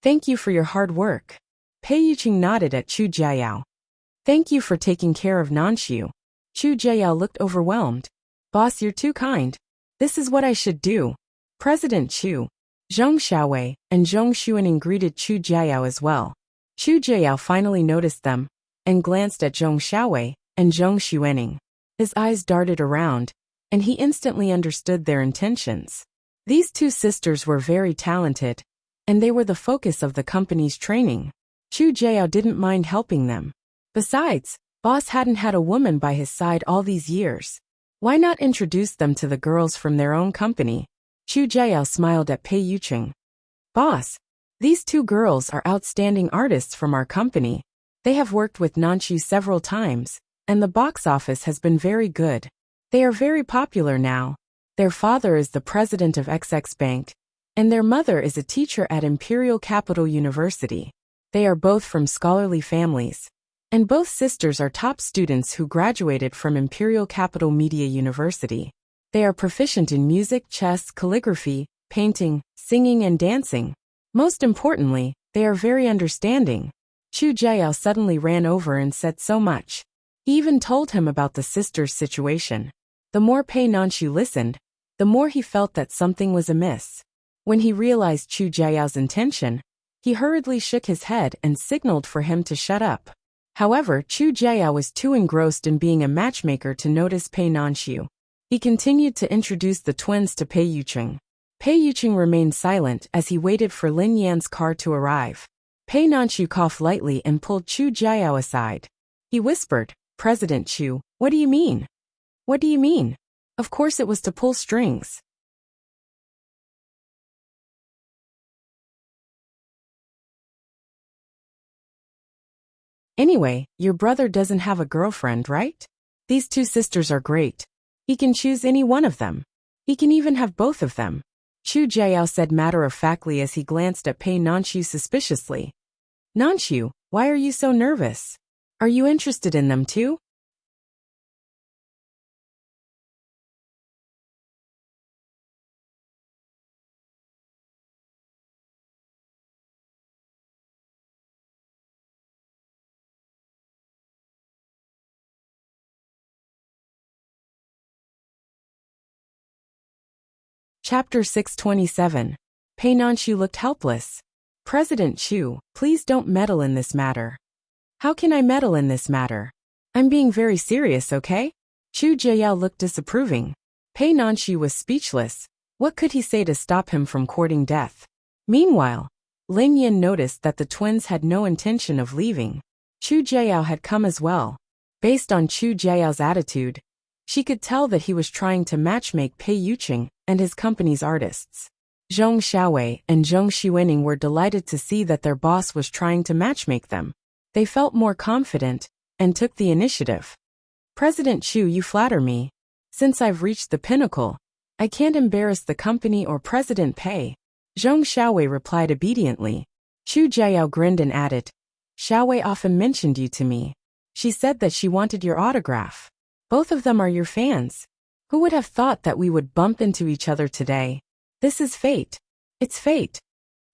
Thank you for your hard work. Pei Yuqing nodded at Chu Jiayao. Thank you for taking care of Nanxu. Chu Jiayao looked overwhelmed. Boss, you're too kind. This is what I should do. President Chu, Zhong Xiaowei, and Zhong Xuening greeted Chu Jiayao as well. Chu Jiayao finally noticed them and glanced at Zhong Xiaowei and Zhong Xuening. His eyes darted around, and he instantly understood their intentions. These two sisters were very talented, and they were the focus of the company's training. Chu Jiayao didn't mind helping them. Besides, Boss hadn't had a woman by his side all these years. Why not introduce them to the girls from their own company? Chu Jiayao smiled at Pei Yuqing. Boss, these two girls are outstanding artists from our company. They have worked with Nanxu several times, and the box office has been very good. They are very popular now. Their father is the president of XX Bank, and their mother is a teacher at Imperial Capital University. They are both from scholarly families, And both sisters are top students who graduated from Imperial Capital Media University. They are proficient in music, chess, calligraphy, painting, singing, and dancing. Most importantly, they are very understanding. Chu Jiao suddenly ran over and said so much. He even told him about the sisters' situation. The more Pei Nanxu listened, the more he felt that something was amiss. When he realized Chu Jiao's intention, he hurriedly shook his head and signaled for him to shut up. However, Chu Jiao was too engrossed in being a matchmaker to notice Pei Nanxiu. He continued to introduce the twins to Pei Yuqing. Pei Yuqing remained silent as he waited for Lin Yan's car to arrive. Pei Nanxiu coughed lightly and pulled Chu Jiao aside. He whispered, "President Chu, what do you mean? What do you mean?" Of course it was to pull strings. Anyway, your brother doesn't have a girlfriend, right? These two sisters are great. He can choose any one of them. He can even have both of them. Chu Jiao said matter-of-factly as he glanced at Pei Nanxiu suspiciously. Nanxiu, why are you so nervous? Are you interested in them too? Chapter 627. Pei Nanxiu looked helpless. President Chu, please don't meddle in this matter. How can I meddle in this matter? I'm being very serious, okay? Chu Jiao looked disapproving. Pei Nanxiu was speechless. What could he say to stop him from courting death? Meanwhile, Lin Yin noticed that the twins had no intention of leaving. Chu Jiao had come as well. Based on Chu Jiao's attitude, she could tell that he was trying to matchmake Pei Yuqing and his company's artists. Zhong Xiaowei and Zhong Xuening were delighted to see that their boss was trying to matchmake them. They felt more confident and took the initiative. President Chu, you flatter me. Since I've reached the pinnacle, I can't embarrass the company or President Pei. Zhong Xiaowei replied obediently. Chu Jiao grinned and added, Xiaowei often mentioned you to me. She said that she wanted your autograph. Both of them are your fans. Who would have thought that we would bump into each other today? This is fate. It's fate.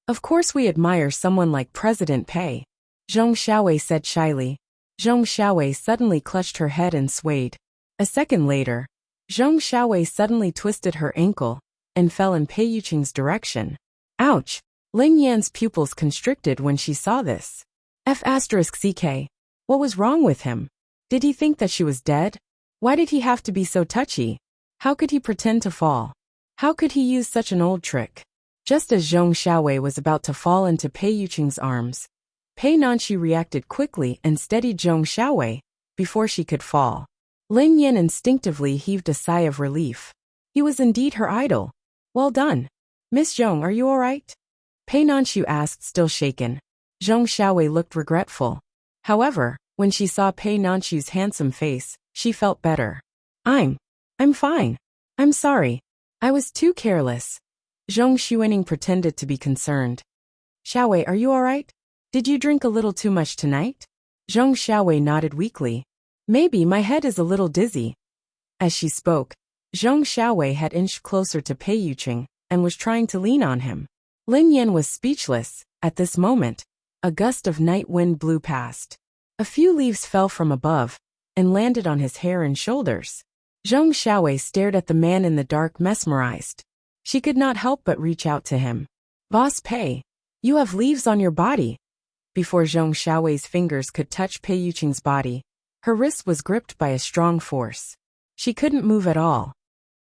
Of course we admire someone like President Pei. Zhong Xiaowei said shyly. Zhong Xiaowei suddenly clutched her head and swayed. A second later, Zhong Xiaowei suddenly twisted her ankle and fell in Pei Yuqing's direction. Ouch! Lin Yan's pupils constricted when she saw this. F***ck. What was wrong with him? Did he think that she was dead? Why did he have to be so touchy? How could he pretend to fall? How could he use such an old trick? Just as Zhong Xiaowei was about to fall into Pei Yuqing's arms, Pei Nanxiu reacted quickly and steadied Zhong Xiaowei before she could fall. Lin Yin instinctively heaved a sigh of relief. He was indeed her idol. Well done. Miss Zhong, are you all right? Pei Nanxiu asked, still shaken. Zhong Xiaowei looked regretful. However, when she saw Pei Nanxiu's handsome face, she felt better. I'm fine. I'm sorry. I was too careless. Zhong Xuening pretended to be concerned. Xiaowei, are you all right? Did you drink a little too much tonight? Zhong Xiaowei nodded weakly. Maybe my head is a little dizzy. As she spoke, Zhong Xiaowei had inched closer to Pei Yuqing and was trying to lean on him. Lin Yan was speechless. At this moment, a gust of night wind blew past. A few leaves fell from above and landed on his hair and shoulders. Zhong Xiaowei stared at the man in the dark, mesmerized. She could not help but reach out to him. Boss Pei, you have leaves on your body. Before Zhong Xiaowei's fingers could touch Pei Yuqing's body, her wrist was gripped by a strong force. She couldn't move at all.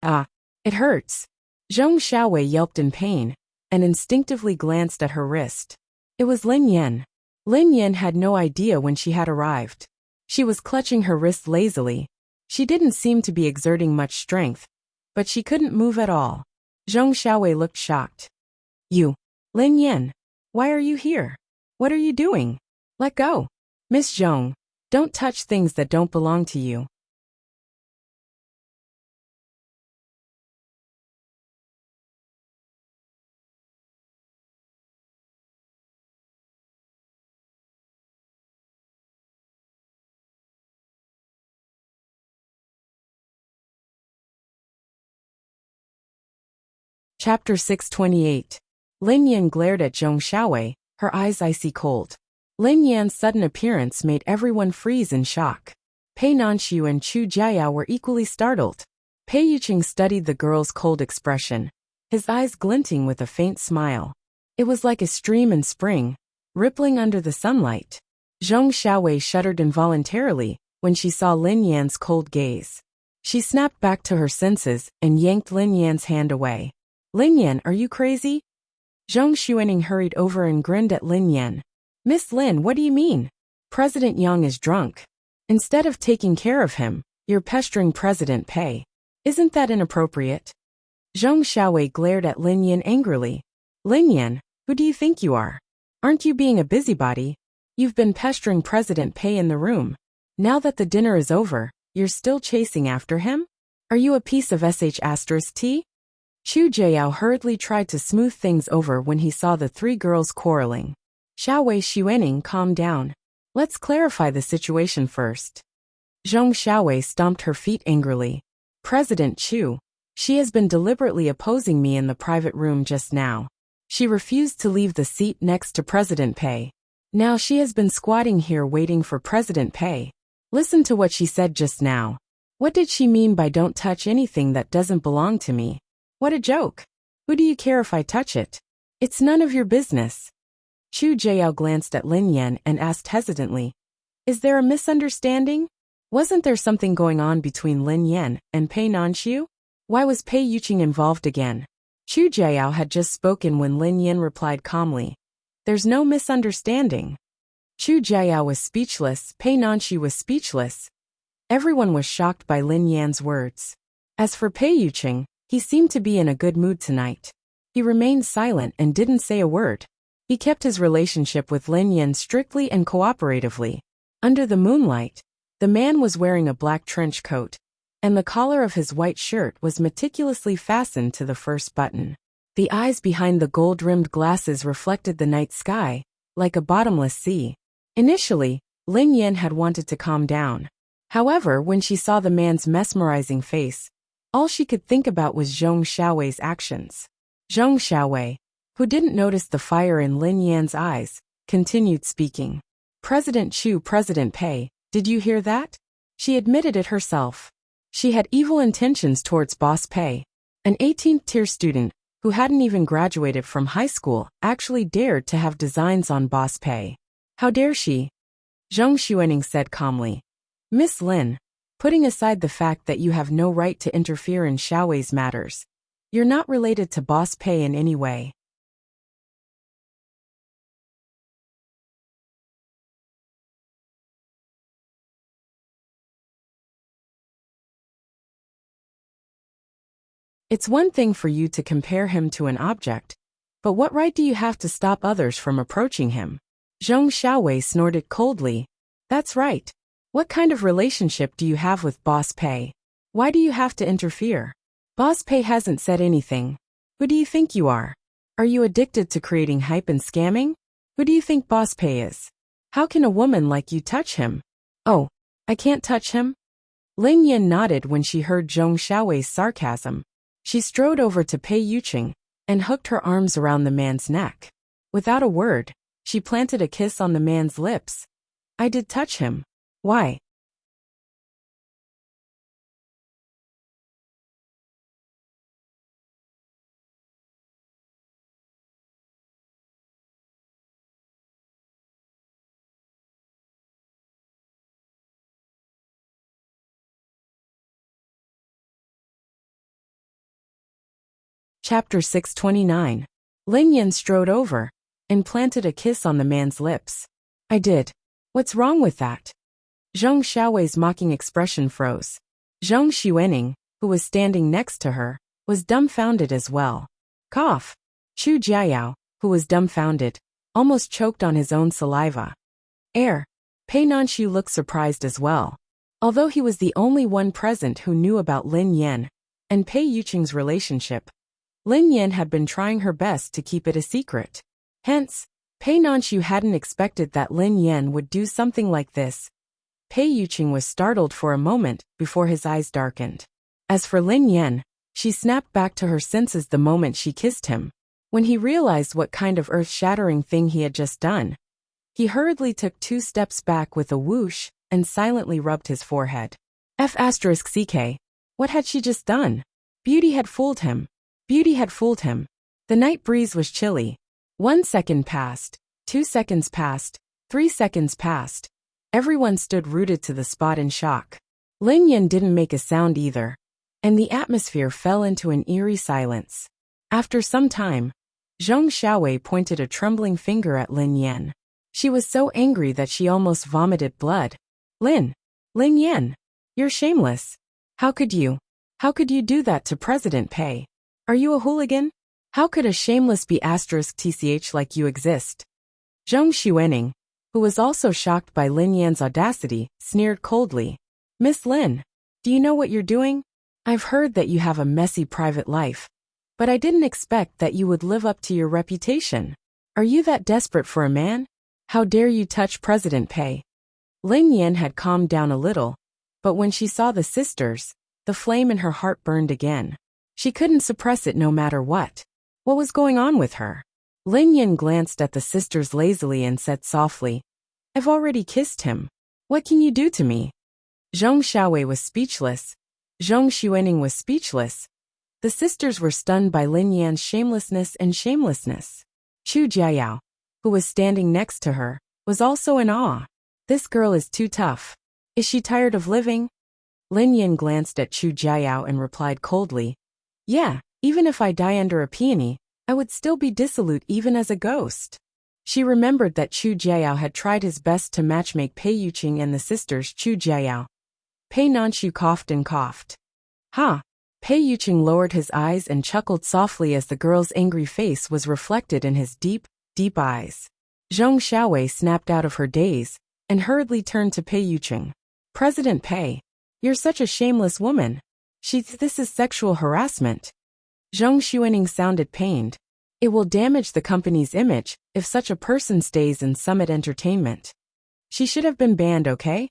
Ah, it hurts. Zhong Xiaowei yelped in pain and instinctively glanced at her wrist. It was Lin Yan. Lin Yan had no idea when she had arrived. She was clutching her wrist lazily. She didn't seem to be exerting much strength, but she couldn't move at all. Zhong Xiaowei looked shocked. You, Lin Yan, why are you here? What are you doing? Let go. Miss Zhong, don't touch things that don't belong to you. Chapter 628. Lin Yan glared at Zhong Xiaowei, her eyes icy cold. Lin Yan's sudden appearance made everyone freeze in shock. Pei Nanxiu and Chu Jiayao were equally startled. Pei Yuqing studied the girl's cold expression, his eyes glinting with a faint smile. It was like a stream in spring, rippling under the sunlight. Zhong Xiaowei shuddered involuntarily when she saw Lin Yan's cold gaze. She snapped back to her senses and yanked Lin Yan's hand away. "Lin Yan, are you crazy?" Zhong Xuening hurried over and grinned at Lin Yan. "Miss Lin, what do you mean? President Yang is drunk. Instead of taking care of him, you're pestering President Pei. Isn't that inappropriate?" Zhong Xiaowei glared at Lin Yan angrily. "Lin Yan, who do you think you are? Aren't you being a busybody? You've been pestering President Pei in the room. Now that the dinner is over, you're still chasing after him? Are you a piece of sh*t?" Chu Jiayao hurriedly tried to smooth things over when he saw the three girls quarreling. "Xiaowei Xuening, calm down. Let's clarify the situation first." Zhong Xiaowei stomped her feet angrily. "President Chu, she has been deliberately opposing me in the private room just now. She refused to leave the seat next to President Pei. Now she has been squatting here waiting for President Pei. Listen to what she said just now. What did she mean by don't touch anything that doesn't belong to me? What a joke. Who do you care if I touch it? It's none of your business." Chu Jiayao glanced at Lin Yan and asked hesitantly, "Is there a misunderstanding? Wasn't there something going on between Lin Yan and Pei Nanxiu? Why was Pei Yuqing involved again?" Chu Jiayao had just spoken when Lin Yan replied calmly, "There's no misunderstanding." Chu Jiayao was speechless, Pei Nanxiu was speechless. Everyone was shocked by Lin Yan's words. As for Pei Yuqing, he seemed to be in a good mood tonight. He remained silent and didn't say a word. He kept his relationship with Lin Yan strictly and cooperatively. Under the moonlight, the man was wearing a black trench coat, and the collar of his white shirt was meticulously fastened to the first button. The eyes behind the gold-rimmed glasses reflected the night sky, like a bottomless sea. Initially, Lin Yan had wanted to calm down. However, when she saw the man's mesmerizing face, all she could think about was Zhong Xiaowei's actions. Zhong Xiaowei, who didn't notice the fire in Lin Yan's eyes, continued speaking. "President Chu, President Pei, did you hear that?" She admitted it herself. She had evil intentions towards Boss Pei. An 18th-tier student, who hadn't even graduated from high school, actually dared to have designs on Boss Pei. How dare she? Zhong Xuening said calmly. "Miss Lin, putting aside the fact that you have no right to interfere in Xiaowei's matters, you're not related to Boss Pei in any way." It's one thing for you to compare him to an object, but what right do you have to stop others from approaching him? Zhong Xiaowei snorted coldly. "That's right. What kind of relationship do you have with Boss Pei? Why do you have to interfere? Boss Pei hasn't said anything. Who do you think you are? Are you addicted to creating hype and scamming? Who do you think Boss Pei is? How can a woman like you touch him?" "Oh, I can't touch him?" Lin Yan nodded when she heard Zhong Xiaowei's sarcasm. She strode over to Pei Yuqing and hooked her arms around the man's neck. Without a word, she planted a kiss on the man's lips. "I did touch him. Why?" Chapter 629. Lin Yan strode over and planted a kiss on the man's lips. "I did. What's wrong with that?" Zhong Xiaowei's mocking expression froze. Zhong Xuening, who was standing next to her, was dumbfounded as well. Cough. Chu Jiayao, who was dumbfounded, almost choked on his own saliva. Pei Nanxiu looked surprised as well. Although he was the only one present who knew about Lin Yan and Pei Yuqing's relationship, Lin Yan had been trying her best to keep it a secret. Hence, Pei Nanxiu hadn't expected that Lin Yan would do something like this. Pei Yuqing was startled for a moment before his eyes darkened. As for Lin Yan, She snapped back to her senses the moment she kissed him. When he realized what kind of earth-shattering thing he had just done, he hurriedly took 2 steps back with a whoosh and silently rubbed his forehead. F***ck. What had she just done? Beauty had fooled him. Beauty had fooled him. The night breeze was chilly. 1 second passed, 2 seconds passed, 3 seconds passed. Everyone stood rooted to the spot in shock. Lin Yan didn't make a sound either, and the atmosphere fell into an eerie silence. After some time, Zhong Xiaowei pointed a trembling finger at Lin Yan. She was so angry that she almost vomited blood. Lin Yan, you're shameless. How could you do that to President Pei? Are you a hooligan? How could a shameless be *tch like you exist? Zhong Xuening, who was also shocked by Lin Yan's audacity, sneered coldly. Miss Lin, do you know what you're doing? I've heard that you have a messy private life, but I didn't expect that you would live up to your reputation. Are you that desperate for a man? How dare you touch President Pei? Lin Yan had calmed down a little, but when she saw the sisters, the flame in her heart burned again. She couldn't suppress it no matter what. What was going on with her? Lin Yan glanced at the sisters lazily and said softly, I've already kissed him. What can you do to me? Zhong Xiaowei was speechless. Zhong Xuening was speechless. The sisters were stunned by Lin Yan's shamelessness and shamelessness. Chu Jiayao, who was standing next to her, was also in awe. This girl is too tough. Is she tired of living? Lin Yan glanced at Chu Jiayao and replied coldly, Yeah, even if I die under a peony, I would still be dissolute even as a ghost. She remembered that Chu Jiayao had tried his best to matchmake Pei Yuqing and the sisters Chu Jiayao. Pei Nanshu coughed and coughed. Ha! Pei Yuqing lowered his eyes and chuckled softly as the girl's angry face was reflected in his deep, deep eyes. Zhong Xiaowei snapped out of her daze and hurriedly turned to Pei Yuqing. President Pei, you're such a shameless woman. This is sexual harassment. Zhong Xuening sounded pained. It will damage the company's image if such a person stays in Summit Entertainment. She should have been banned, okay?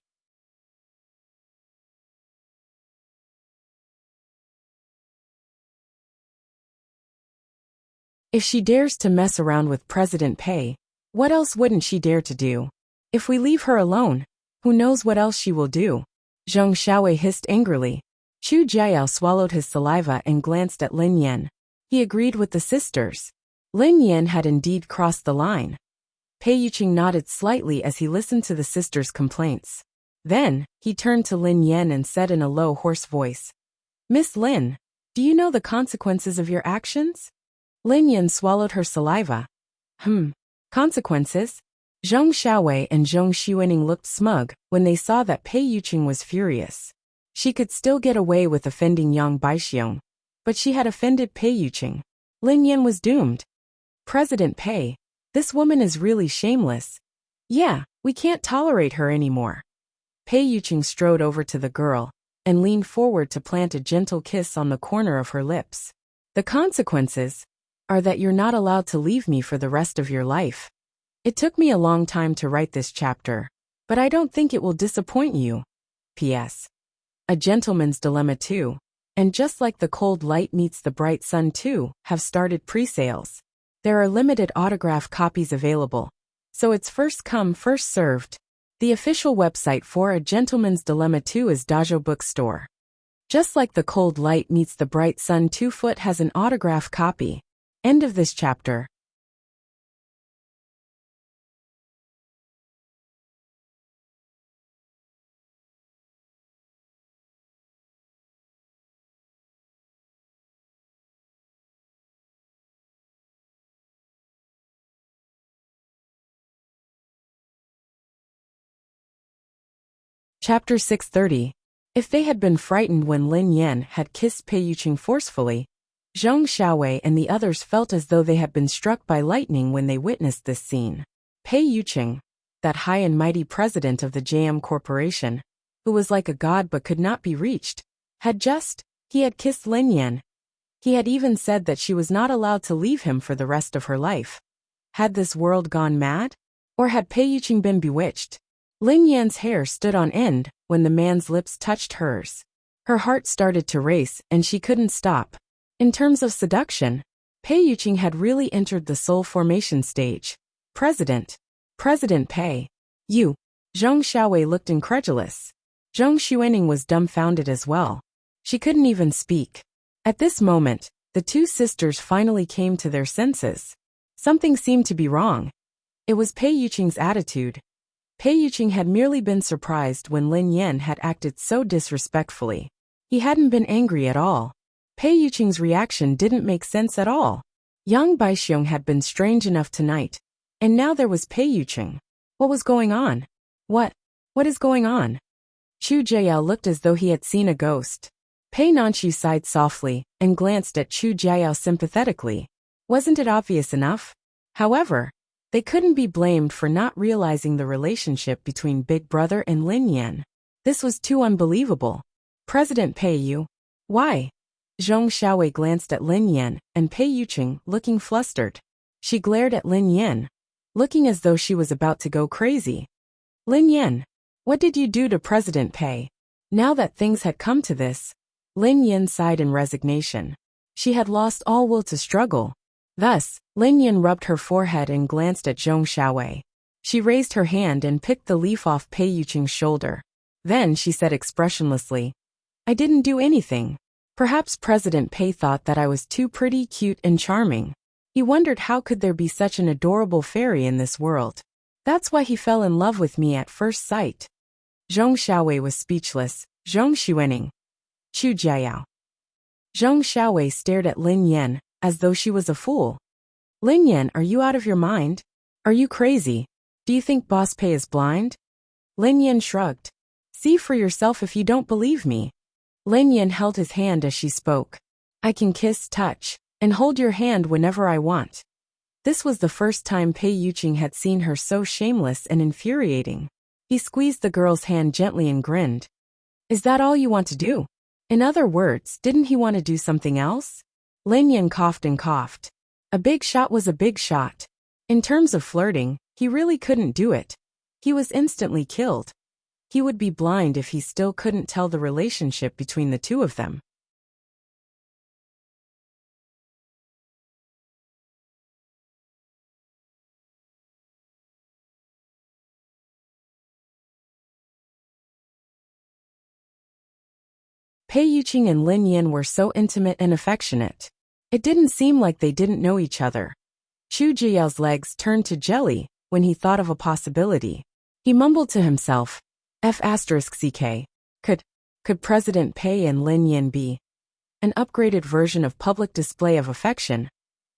If she dares to mess around with President Pei, what else wouldn't she dare to do? If we leave her alone, who knows what else she will do? Zhong Xiaowei hissed angrily. Chu Jiayao swallowed his saliva and glanced at Lin Yan. He agreed with the sisters. Lin Yan had indeed crossed the line. Pei Yuqing nodded slightly as he listened to the sisters' complaints. Then, he turned to Lin Yan and said in a low, hoarse voice, Miss Lin, do you know the consequences of your actions? Lin Yan swallowed her saliva. Consequences? Zhong Xiaowei and Zhong Xuening looked smug when they saw that Pei Yuqing was furious. She could still get away with offending Yang Baixiong, but she had offended Pei Yuqing. Lin Yan was doomed. President Pei, this woman is really shameless. Yeah, we can't tolerate her anymore. Pei Yuqing strode over to the girl and leaned forward to plant a gentle kiss on the corner of her lips. The consequences are that you're not allowed to leave me for the rest of your life. It took me a long time to write this chapter, but I don't think it will disappoint you. P.S. A Gentleman's Dilemma 2, and just like The Cold Light Meets the Bright Sun 2, have started pre-sales. There are limited autograph copies available, so it's first come, first served. The official website for A Gentleman's Dilemma 2 is Audiobook Store. Just like The Cold Light Meets the Bright Sun 2 Foot has an autograph copy. End of this chapter. Chapter 630. If they had been frightened when Lin Yan had kissed Pei Yuqing forcefully, Zhong Xiaowei and the others felt as though they had been struck by lightning when they witnessed this scene. Pei Yuqing, that high and mighty president of the JM Corporation, who was like a god but could not be reached, he had kissed Lin Yan. He had even said that she was not allowed to leave him for the rest of her life. Had this world gone mad? Or had Pei Yuqing been bewitched? Lin Yan's hair stood on end when the man's lips touched hers. Her heart started to race and she couldn't stop. In terms of seduction, Pei Yuqing had really entered the soul formation stage. President Pei. You. Zhong Xiaowei looked incredulous. Zhong Xuening was dumbfounded as well. She couldn't even speak. At this moment, the two sisters finally came to their senses. Something seemed to be wrong. It was Pei Yuqing's attitude. Pei Yuqing had merely been surprised when Lin Yan had acted so disrespectfully. He hadn't been angry at all. Pei Yuqing's reaction didn't make sense at all. Yang Baixiong had been strange enough tonight. And now there was Pei Yuqing. What was going on? What is going on? Chu Jiao looked as though he had seen a ghost. Pei Nanxu sighed softly and glanced at Chu Jiao sympathetically. Wasn't it obvious enough? However, they couldn't be blamed for not realizing the relationship between Big Brother and Lin Yan. This was too unbelievable. President Pei Yu. Why? Zhong Xiaowei glanced at Lin Yan and Pei Yuqing, looking flustered. She glared at Lin Yan, looking as though she was about to go crazy. Lin Yan, what did you do to President Pei? Now that things had come to this, Lin Yan sighed in resignation. She had lost all will to struggle. Thus, Lin Yan rubbed her forehead and glanced at Zhong Xiaowei. She raised her hand and picked the leaf off Pei Yuqing's shoulder. Then she said expressionlessly, I didn't do anything. Perhaps President Pei thought that I was too pretty, cute, and charming. He wondered how could there be such an adorable fairy in this world. That's why he fell in love with me at first sight. Zhong Xiaowei was speechless. Zhong Xuening. Chu Jiao. Zhong Xiaowei stared at Lin Yan, as though she was a fool. Lin Yan, are you out of your mind? Are you crazy? Do you think Boss Pei is blind? Lin Yan shrugged. See for yourself if you don't believe me. Lin Yan held his hand as she spoke. I can kiss, touch, and hold your hand whenever I want. This was the first time Pei Yuqing had seen her so shameless and infuriating. He squeezed the girl's hand gently and grinned. Is that all you want to do? In other words, didn't he want to do something else? Lin Yan coughed and coughed. A big shot was a big shot. In terms of flirting, he really couldn't do it. He was instantly killed. He would be blind if he still couldn't tell the relationship between the two of them. Pei Yuqing and Lin Yan were so intimate and affectionate. It didn't seem like they didn't know each other. Chu Jiao's legs turned to jelly when he thought of a possibility. He mumbled to himself, F***CK. Could President Pei and Lin Yan be an upgraded version of public display of affection?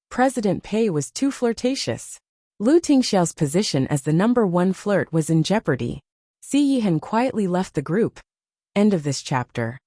President Pei was too flirtatious. Lu Tingxiao's position as the #1 flirt was in jeopardy. Si Yihan quietly left the group. End of this chapter.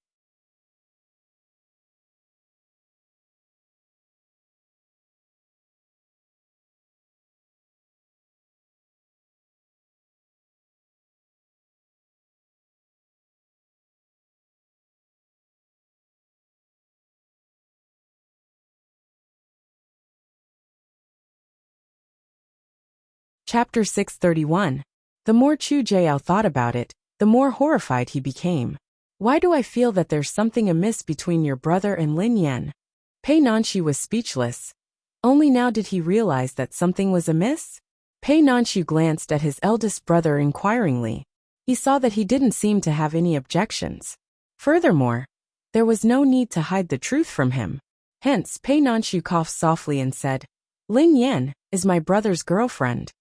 Chapter 631. The more Chu Jiao thought about it, the more horrified he became. Why do I feel that there's something amiss between your brother and Lin Yan? Pei Nanxu was speechless. Only now did he realize that something was amiss? Pei Nanxu glanced at his eldest brother inquiringly. He saw that he didn't seem to have any objections. Furthermore, there was no need to hide the truth from him. Hence, Pei Nanxu coughed softly and said, Lin Yan is my brother's girlfriend.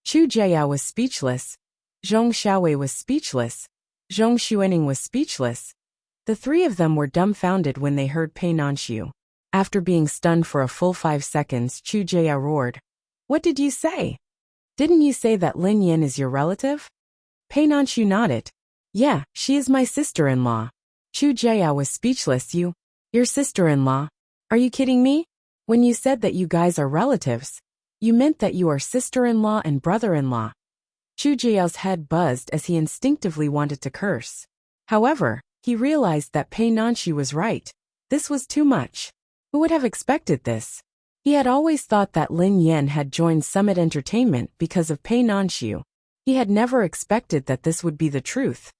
Chu Jiao was speechless. Zhong Xiaowei was speechless. Zhong Xuening was speechless. The three of them were dumbfounded when they heard Pei Nanxu. After being stunned for a full 5 seconds, Chu Jiao roared. What did you say? Didn't you say that Lin Yan is your relative? Pei Nanxu nodded. Yeah, she is my sister-in-law. Chu Jiao was speechless. Your sister-in-law? Are you kidding me? When you said that you guys are relatives, you meant that you are sister-in-law and brother-in-law. Chu Jiao's head buzzed as he instinctively wanted to curse. However, he realized that Pei Nanxu was right. This was too much. Who would have expected this? He had always thought that Lin Yan had joined Summit Entertainment because of Pei Nanxu. He had never expected that this would be the truth.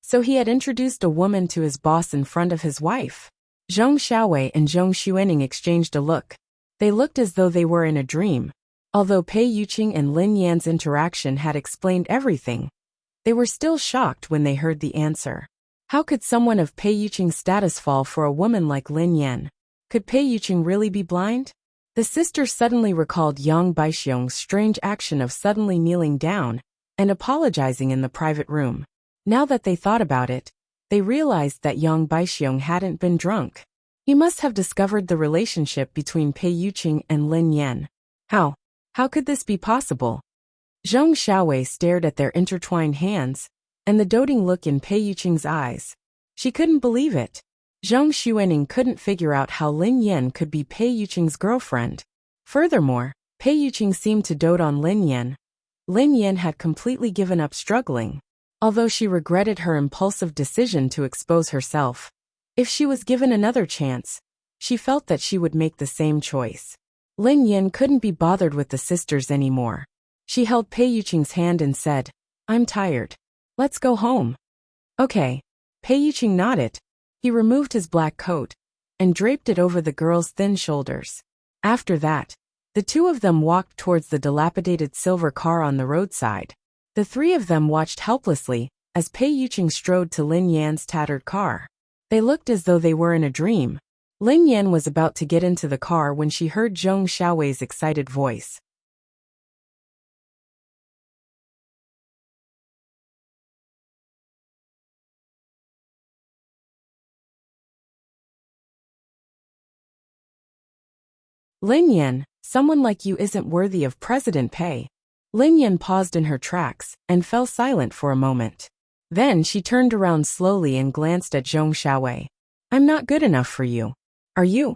So he had introduced a woman to his boss in front of his wife. Zhong Xiaowei and Zhong Xuening exchanged a look. They looked as though they were in a dream. Although Pei Yuqing and Lin Yan's interaction had explained everything, they were still shocked when they heard the answer. How could someone of Pei Yuqing's status fall for a woman like Lin Yan? Could Pei Yuqing really be blind? The sisters suddenly recalled Yang Baixiong's strange action of suddenly kneeling down and apologizing in the private room. Now that they thought about it, they realized that Yang Baixiong hadn't been drunk. He must have discovered the relationship between Pei Yuqing and Lin Yan. How could this be possible? Zhong Xiaowei stared at their intertwined hands and the doting look in Pei Yuqing's eyes. She couldn't believe it. Zhong Xuening couldn't figure out how Lin Yan could be Pei Yuqing's girlfriend. Furthermore, Pei Yuqing seemed to dote on Lin Yan. Lin Yan had completely given up struggling, although she regretted her impulsive decision to expose herself. If she was given another chance, she felt that she would make the same choice. Lin Yan couldn't be bothered with the sisters anymore. She held Pei Yuqing's hand and said, "I'm tired. Let's go home." "Okay." Pei Yuqing nodded. He removed his black coat and draped it over the girl's thin shoulders. After that, the two of them walked towards the dilapidated silver car on the roadside. The three of them watched helplessly as Pei Yuqing strode to Lin Yan's tattered car. They looked as though they were in a dream. Lin Yan was about to get into the car when she heard Zhong Xiaowei's excited voice. "Lin Yan, someone like you isn't worthy of President Pei." Lin Yan paused in her tracks and fell silent for a moment. Then she turned around slowly and glanced at Zhong Xiaowei. "I'm not good enough for you. Are you?"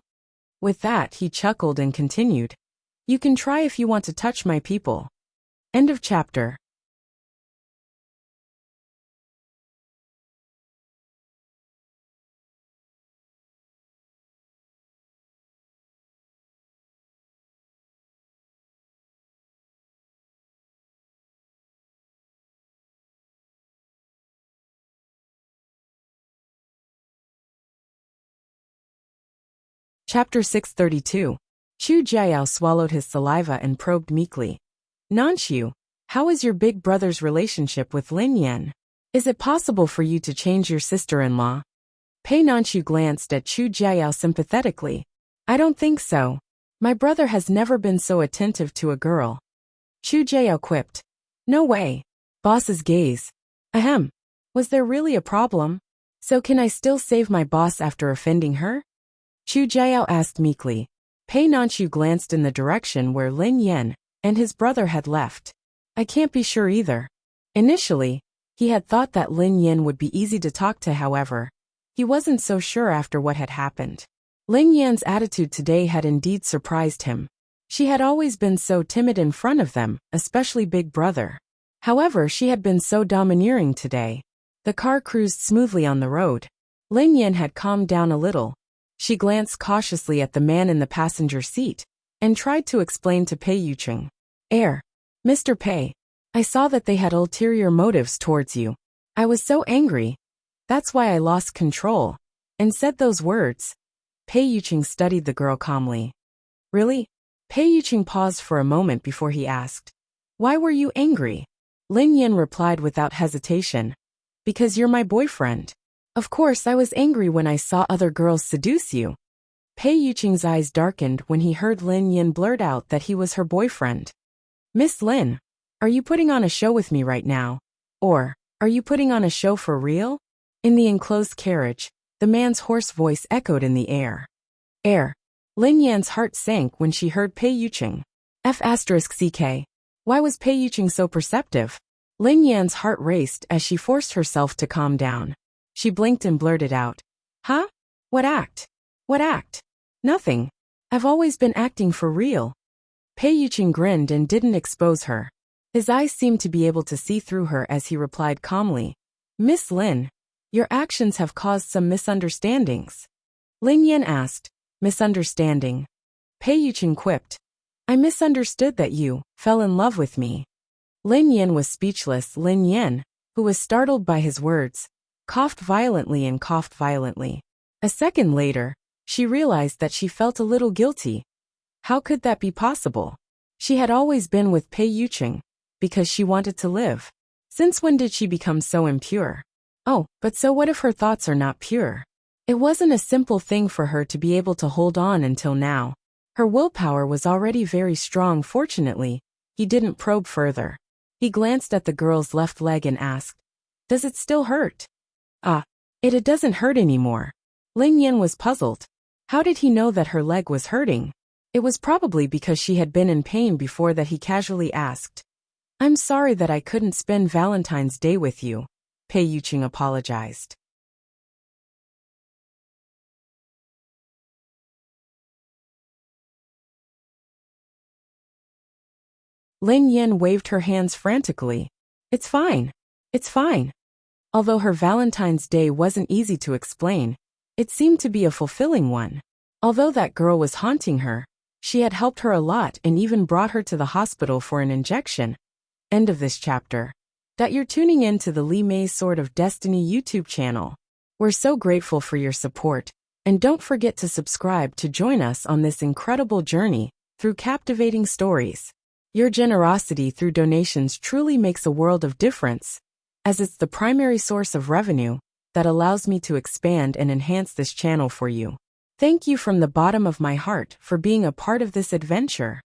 With that, he chuckled and continued, "You can try if you want to touch my people." End of chapter. Chapter 632. Chu Jiao swallowed his saliva and probed meekly. "Nanxiu, how is your big brother's relationship with Lin Yan? Is it possible for you to change your sister-in-law?" Pei Nanxiu glanced at Chu Jiao sympathetically. "I don't think so. My brother has never been so attentive to a girl." Chu Jiao quipped. "No way." Boss's gaze. "Ahem. Was there really a problem? So can I still save my boss after offending her?" Chu Jiao asked meekly. Pei Nanxiu glanced in the direction where Lin Yan and his brother had left. "I can't be sure either." Initially, he had thought that Lin Yan would be easy to talk to. However, he wasn't so sure after what had happened. Lin Yan's attitude today had indeed surprised him. She had always been so timid in front of them, especially Big Brother. However, she had been so domineering today. The car cruised smoothly on the road. Lin Yan had calmed down a little. She glanced cautiously at the man in the passenger seat and tried to explain to Pei Yuqing. Mr. Pei, I saw that they had ulterior motives towards you. I was so angry. That's why I lost control and said those words." Pei Yuqing studied the girl calmly. "Really?" Pei Yuqing paused for a moment before he asked. "Why were you angry?" Lin Yan replied without hesitation. "Because you're my boyfriend. Of course I was angry when I saw other girls seduce you." Pei Yuqing's eyes darkened when he heard Lin Yan blurt out that he was her boyfriend. "Miss Lin, are you putting on a show with me right now? Or, are you putting on a show for real?" In the enclosed carriage, the man's hoarse voice echoed in the air. Lin Yan's heart sank when she heard Pei Yuqing. F***ck. Why was Pei Yuqing so perceptive? Lin Yan's heart raced as she forced herself to calm down. She blinked and blurted out, "Huh? What act? What act?" "Nothing. I've always been acting for real." Pei Yuqing grinned and didn't expose her. His eyes seemed to be able to see through her as he replied calmly, "Miss Lin, your actions have caused some misunderstandings." Lin Yan asked, "Misunderstanding?" Pei Yuqing quipped, "I misunderstood that you fell in love with me." Lin Yan was speechless. Lin Yan, who was startled by his words, coughed violently and coughed violently. A second later, she realized that she felt a little guilty. How could that be possible? She had always been with Pei Yuqing because she wanted to live. Since when did she become so impure? Oh, but so what if her thoughts are not pure? It wasn't a simple thing for her to be able to hold on until now. Her willpower was already very strong. Fortunately, he didn't probe further. He glanced at the girl's left leg and asked, "Does it still hurt?" "Ah, it doesn't hurt anymore." Lin Yan was puzzled. How did he know that her leg was hurting? It was probably because she had been in pain before that he casually asked, "I'm sorry that I couldn't spend Valentine's Day with you," Pei Yuqing apologized. Lin Yan waved her hands frantically. "It's fine. It's fine." Although her Valentine's Day wasn't easy to explain, it seemed to be a fulfilling one. Although that girl was haunting her, she had helped her a lot and even brought her to the hospital for an injection. End of this chapter. That you're tuning in to the Li Mei's Sword of Destiny YouTube channel. We're so grateful for your support, and don't forget to subscribe to join us on this incredible journey through captivating stories. Your generosity through donations truly makes a world of difference, as it's the primary source of revenue that allows me to expand and enhance this channel for you. Thank you from the bottom of my heart for being a part of this adventure.